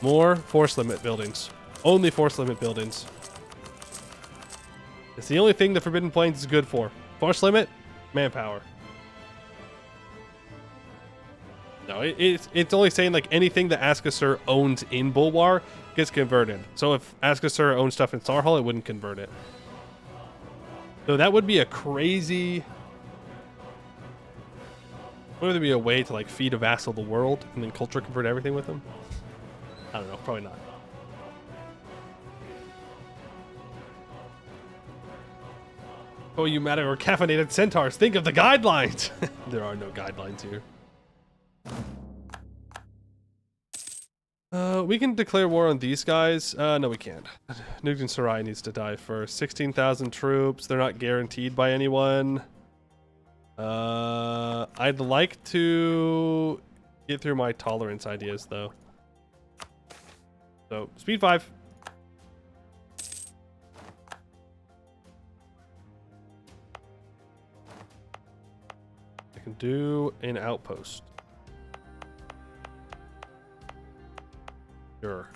More force limit buildings. Only force limit buildings. It's the only thing the Forbidden Plains is good for. Force limit, manpower. No, it's only saying like anything that Asgasur owns in Bulwar gets converted. So if Asgasur owns stuff in Sarhal, it wouldn't convert it. So that would be a crazy... Would there be a way to like feed a vassal the world and then culture convert everything with them? I don't know, probably not. Oh, you mad or caffeinated centaurs, think of the guidelines! There are no guidelines here. We can declare war on these guys. No, we can't. Nugent Sarai needs to die first. 16,000 troops. They're not guaranteed by anyone. I'd like to get through my tolerance ideas, though. So, speed 5. I can do an outpost. Sure.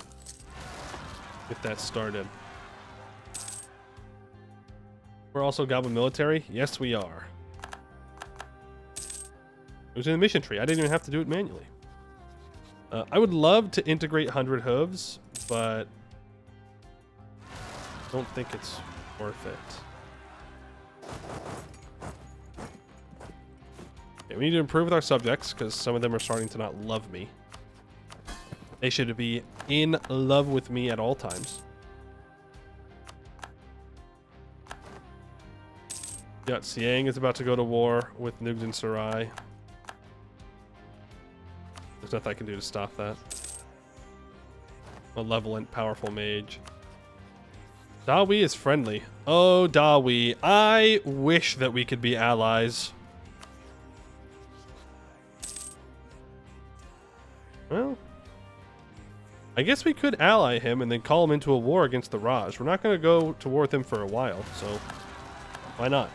Get that started. We're also Goblin military? Yes, we are. It was in the mission tree. I didn't even have to do it manually. I would love to integrate 100 hooves, but I don't think it's worth it. Okay, we need to improve with our subjects, because some of them are starting to not love me. They should be in love with me at all times. Yeah, Siang is about to go to war with Nugent Sarai. There's nothing I can do to stop that. Malevolent, powerful mage. Dawi is friendly. Oh, Dawi. I wish that we could be allies. Well, I guess we could ally him and then call him into a war against the Raj. We're not going to go to war with him for a while, so why not?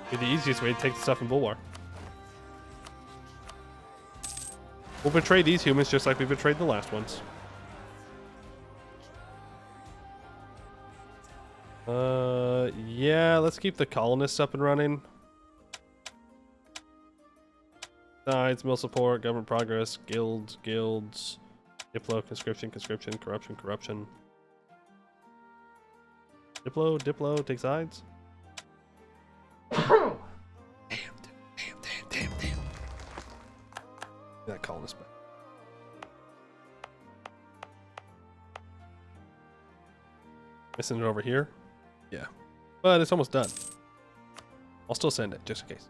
Be the easiest way to take the stuff in Bulwar. We'll betray these humans just like we betrayed the last ones. Yeah, let's keep the colonists up and running. Sides, mill support, government progress, guilds, Diplo, conscription, corruption. Diplo, take sides. Damn. That colonist back. Missing it over here? Yeah. But it's almost done. I'll still send it, just in case.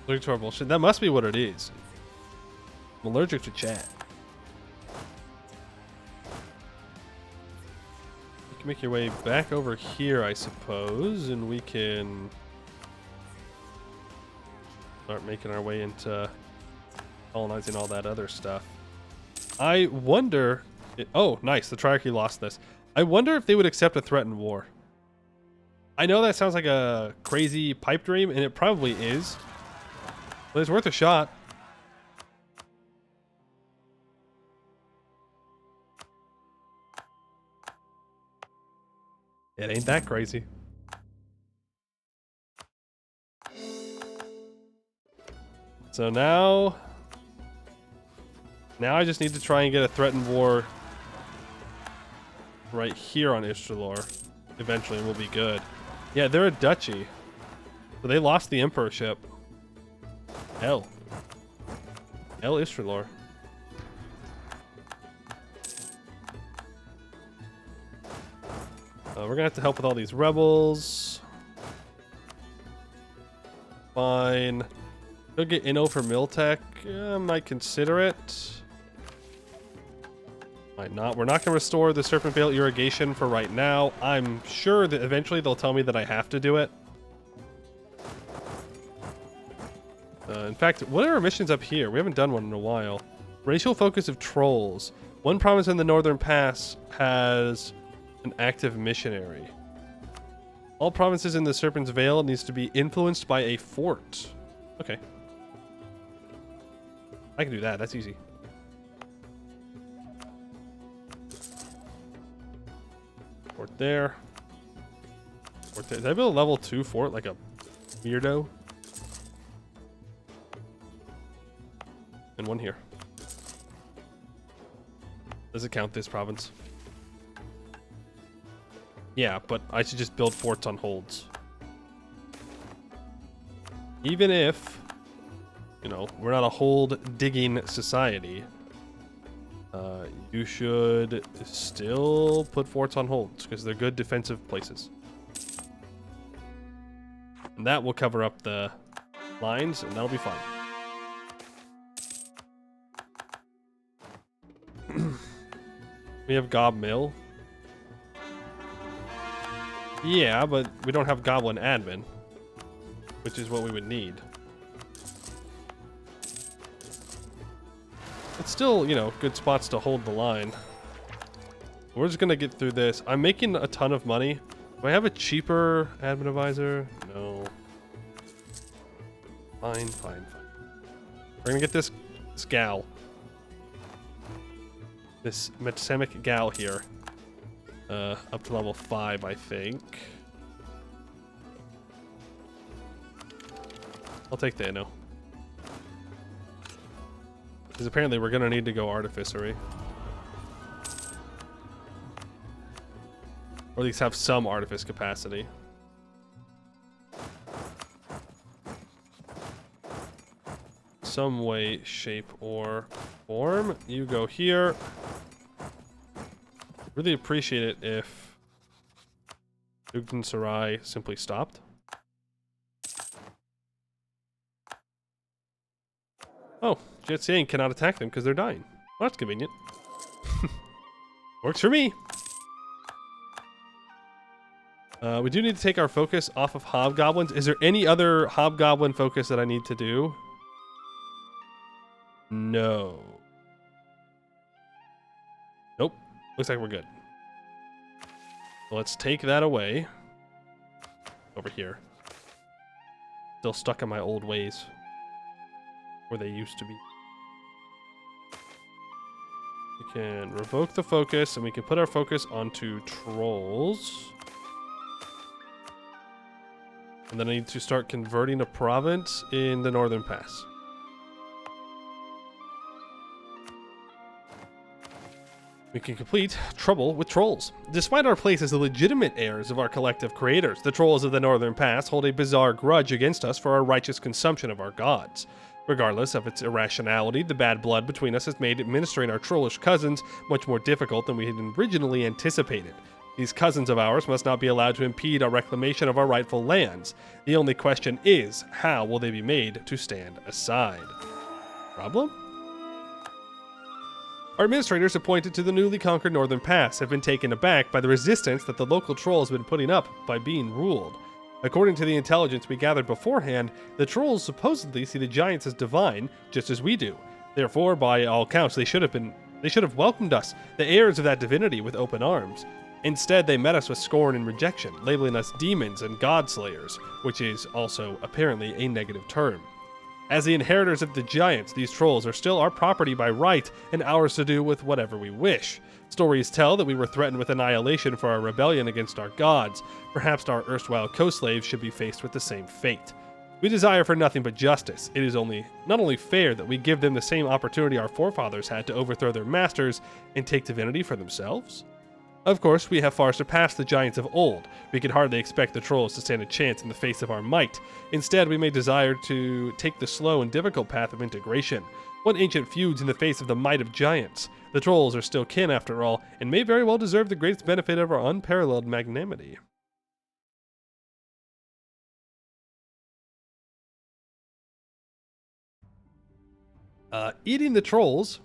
Allergic to our bullshit. That must be what it is. I'm allergic to chat. You can make your way back over here, I suppose, and we can start making our way into colonizing all that other stuff. I wonder... oh, nice. The Triarchy lost this. I wonder if they would accept a threatened war. I know that sounds like a crazy pipe dream, and it probably is. But it's worth a shot. It ain't that crazy. So now I just need to try and get a threatened war right here on Ishtalor. Eventually, and we'll be good. Yeah, they're a duchy. So they lost the emperorship. Hell Ishtalor. We're gonna have to help with all these rebels. Fine. Go get Inno for Miltech. Might consider it. Might not. We're not going to restore the Serpent Vale irrigation for right now. I'm sure that eventually they'll tell me that I have to do it. In fact, what are our missions up here? We haven't done one in a while. Racial focus of trolls. One province in the Northern Pass has an active missionary. All provinces in the Serpent's Vale needs to be influenced by a fort. Okay. I can do that. That's easy. Fort there. Fort there. Did I build a level 2 fort like a weirdo? And one here. Does it count this province? Yeah, but I should just build forts on holds. Even if, you know, we're not a hold digging society, you should still put forts on holds because they're good defensive places. And that will cover up the lines and that'll be fine. We have Gob Mill. Yeah, but we don't have Goblin Admin, which is what we would need. It's still, you know, good spots to hold the line. We're just gonna get through this. I'm making a ton of money. Do I have a cheaper admin advisor? No. Fine. We're gonna get this gal. This Metsemic gal here. Up to level 5, I think. I'll take the Inno. Because apparently we're gonna need to go artificery. Or at least have some artifice capacity. Some way, shape, or form. You go here. Really appreciate it if Ugden Sarai simply stopped. Oh, Jet cannot attack them because they're dying. Well, that's convenient. Works for me. We do need to take our focus off of hobgoblins. Is there any other hobgoblin focus that I need to do? No. Nope. Looks like we're good. So let's take that away. Over here. Still stuck in my old ways. Where they used to be. We can revoke the focus, and we can put our focus onto trolls. And then I need to start converting a province in the Northern Pass. We can complete Trouble with Trolls. Despite our place as the legitimate heirs of our collective creators, the trolls of the Northern Pass hold a bizarre grudge against us for our righteous consumption of our gods. Regardless of its irrationality, the bad blood between us has made administering our trollish cousins much more difficult than we had originally anticipated. These cousins of ours must not be allowed to impede our reclamation of our rightful lands. The only question is, how will they be made to stand aside? Problem? Our administrators appointed to the newly conquered Northern Pass have been taken aback by the resistance that the local trolls have been putting up by being ruled. According to the intelligence we gathered beforehand, the trolls supposedly see the giants as divine, just as we do. Therefore, by all counts, they should have welcomed us, the heirs of that divinity, with open arms. Instead, they met us with scorn and rejection, labeling us demons and godslayers, which is also apparently a negative term. As the inheritors of the giants, these trolls are still our property by right and ours to do with whatever we wish. Stories tell that we were threatened with annihilation for our rebellion against our gods. Perhaps our erstwhile co-slaves should be faced with the same fate. We desire for nothing but justice. It is not only fair that we give them the same opportunity our forefathers had to overthrow their masters and take divinity for themselves. Of course, we have far surpassed the giants of old. We can hardly expect the trolls to stand a chance in the face of our might. Instead, we may desire to take the slow and difficult path of integration. What ancient feuds in the face of the might of giants? The trolls are still kin after all, and may very well deserve the greatest benefit of our unparalleled magnanimity. Eating the trolls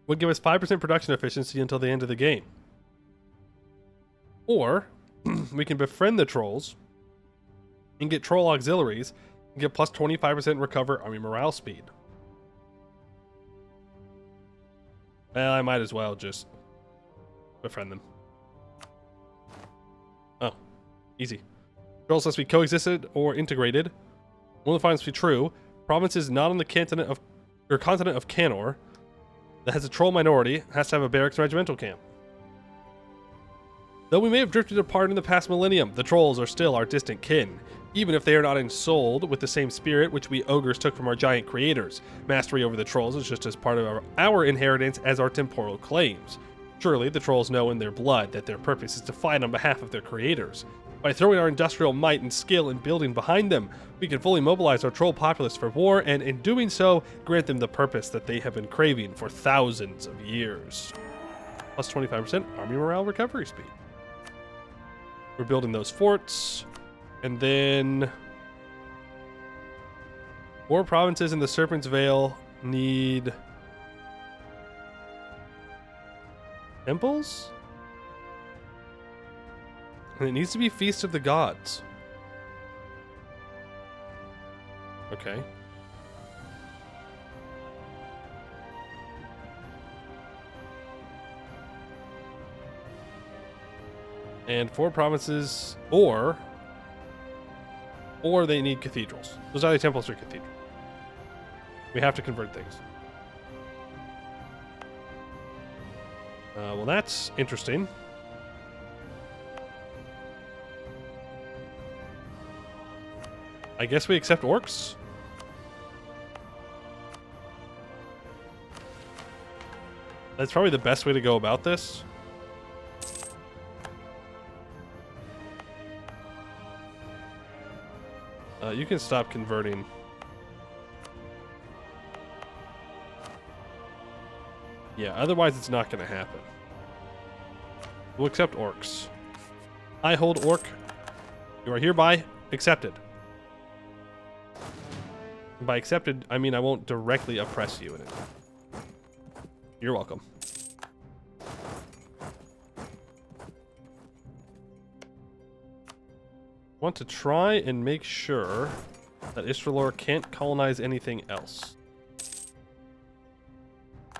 would give us 5% production efficiency until the end of the game. Or, we can befriend the trolls and get troll auxiliaries and get plus 25% recover army morale speed. Well, I might as well just befriend them. Oh, easy. Trolls must be coexisted or integrated. One of the finds to be true. Provinces not on the continent of Canor that has a troll minority has to have a barracks regimental camp. Though we may have drifted apart in the past millennium, the trolls are still our distant kin, even if they are not ensouled with the same spirit which we ogres took from our giant creators. Mastery over the trolls is just as part of our inheritance as our temporal claims. Surely the trolls know in their blood that their purpose is to fight on behalf of their creators. By throwing our industrial might and skill in building behind them, we can fully mobilize our troll populace for war, and in doing so, grant them the purpose that they have been craving for thousands of years. Plus 25% army morale recovery speed. We're building those forts, and then 4 provinces in the Serpent's Vale need temples? And it needs to be Feast of the Gods. Okay. And 4 provinces, or they need cathedrals. Those are the temples or cathedrals. We have to convert things. Well, that's interesting. I guess we accept orcs. That's probably the best way to go about this. You can stop converting. Yeah, otherwise it's not going to happen. We'll accept orcs. I hold orc. You are hereby accepted. And by accepted, I mean I won't directly oppress you in it. You're welcome. Want to try and make sure that Istralor can't colonize anything else.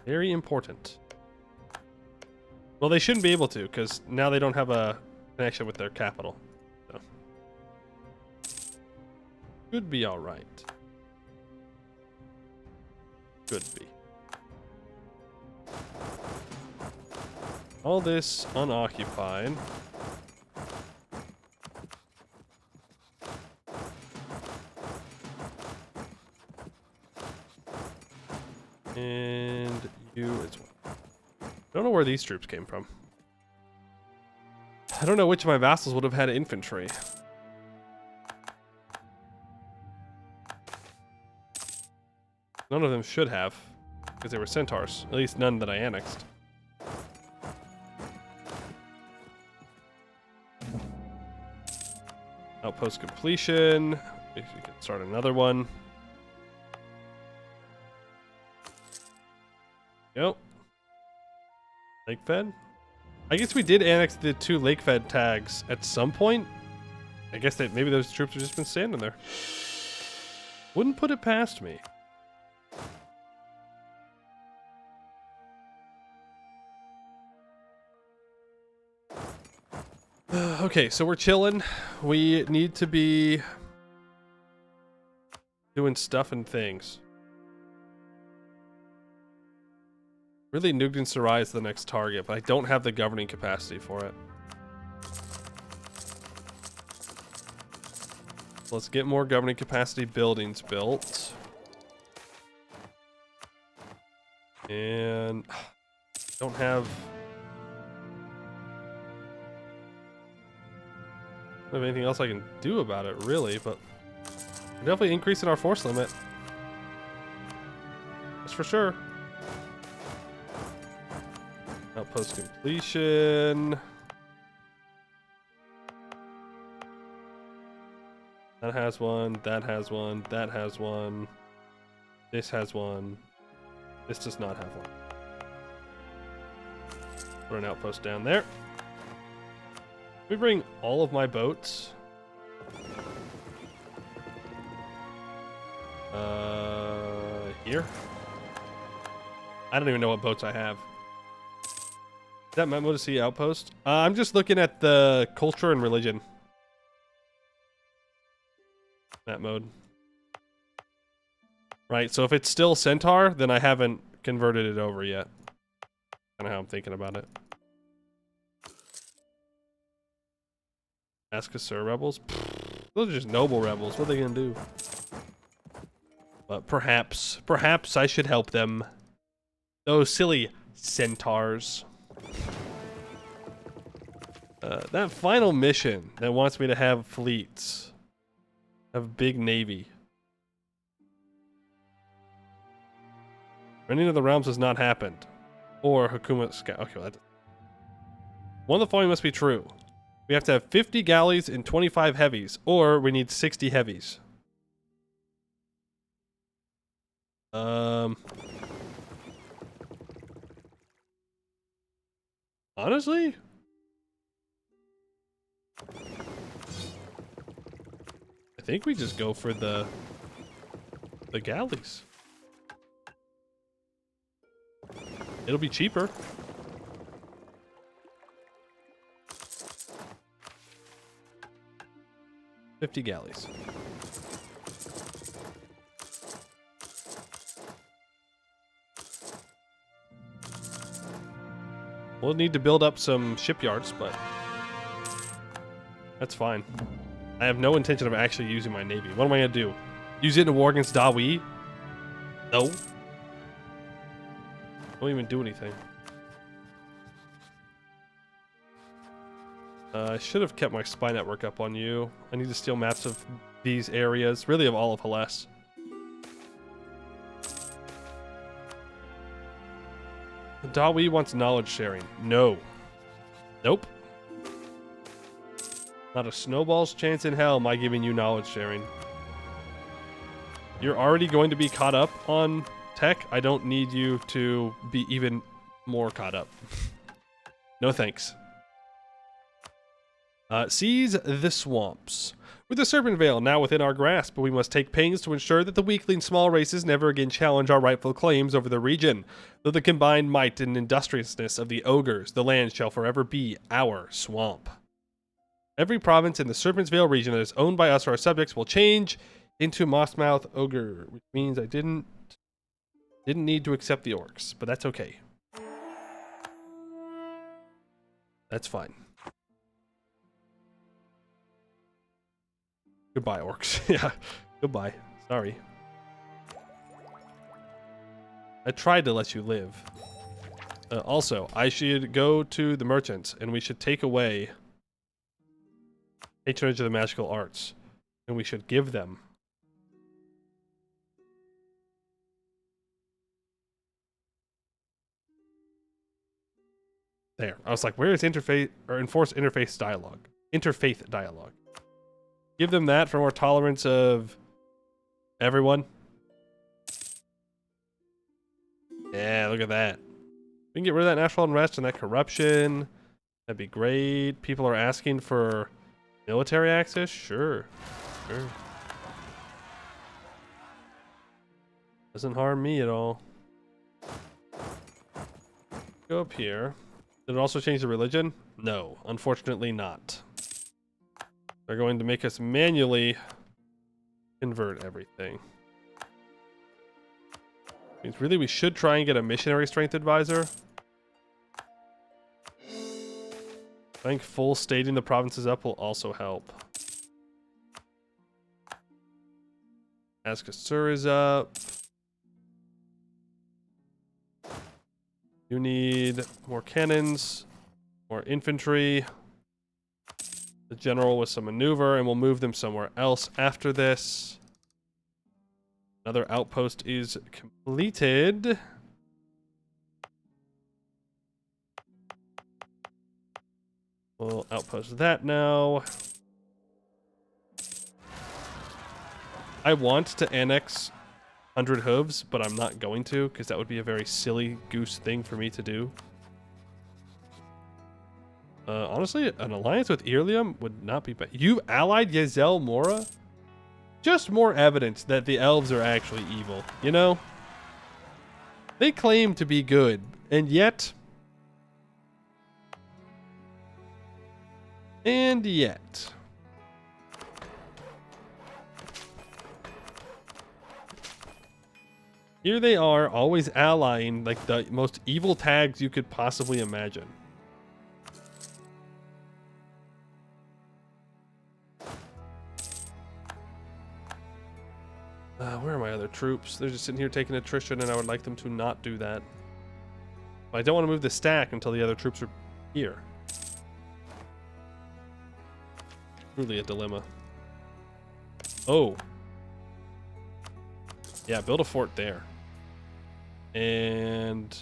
Very important. Well, they shouldn't be able to, because now they don't have a connection with their capital. So. Could be alright. Could be. All this unoccupied. And you as well. I don't know where these troops came from. I don't know which of my vassals would have had infantry. None of them should have, because they were centaurs. At least none that I annexed. Outpost completion. Maybe we can start another one. Yep. Lake Fed? I guess we did annex the 2 Lake Fed tags at some point. I guess that maybe those troops have just been standing there. Wouldn't put it past me. Okay, so we're chilling. We need to be doing stuff and things. Really, Nugden Sarai is the next target, but I don't have the governing capacity for it. Let's get more governing capacity buildings built. And don't have anything else I can do about it, really, but we're definitely increasing our force limit. That's for sure. Outpost completion. That has one, that has one, that has one. This has one. This does not have one. Put an outpost down there. We bring all of my boats. Here. I don't even know what boats I have. Is that memo to see outpost? I'm just looking at the culture and religion. That mode. Right, so if it's still Centaur, then I haven't converted it over yet. Kind of how I'm thinking about it. Askasur rebels? Pfft, those are just noble rebels. What are they gonna do? But perhaps I should help them. Those silly centaurs. That final mission that wants me to have fleets. Have big navy. Rending of the realms has not happened. Or Hakuma Scout. Okay, well, one of the following must be true. We have to have 50 galleys and 25 heavies, or we need 60 heavies. Honestly? I think we just go for the galleys. It'll be cheaper. $50 galleys. We'll need to build up some shipyards, but that's fine. I have no intention of actually using my navy. What am I gonna do? Use it in a war against Dawi? No. Won't even do anything. I should have kept my spy network up on you. I need to steal maps of these areas, really of all of Hellas. Dawi wants knowledge sharing. No. Nope. Not a snowball's chance in hell am I giving you knowledge sharing. You're already going to be caught up on tech. I don't need you to be even more caught up. No thanks. Seize the swamps. With the Serpent Veil now within our grasp, we must take pains to ensure that the weakling small races never again challenge our rightful claims over the region. Though the combined might and industriousness of the ogres, the land shall forever be our swamp. Every province in the Serpent's Veil region that is owned by us or our subjects will change into Mossmouth Ogre, which means I didn't need to accept the orcs, but that's okay. That's fine. Goodbye, orcs. Yeah, goodbye. Sorry. I tried to let you live. Also, I should go to the merchants, and we should take away patronage of the magical arts, and we should give them there. I was like, where is interfaith or enforced interfaith dialogue? Interfaith dialogue. Give them that for more tolerance of everyone. Yeah, look at that. We can get rid of that national unrest and that corruption. That'd be great. People are asking for military access? Sure. Sure. Doesn't harm me at all. Go up here. Did it also change the religion? No, unfortunately not. They're going to make us manually convert everything. Means really we should try and get a missionary strength advisor. I think full stating the provinces up will also help. Askasur is up. You need more cannons, more infantry. The general with some maneuver, and we'll move them somewhere else after this. Another outpost is completed. We'll outpost that now. I want to annex 100 hooves, but I'm not going to, because that would be a very silly goose thing for me to do. Honestly, an alliance with Irlium would not be bad. You allied Yezel Mora? Just more evidence that the elves are actually evil, you know? They claim to be good, and yet... And yet... Here they are, always allying like the most evil tags you could possibly imagine. Where are my other troops? They're just sitting here taking attrition, and I would like them to not do that. But I don't want to move the stack until the other troops are here. Truly a dilemma. Oh. Yeah, build a fort there. And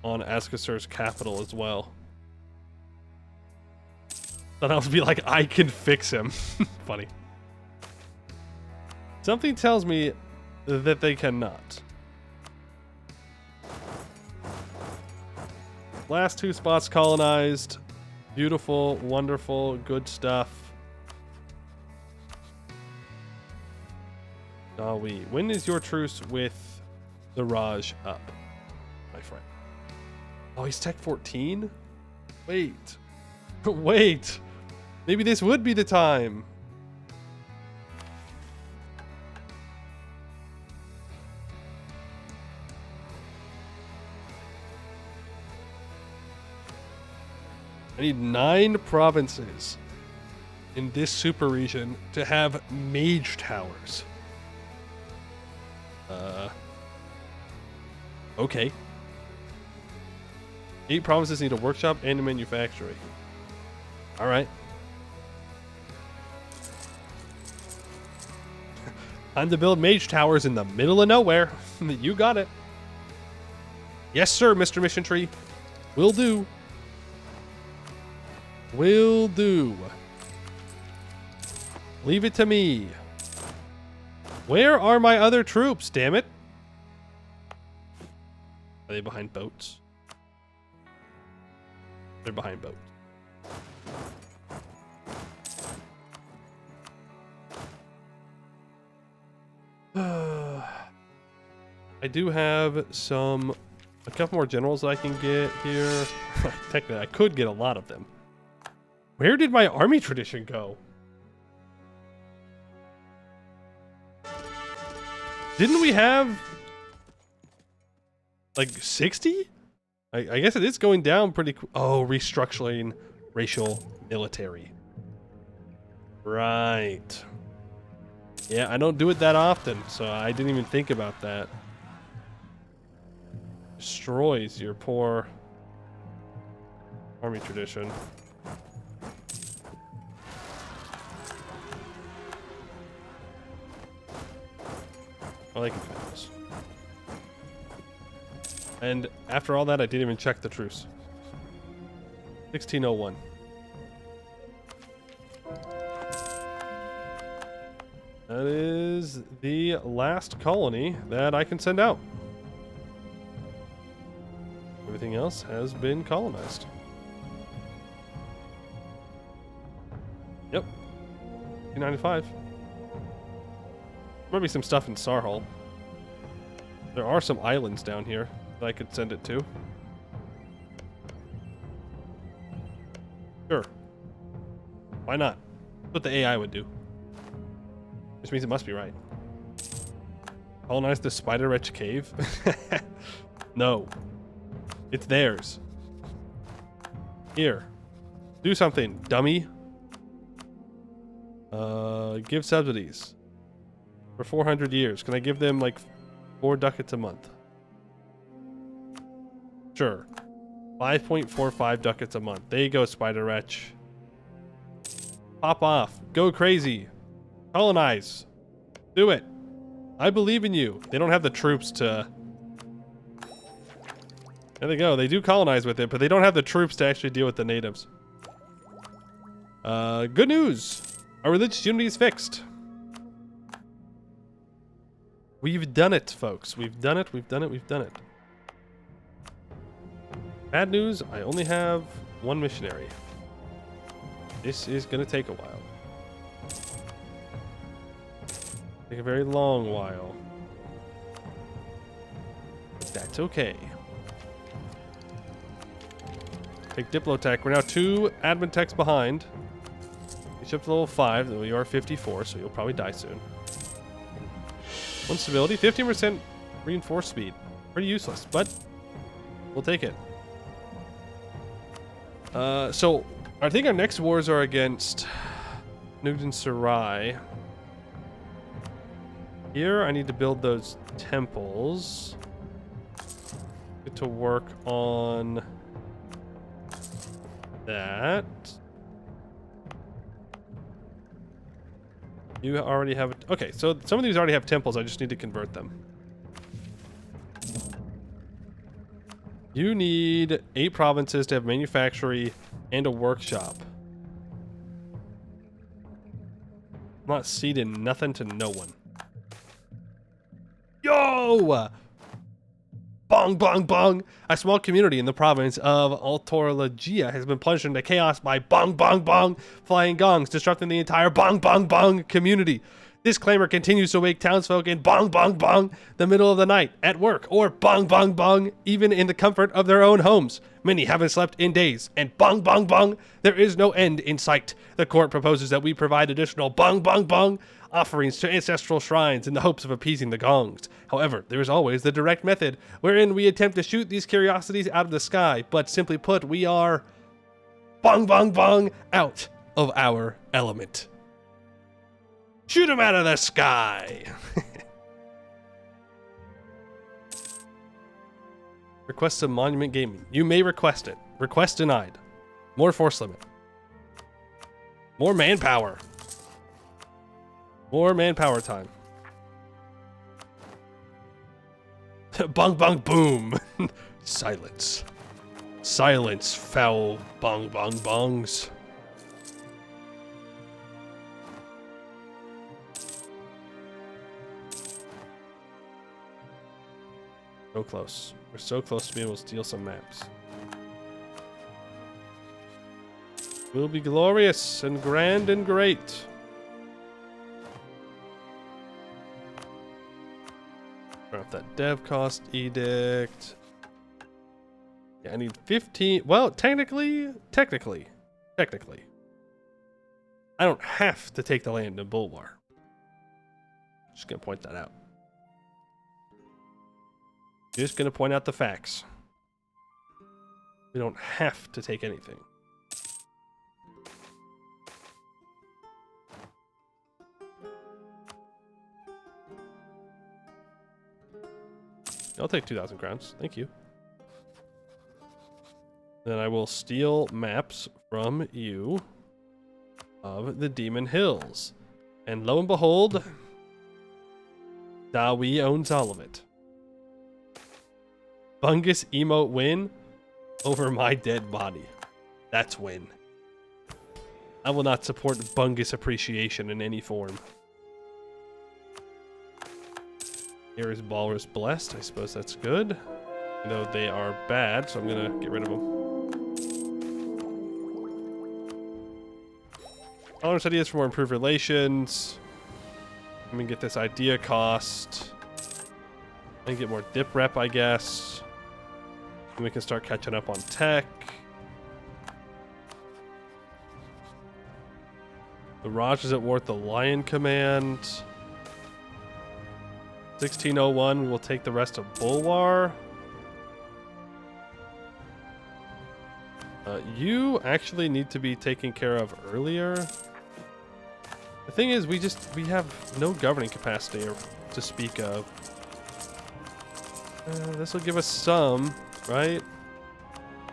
on Askasur's capital as well. Then I'll be like, I can fix him. Funny. Something tells me that they cannot. Last two spots colonized. Beautiful, wonderful, good stuff. Dawi, when is your truce with the Raj up, my friend? Oh, he's tech 14? Wait. Wait. Maybe this would be the time. I need 9 provinces in this super region to have mage towers. Okay. 8 provinces need a workshop and a manufactory. Alright. Time to build mage towers in the middle of nowhere. You got it. Yes, sir, Mr. Mission Tree. Will do. Will do. Leave it to me. Where are my other troops, damn it? Are they behind boats? They're behind boats. I do have a couple more generals I can get here. Technically, I could get a lot of them. Where did my army tradition go? Didn't we have like 60? I guess it is going down pretty oh, restructuring racial military. Right. Yeah, I don't do it that often, so I didn't even think about that. Destroys your poor army tradition. I like it. And after all that, I didn't even check the truce. 1601. That is the last colony that I can send out. Everything else has been colonized. Yep. 295. Might be some stuff in Sarhal. There are some islands down here that I could send it to. Sure. Why not? That's what the AI would do. Which means it must be right. Colonize the Spider Wretch Cave? No. It's theirs. Here. Do something, dummy. Give subsidies. For 400 years. Can I give them like 4 ducats a month? Sure. 5.45 ducats a month. There you go, Spider Wretch. Pop off. Go crazy. Colonize. Do it. I believe in you. They don't have the troops to... There they go. They do colonize with it, but they don't have the troops to actually deal with the natives. Good news. Our religious unity is fixed. We've done it, folks. We've done it. We've done it. We've done it. Bad news. I only have 1 missionary. This is going to take a while. Take a very long while. But that's okay. Take Diplotech. We're now 2 admin techs behind. You shipped level 5, though you are 54, so you'll probably die soon. 1 stability, 15% reinforced speed. Pretty useless, but we'll take it. So I think our next wars are against Nugden Sarai. Here, I need to build those temples. Get to work on that. You already have... Okay, so some of these already have temples. I just need to convert them. You need 8 provinces to have manufactory and a workshop. I'm not ceding nothing to no one. Yo! Bong, bong, bong! A small community in the province of Altorlagia has been plunged into chaos by bong, bong, bong flying gongs, disrupting the entire bong, bong, bong community. This clamor continues to wake townsfolk in bong, bong, bong the middle of the night, at work, or bong, bong, bong even in the comfort of their own homes. Many haven't slept in days, and bong, bong, bong, there is no end in sight. The court proposes that we provide additional bong, bong, bong offerings to ancestral shrines in the hopes of appeasing the gongs. However, there is always the direct method, wherein we attempt to shoot these curiosities out of the sky, but simply put, we are bong, bong, bong out of our element. Shoot them out of the sky! Request some monument gaming. You may request it. Request denied. More force limit. More manpower. More manpower time. Bong, bong, boom. Silence. Silence, foul bong, bong, bongs. So close. We're so close to being able to steal some maps. Will be glorious and grand and great. Turn off that dev cost edict. Yeah, I need 15. Well, technically, I don't have to take the land in Bulwar. Just gonna point that out. Just gonna point out the facts. We don't have to take anything. I'll take 2,000 crowns. Thank you. Then I will steal maps from you of the Demon Hills. And lo and behold, Dawi owns all of it. Bungus emote win over my dead body. That's win. I will not support Bungus appreciation in any form. Here is Balrus Blessed. I suppose that's good. You know, they are bad, so I'm gonna get rid of them. Tolerance ideas for more improved relations. Let me get this idea cost. And get more dip rep, I guess. And we can start catching up on tech. The Raj isn't worth the Lion Command. 1601, we will take the rest of Bulwar. You actually need to be taken care of earlier. The thing is, we have no governing capacity to speak of. This will give us some, right?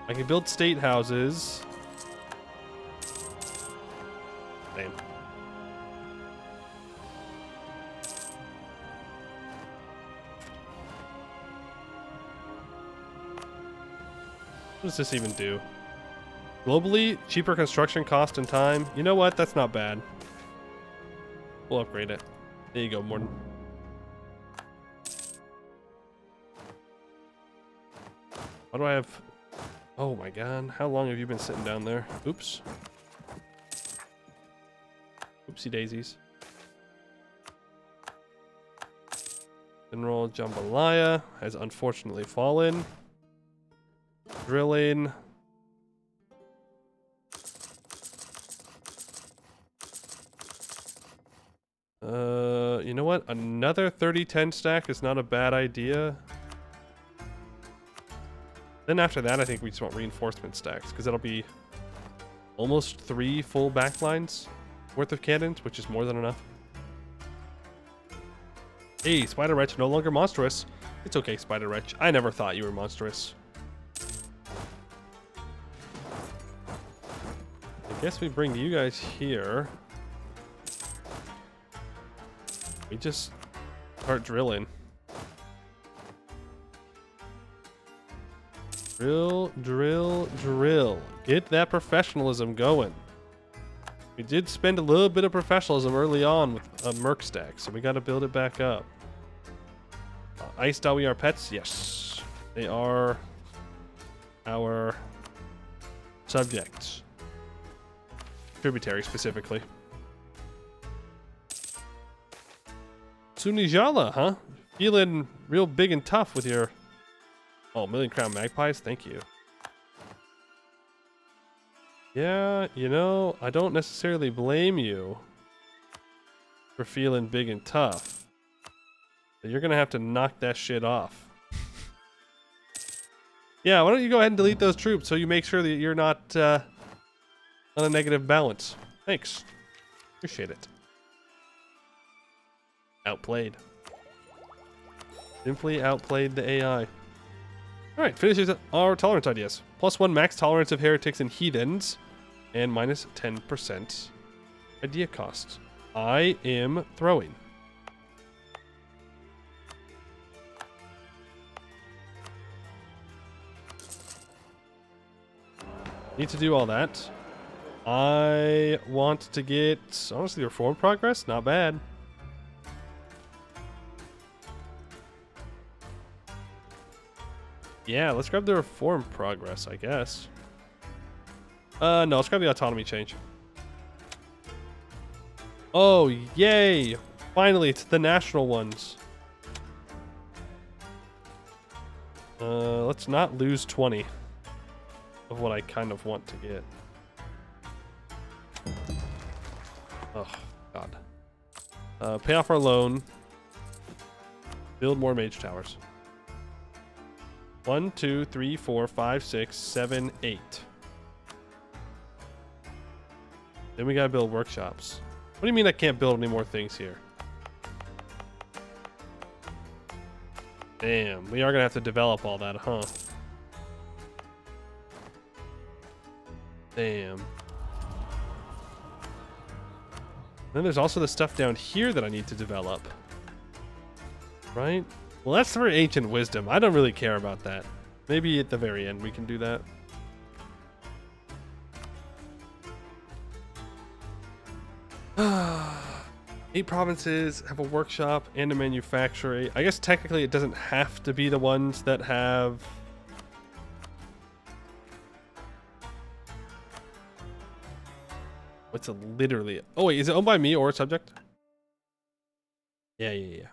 I can build state houses. Damn. What does this even do? Globally, cheaper construction cost and time. You know what? That's not bad. We'll upgrade it. There you go, Morton. How do I have... Oh my god. How long have you been sitting down there? Oops. Oopsie daisies. General Jambalaya has unfortunately fallen. Drilling. You know what? Another 30-10 stack is not a bad idea. Then after that, I think we just want reinforcement stacks, because that'll be almost 3 full backlines worth of cannons, which is more than enough. Hey, Spider Wretch, no longer monstrous. It's okay, Spider Wretch. I never thought you were monstrous. I guess we bring you guys here. We just start drilling. Drill, drill, drill. Get that professionalism going. We did spend a little bit of professionalism early on with a Merc stack, so we got to build it back up. Ice Dawi are pets? Yes. They are our subjects. Tributary specifically. Sunijala, huh? Feeling real big and tough with your... Oh, Million Crown Magpies? Thank you. Yeah, you know, I don't necessarily blame you for feeling big and tough. But you're gonna have to knock that shit off. Yeah, why don't you go ahead and delete those troops so you make sure that you're not on a negative balance. Thanks. Appreciate it. Outplayed. Simply outplayed the AI. Alright, finishes our tolerance ideas. +1 max tolerance of heretics and heathens. And minus 10% idea cost. I am throwing. Need to do all that. I want to get, honestly, reform progress. Not bad. Yeah, let's grab the reform progress, I guess. No, let's grab the autonomy change. Oh, yay! Finally, it's the national ones. Let's not lose 20 of what I kind of want to get. Oh, God. Pay off our loan. Build more mage towers. 1, 2, 3, 4, 5, 6, 7, 8. Then we gotta build workshops. What do you mean I can't build any more things here? Damn, we are gonna have to develop all that, huh? Damn. Then there's also the stuff down here that I need to develop. Right? Well, that's for ancient wisdom. I don't really care about that. Maybe at the very end we can do that. Eight provinces have a workshop and a manufactory. I guess technically it doesn't have to be the ones that have... What's it literally... Oh wait, is it owned by me or a subject? Yeah.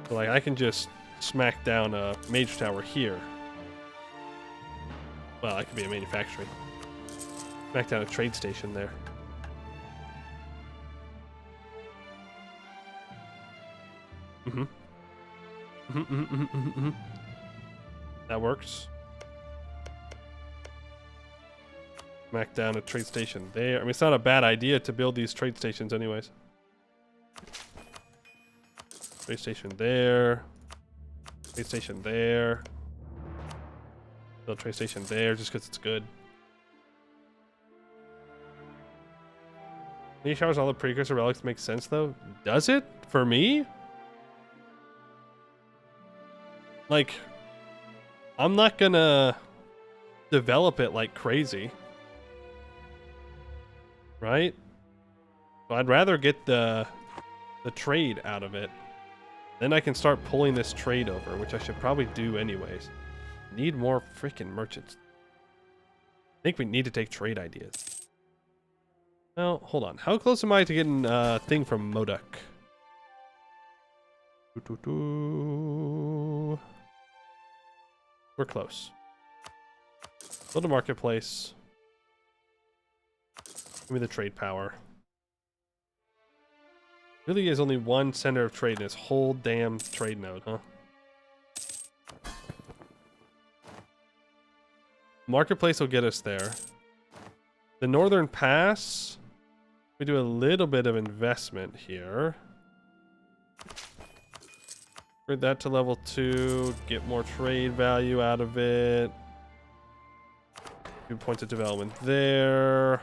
So like I can just smack down a mage tower here. Well, I could be a manufactory. Smack down a trade station there. That works. Smack down a trade station there. I mean, it's not a bad idea to build these trade stations anyways. Trade station there. Trade station there. Build trade station there just because it's good. Many showers all the precursor relics make sense though. Does it? For me? Like, I'm not gonna develop it like crazy. Right? So I'd rather get the trade out of it. Then I can start pulling this trade over, which I should probably do anyways. Need more freaking merchants. I think we need to take trade ideas. Well, hold on. How close am I to getting a thing from Modok? We're close. Build a marketplace. Give me the trade power. Really is only one center of trade in this whole damn trade node, huh? Marketplace will get us there. The Northern Pass, we do a little bit of investment here. Bring that to level 2, get more trade value out of it. 2 points of development there.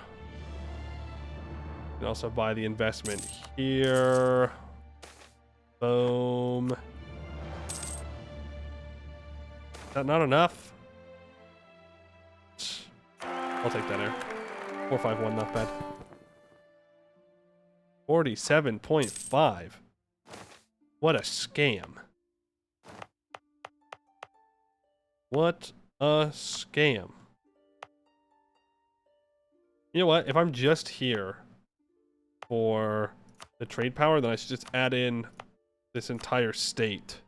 Can also buy the investment here. Boom. Is that not enough? I'll take that air. 451, not bad. 47.5. What a scam. What a scam. You know what? If I'm just here for the trade power, then I should just add in this entire state.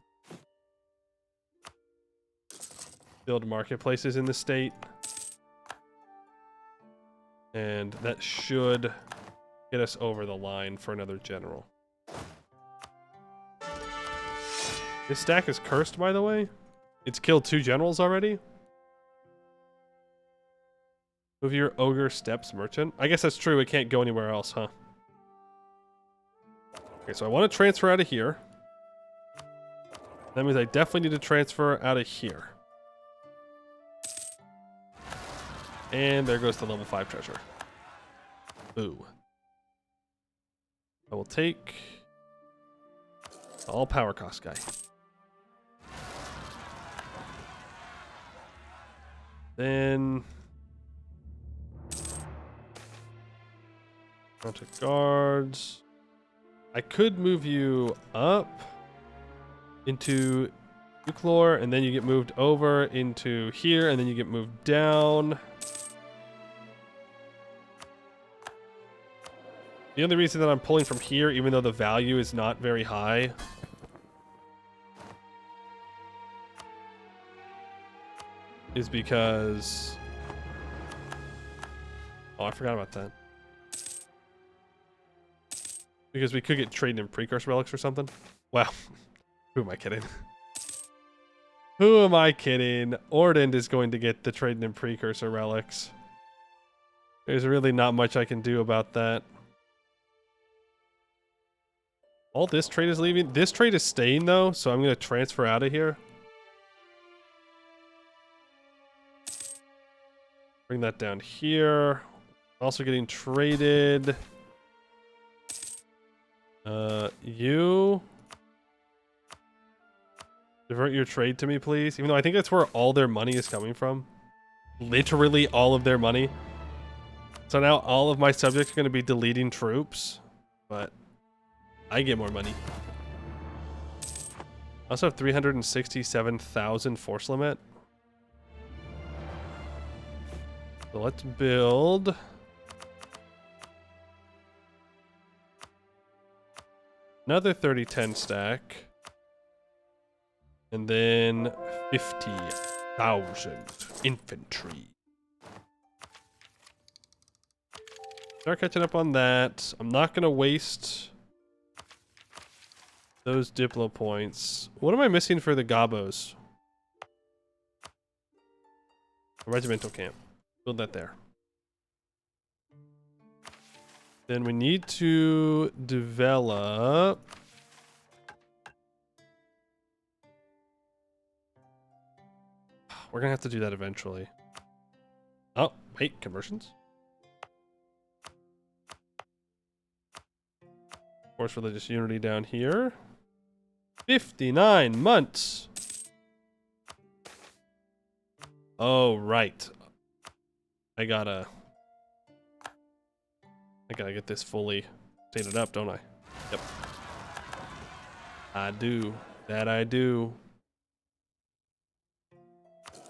Build marketplaces in the state. And that should get us over the line for another general. This stack is cursed, by the way. It's killed 2 generals already. Move your ogre steppes merchant. I guess that's true. It can't go anywhere else, huh? Okay, so I want to transfer out of here. That means I definitely need to transfer out of here. And there goes the level 5 treasure. Ooh. I will take all power cost guy. Then bunch of guards. I could move you up. into Euclor, and then you get moved over into here, and then you get moved down. The only reason that I'm pulling from here, even though the value is not very high, is because... Oh, I forgot about that. Because we could get traded in precursor relics or something. Wow. Who am I kidding? Who am I kidding? Ordend is going to get the trading in precursor relics. There's really not much I can do about that. All this trade is leaving. This trade is staying though, so I'm going to transfer out of here. Bring that down here. Also getting traded. You divert your trade to me, please. Even though I think that's where all their money is coming from. Literally all of their money. So now all of my subjects are going to be deleting troops, but I get more money. I also have 367,000 force limit. So let's build another 30-10 stack. And then 50,000 infantry. Start catching up on that. I'm not going to waste those Diplo points. What am I missing for the Gabos? A regimental camp. Build that there. Then we need to develop... We're going to have to do that eventually. Oh, wait, conversions? Force religious unity down here. 59 months. Oh, right. I gotta get this fully stated up, don't I? Yep. I do. That I do.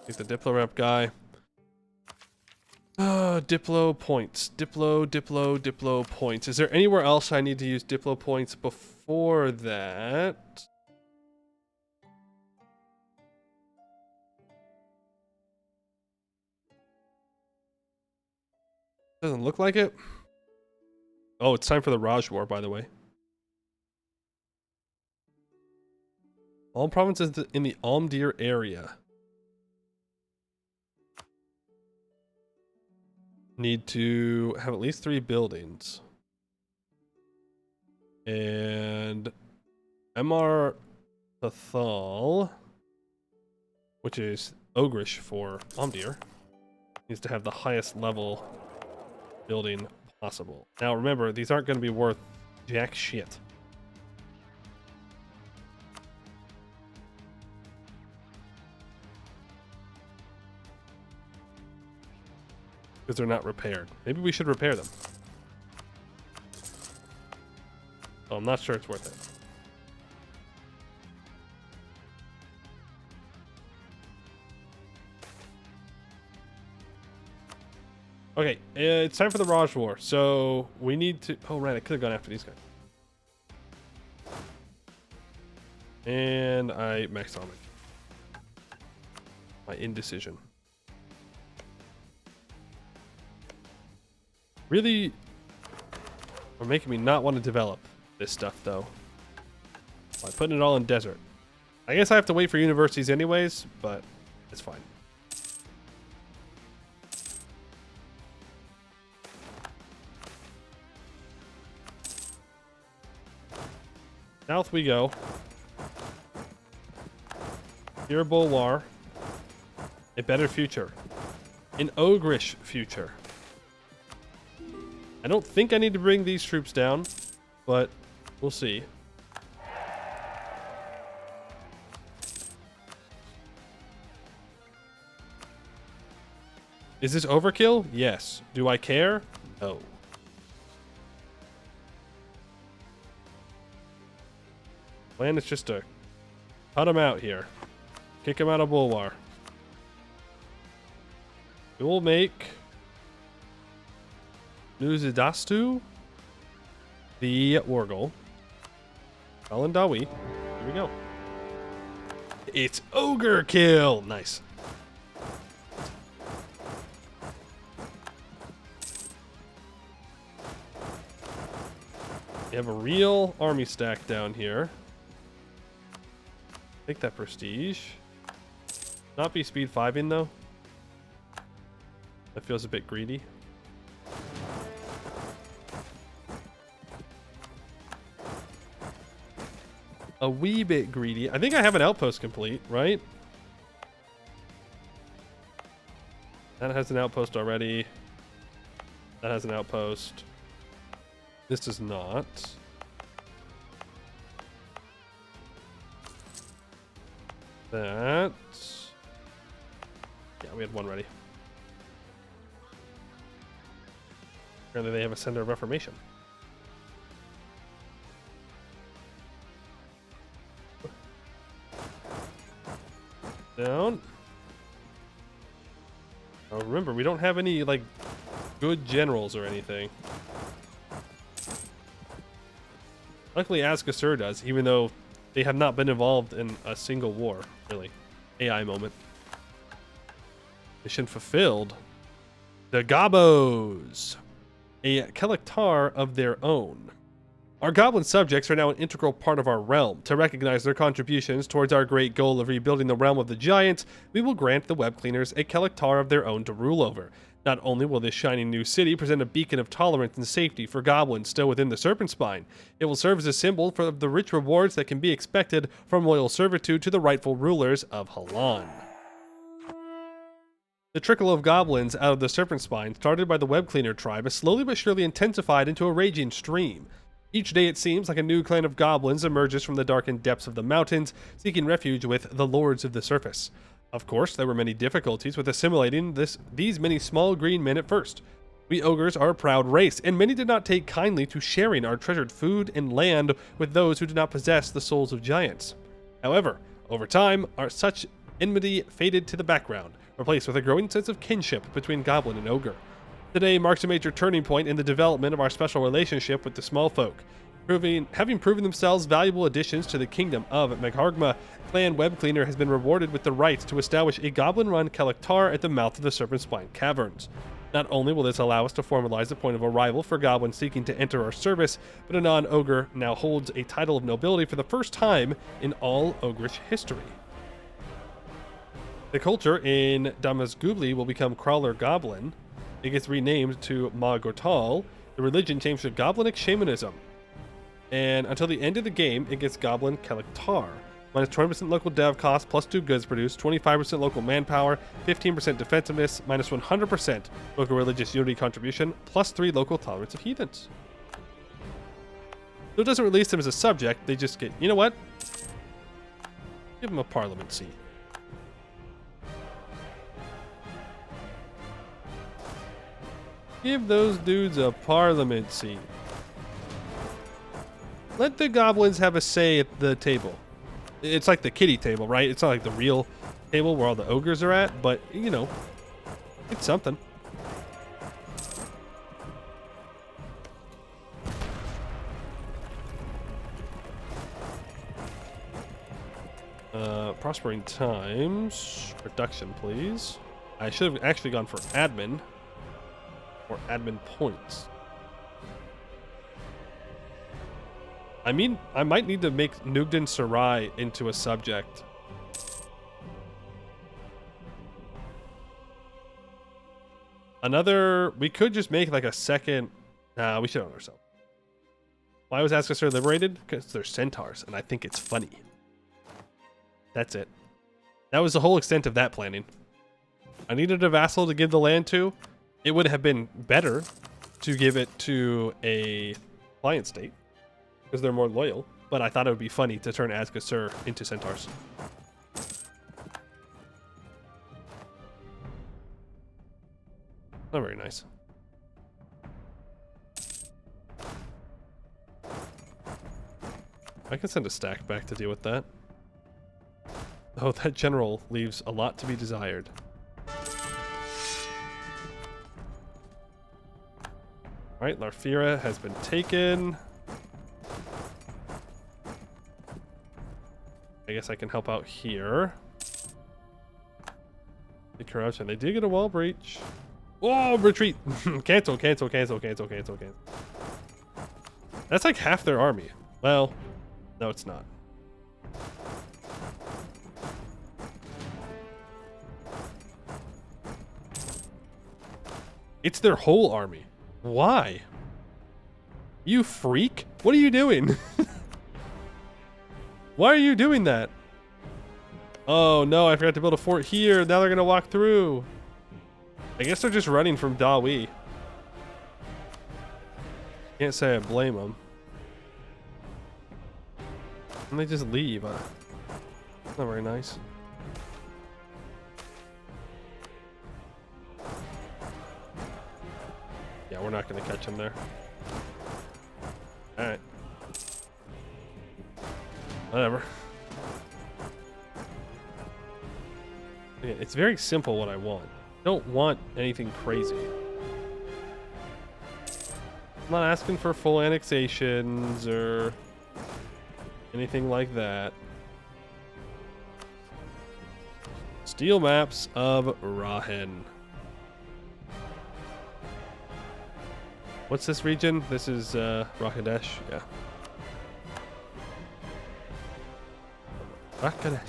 Get the Diplo rep guy. Diplo points. Diplo points. Is there anywhere else I need to use Diplo points before that? Doesn't look like it. Oh, it's time for the Raj War, by the way. All provinces in the Almdir area need to have at least 3 buildings. And Mr. Pathal, which is Ogrish for Almdir, needs to have the highest level building possible. Now remember, these aren't going to be worth jack shit. Because they're not repaired. Maybe we should repair them. Oh, I'm not sure it's worth it. Okay, it's time for the Raj War. So we need to... Oh, right, I could have gone after these guys. And I maxed on my indecision. Really are making me not want to develop this stuff, though. By putting it all in desert. I guess I have to wait for universities anyways, but it's fine. South we go. Here, Bulwar. A better future. An ogrish future. I don't think I need to bring these troops down, but we'll see. Is this overkill? Yes. Do I care? No. Plan is just to Cut him out here. Kick him out of Bulwar. We will make Nuzidastu the Wargle. Alandawi. Here we go. It's Ogre kill. Nice. We have a real army stack down here. Take that prestige. Not be speed 5-ing though. That feels a bit greedy. A wee bit greedy. I think I have an outpost complete, right? That has an outpost already. That has an outpost. This does not. That. Yeah, we had one ready. Apparently they have a Center of Reformation. Down. Oh, remember, we don't have any, like, good generals or anything. Luckily, Asgasur does, even though they have not been involved in a single war, really. AI moment. Mission fulfilled. The Gobos. A Kelektar of their own. Our goblin subjects are now an integral part of our realm. To recognize their contributions towards our great goal of rebuilding the realm of the giants, we will grant the web cleaners a Kelektar of their own to rule over. Not only will this shining new city present a beacon of tolerance and safety for goblins still within the Serpent Spine, it will serve as a symbol for the rich rewards that can be expected from loyal servitude to the rightful rulers of Halan. The trickle of goblins out of the Serpent Spine, started by the Web Cleaner tribe, has slowly but surely intensified into a raging stream. Each day it seems like a new clan of goblins emerges from the darkened depths of the mountains, seeking refuge with the Lords of the Surface. Of course, there were many difficulties with assimilating these many small green men at first. We ogres are a proud race, and many did not take kindly to sharing our treasured food and land with those who did not possess the souls of giants. However, over time, such enmity faded to the background, replaced with a growing sense of kinship between goblin and ogre. Today marks a major turning point in the development of our special relationship with the small folk. Having proven themselves valuable additions to the kingdom of Maghargma, Clan Web Cleaner has been rewarded with the right to establish a goblin-run Kelektar at the mouth of the Serpent Spine Caverns. Not only will this allow us to formalize a point of arrival for goblins seeking to enter our service, but a non-ogre now holds a title of nobility for the first time in all ogrish history. The culture in Damasgubli will become Crawler Goblin. It gets renamed to Maghargma. The religion changed to Goblinic Shamanism. And until the end of the game, it gets Goblin Kelektar. Minus 20% local dev cost, plus 2 goods produced, 25% local manpower, 15% defensiveness, minus 100% local religious unity contribution, plus 3 local tolerance of heathens. So it doesn't release them as a subject, they just get, you know what? Give them a parliament seat. Give those dudes a parliament seat. Let the goblins have a say at the table. It's like the kiddie table, right? It's not like the real table where all the ogres are at, but, you know, it's something. Prospering times. Production, please. I should have actually gone for admin. Or admin points. I mean, I might need to make Nugden Sarai into a subject. We could just make like a second. Nah, we should own ourselves. Why was Asgasur liberated? Because they're centaurs, and I think it's funny. That's it. That was the whole extent of that planning. I needed a vassal to give the land to. It would have been better to give it to a client state, because they're more loyal, but I thought it would be funny to turn Asgasur into centaurs. Not very nice. I can send a stack back to deal with that. Oh, that general leaves a lot to be desired. Alright, Larfira has been taken. I guess I can help out here. The corruption. They did get a wall breach. Whoa, retreat! Cancel, cancel, cancel, cancel, cancel, cancel. That's like half their army. Well, no, it's not. It's their whole army. Why? You freak? What are you doing? Why are you doing that? Oh no, I forgot to build a fort here. Now they're gonna walk through. I guess they're just running from Dawi. Can't say I blame them. And they just leave. Not very nice. Yeah, we're not gonna catch them there. Alright. Whatever. Again, it's very simple what I want. I don't want anything crazy. I'm not asking for full annexations or anything like that. Steel maps of Rahen. What's this region? This is Rakhadesh, yeah. Rakhadesh.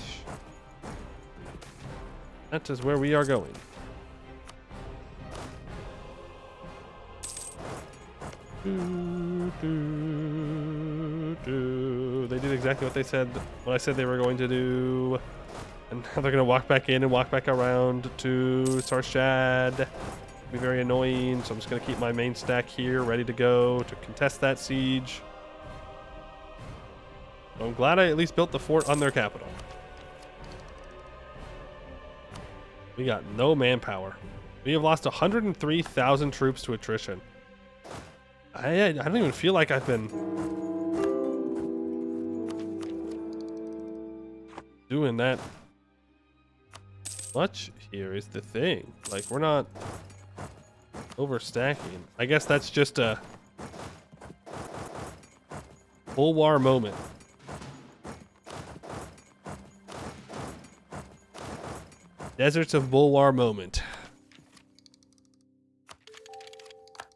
That is where we are going. They did exactly what they said, what I said they were going to do. And now they're going to walk back in and walk back around to Sarshad. Be very annoying, so I'm just going to keep my main stack here ready to go to contest that siege. So I'm glad I at least built the fort on their capital. We got no manpower. We have lost 103,000 troops to attrition. I don't even feel like I've been doing that much here is the thing. Like, we're not overstacking. I guess that's just a Bulwar moment. Deserts of Bulwar moment.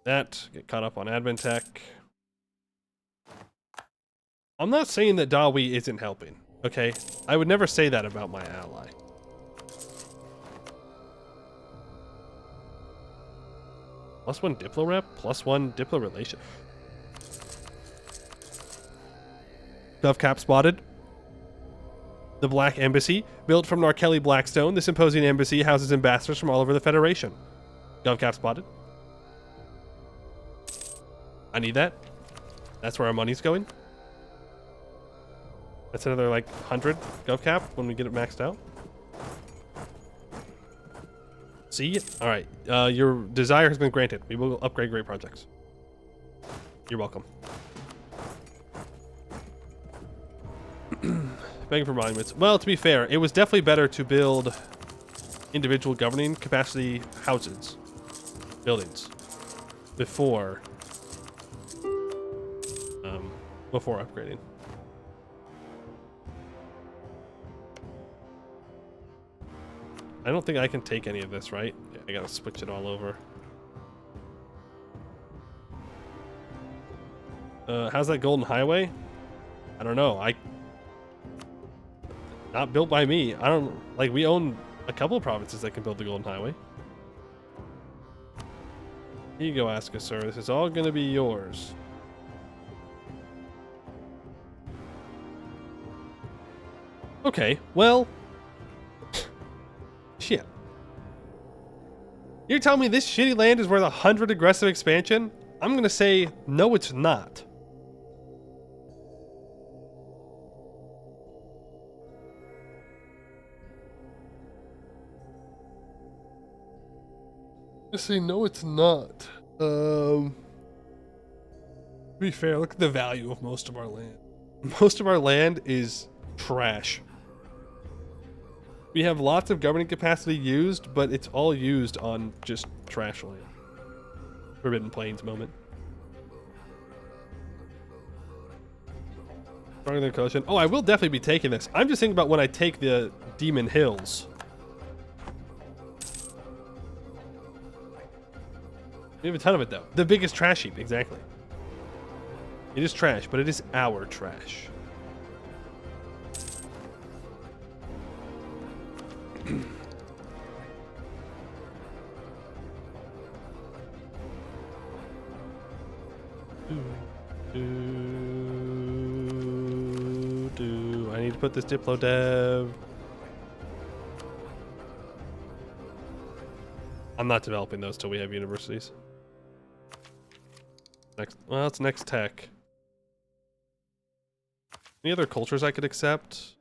That, get caught up on admin tech. I'm not saying that Dawi isn't helping, okay? I would never say that about my ally. +1 Diplo rep, +1 Diplo relation. Dovecap spotted. The Black Embassy, built from Narkelly Blackstone, this imposing embassy houses ambassadors from all over the Federation. Dovecap spotted. I need that. That's where our money's going. That's another like 100 Govcap when we get it maxed out. See? Alright. Your desire has been granted. We will upgrade great projects. You're welcome. Begging for monuments. Well, to be fair, it was definitely better to build individual governing capacity houses, buildings, before upgrading. I don't think I can take any of this, right? Yeah, I gotta switch it all over. How's that Golden Highway? I don't know. Not built by me. I don't, like, we own a couple of provinces that can build the Golden Highway. Here you go, Aska, sir. This is all gonna be yours. Okay, well... Shit. You're telling me this shitty land is worth 100 aggressive expansion? I'm gonna say, no, it's not. I say, no, it's not. To be fair, look at the value of most of our land. Most of our land is trash. We have lots of governing capacity used, but it's all used on just trash land. Forbidden Plains moment. Stronger than Coalition. Oh, I will definitely be taking this. I'm just thinking about when I take the Demon Hills. We have a ton of it, though. The biggest trash heap, exactly. It is trash, but it is our trash. I need to put this Diplo dev. I'm not developing those till we have universities. Next, well, it's next tech. Any other cultures I could accept?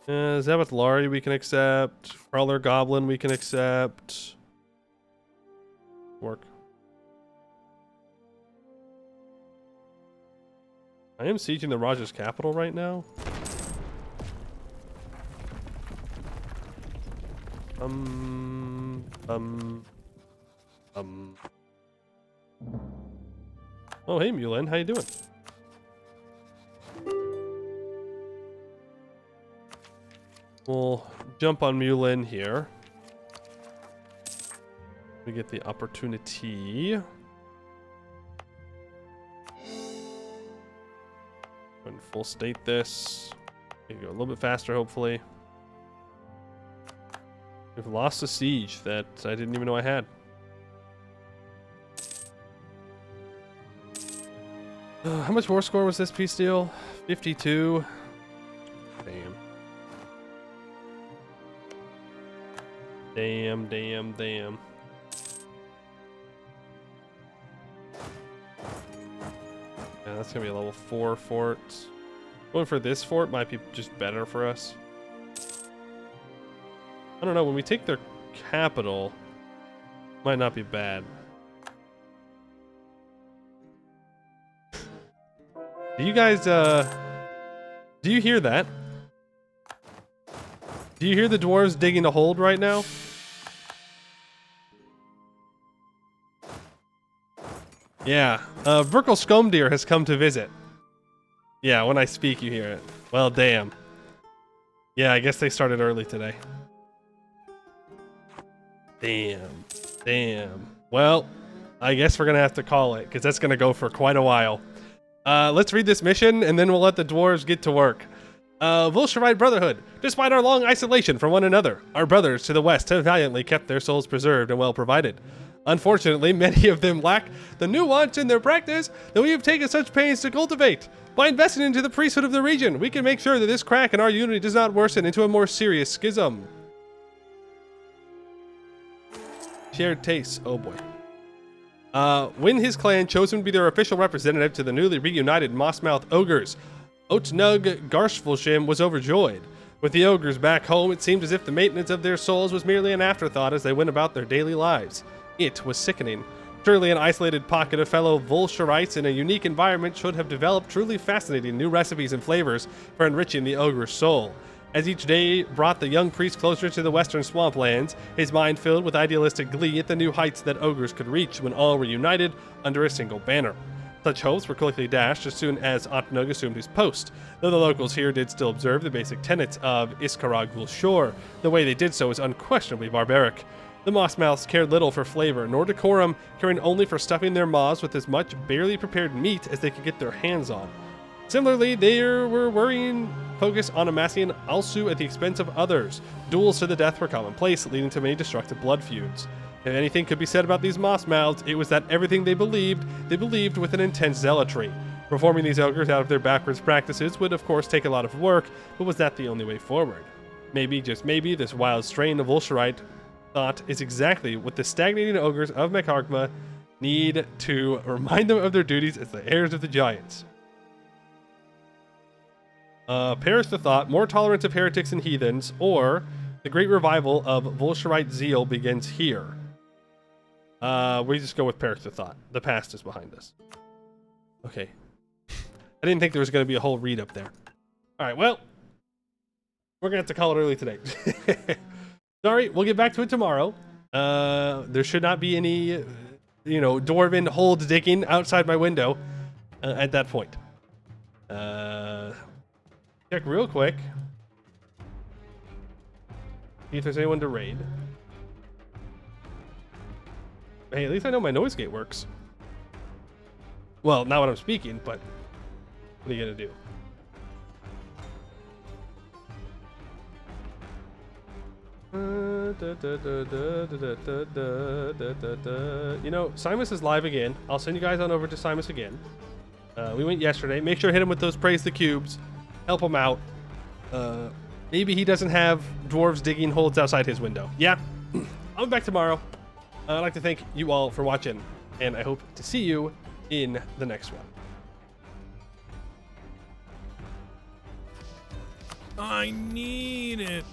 Zabbath Lari we can accept. Crawler Goblin we can accept. Work. I am sieging the Raja's capital right now. Oh, hey, Mulin, how you doing? We'll jump on Mulin here. We get the opportunity. Go and full state this. We can go a little bit faster, hopefully. We've lost a siege that I didn't even know I had. How much war score was this peace deal? 52. Damn. Damn. Yeah, that's gonna be a level 4 fort. Going for this fort might be just better for us. I don't know, when we take their capital, might not be bad. Do you guys, do you hear that? Do you hear the dwarves digging a hole right now? Yeah, Verkal Skomdir has come to visit. Yeah, when I speak you hear it. Well, damn. Yeah, I guess they started early today. Damn. Well, I guess we're gonna have to call it, because that's gonna go for quite a while. Let's read this mission, and then we'll let the dwarves get to work. Volsharite Brotherhood. Despite our long isolation from one another, our brothers to the west have valiantly kept their souls preserved and well provided. Unfortunately, many of them lack the nuance in their practice that we have taken such pains to cultivate. By investing into the priesthood of the region, we can make sure that this crack in our unity does not worsen into a more serious schism. Shared tastes. Oh boy. When his clan chose him to be their official representative to the newly reunited Mossmouth Ogres, Otnug Garshvolshim was overjoyed. With the ogres back home, it seemed as if the maintenance of their souls was merely an afterthought as they went about their daily lives. It was sickening. Surely an isolated pocket of fellow Volsharites in a unique environment should have developed truly fascinating new recipes and flavors for enriching the ogre's soul. As each day brought the young priest closer to the western swamplands, his mind filled with idealistic glee at the new heights that ogres could reach when all were united under a single banner. Such hopes were quickly dashed as soon as Otnug assumed his post, though the locals here did still observe the basic tenets of Iskarag Vulshor. The way they did so was unquestionably barbaric. The Mossmouths cared little for flavor, nor decorum, caring only for stuffing their maws with as much barely prepared meat as they could get their hands on. Similarly, they were worrying focus on amassing Alsu at the expense of others. Duels to the death were commonplace, leading to many destructive blood feuds. If anything could be said about these Mossmouths, it was that everything they believed with an intense zealotry. Reforming these ogres out of their backwards practices would of course take a lot of work, but was that the only way forward? Maybe, just maybe, this wild strain of Volsharite thought is exactly what the stagnating ogres of Maghargma need to remind them of their duties as the heirs of the giants. Perish the thought, more tolerance of heretics and heathens, or the great revival of Volsharite zeal begins here. We just go with perish the thought. The past is behind us. Okay. I didn't think there was going to be a whole read up there. All right, well, We're gonna have to call it early today. Sorry, we'll get back to it tomorrow. There should not be any, dwarven holes digging outside my window at that point. Check real quick. See if there's anyone to raid. Hey, at least I know my noise gate works. Well, not when I'm speaking, but what are you gonna do? Simus is live again. I'll send you guys on over to Simus again. We went yesterday. Make sure to hit him with those praise the cubes. Help him out. Maybe he doesn't have dwarves digging holes outside his window. Yeah, I'll be back tomorrow. I'd like to thank you all for watching, and I hope to see you in the next one. I need it.